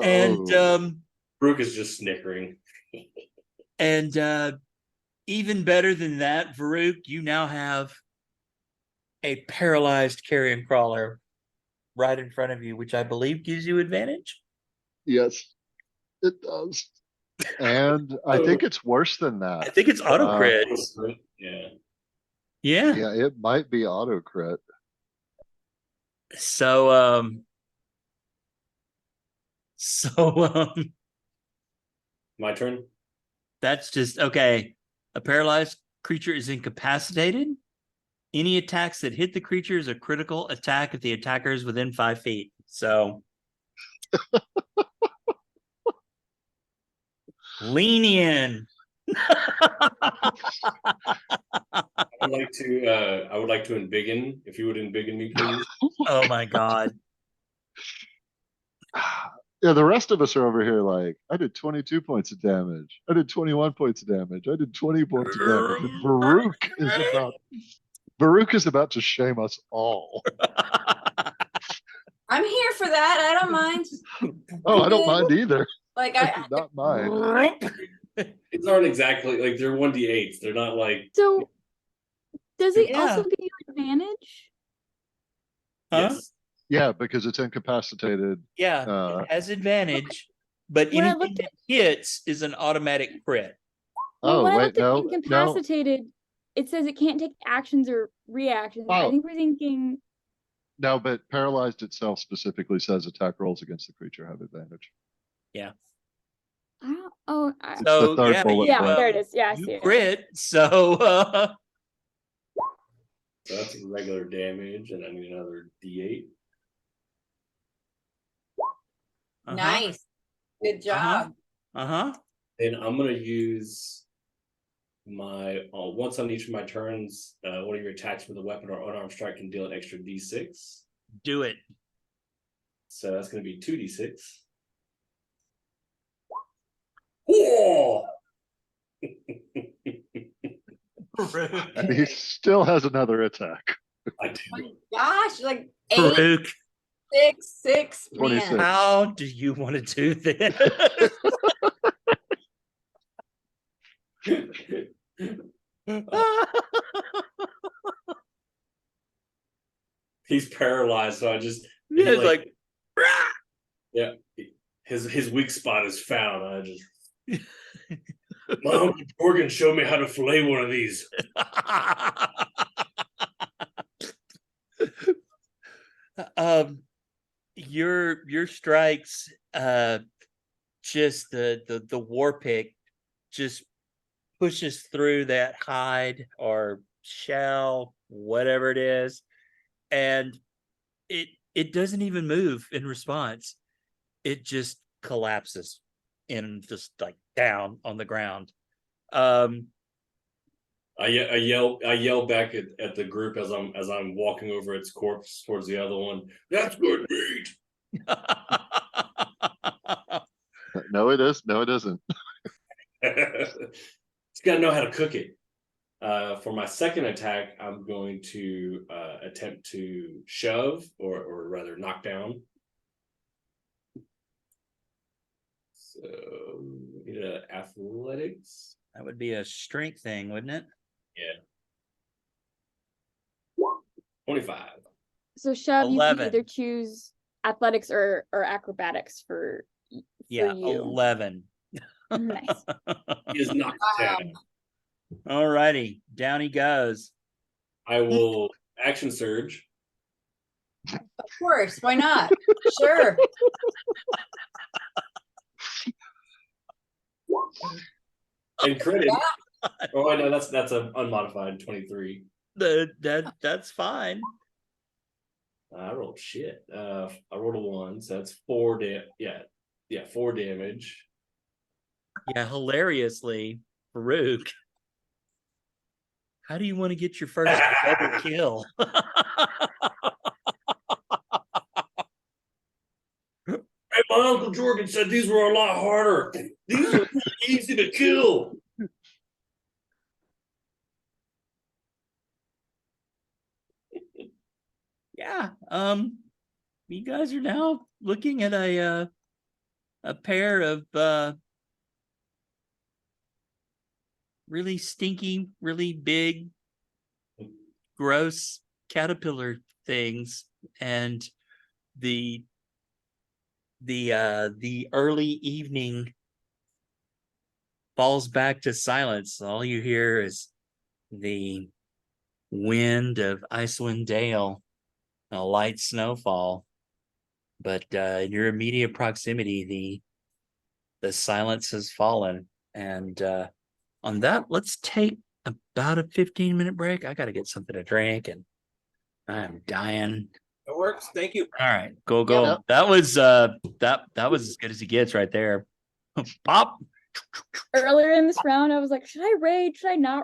S1: and
S3: Brooke is just snickering.
S1: And even better than that, Varuk, you now have a paralyzed carrion crawler right in front of you, which I believe gives you advantage.
S2: Yes, it does. And I think it's worse than that.
S1: I think it's auto crit.
S3: Yeah.
S2: Yeah, it might be auto crit.
S1: So
S3: my turn.
S1: That's just okay. A paralyzed creature is incapacitated. Any attacks that hit the creature is a critical attack if the attacker is within 5 feet. So lean in.
S3: I would like to embiggen, if you would embiggen me, please.
S1: Oh my god.
S2: Yeah, the rest of us are over here like, I did 22 points of damage. I did 21 points of damage. I did 20 points of damage. And Varuk is about to shame us all.
S8: I'm here for that. I don't mind.
S2: Oh, I don't mind either.
S8: Like
S2: I do not mind.
S3: These aren't exactly like they're 1d8s. They're not like.
S4: So, does it also give you advantage?
S3: Yes.
S2: Yeah, because it's incapacitated.
S1: Yeah, it has advantage, but
S4: When I
S1: anything
S4: looked
S1: that hits is an automatic crit.
S2: Oh,
S4: when I
S2: wait,
S4: looked at
S2: no,
S4: incapacitated, it says it can't take actions or reactions. I
S2: Oh.
S4: think we're thinking.
S2: No, but paralyzed itself specifically says attack rolls against the creature have advantage.
S1: Yeah.
S4: Oh,
S2: It's the third bullet
S4: yeah,
S2: point.
S4: there it is. Yeah, I
S1: You
S4: see it.
S1: crit, so
S3: So that's regular damage, and I need another d8.
S8: Nice. Good job.
S3: Then I'm gonna use my once on each of my turns, one of your attacks with a weapon or unarmed strike can deal an extra d6.
S1: Do it.
S3: So that's gonna be 2d6. Whoa!
S2: And he still has another attack.
S3: I do.
S8: Oh my gosh, like 8,
S1: Varuk,
S8: 6, 6.
S2: 26.
S8: Man.
S1: how do you want to do this?
S3: He's paralyzed, so I just
S1: Yeah, it's like
S3: yeah. his weak spot is found. I just my Uncle Jorgen showed me how to fillet one of these.
S1: Your strikes, just the war pick just pushes through that hide or shell, whatever it is, and it doesn't even move in response. It just collapses and just like down on the ground.
S3: I yell back at the group as I'm walking over its corpse towards the other one. That's good meat.
S2: No, it is. No, it isn't.
S3: It's got to know how to cook it. For my second attack, I'm going to attempt to shove or rather knock down. So get a athletics.
S1: That would be a strength thing, wouldn't it?
S3: Yeah. 25.
S4: So shove, you can
S1: 11.
S4: either choose athletics or acrobatics for
S1: Yeah,
S4: you.
S1: 11.
S4: Nice.
S3: He is knocked down.
S1: All righty, down he goes.
S3: I will action surge.
S8: Of course, why not? Sure.
S3: And credit. Oh, I know that's an unmodified 23.
S1: That's fine.
S3: I rolled shit. I rolled a 1, so that's 4 4 damage.
S1: Yeah, hilariously, Farouk. How do you want to get your first double kill?
S3: Hey, my Uncle Jorgen said these were a lot harder. These are easy to kill.
S1: Yeah. You guys are now looking at a pair of really stinky, really big, gross caterpillar things, and the early evening falls back to silence. All you hear is the wind of Icewind Dale, a light snowfall, but in your immediate proximity, the silence has fallen. And on that, let's take about a 15-minute break. I got to get something to drink, and I'm dying.
S9: It works. Thank you.
S1: All right, go.
S2: Yep.
S1: That was as good as it gets right there. Pop.
S4: Earlier in this round, I was like, should I raid? Should I not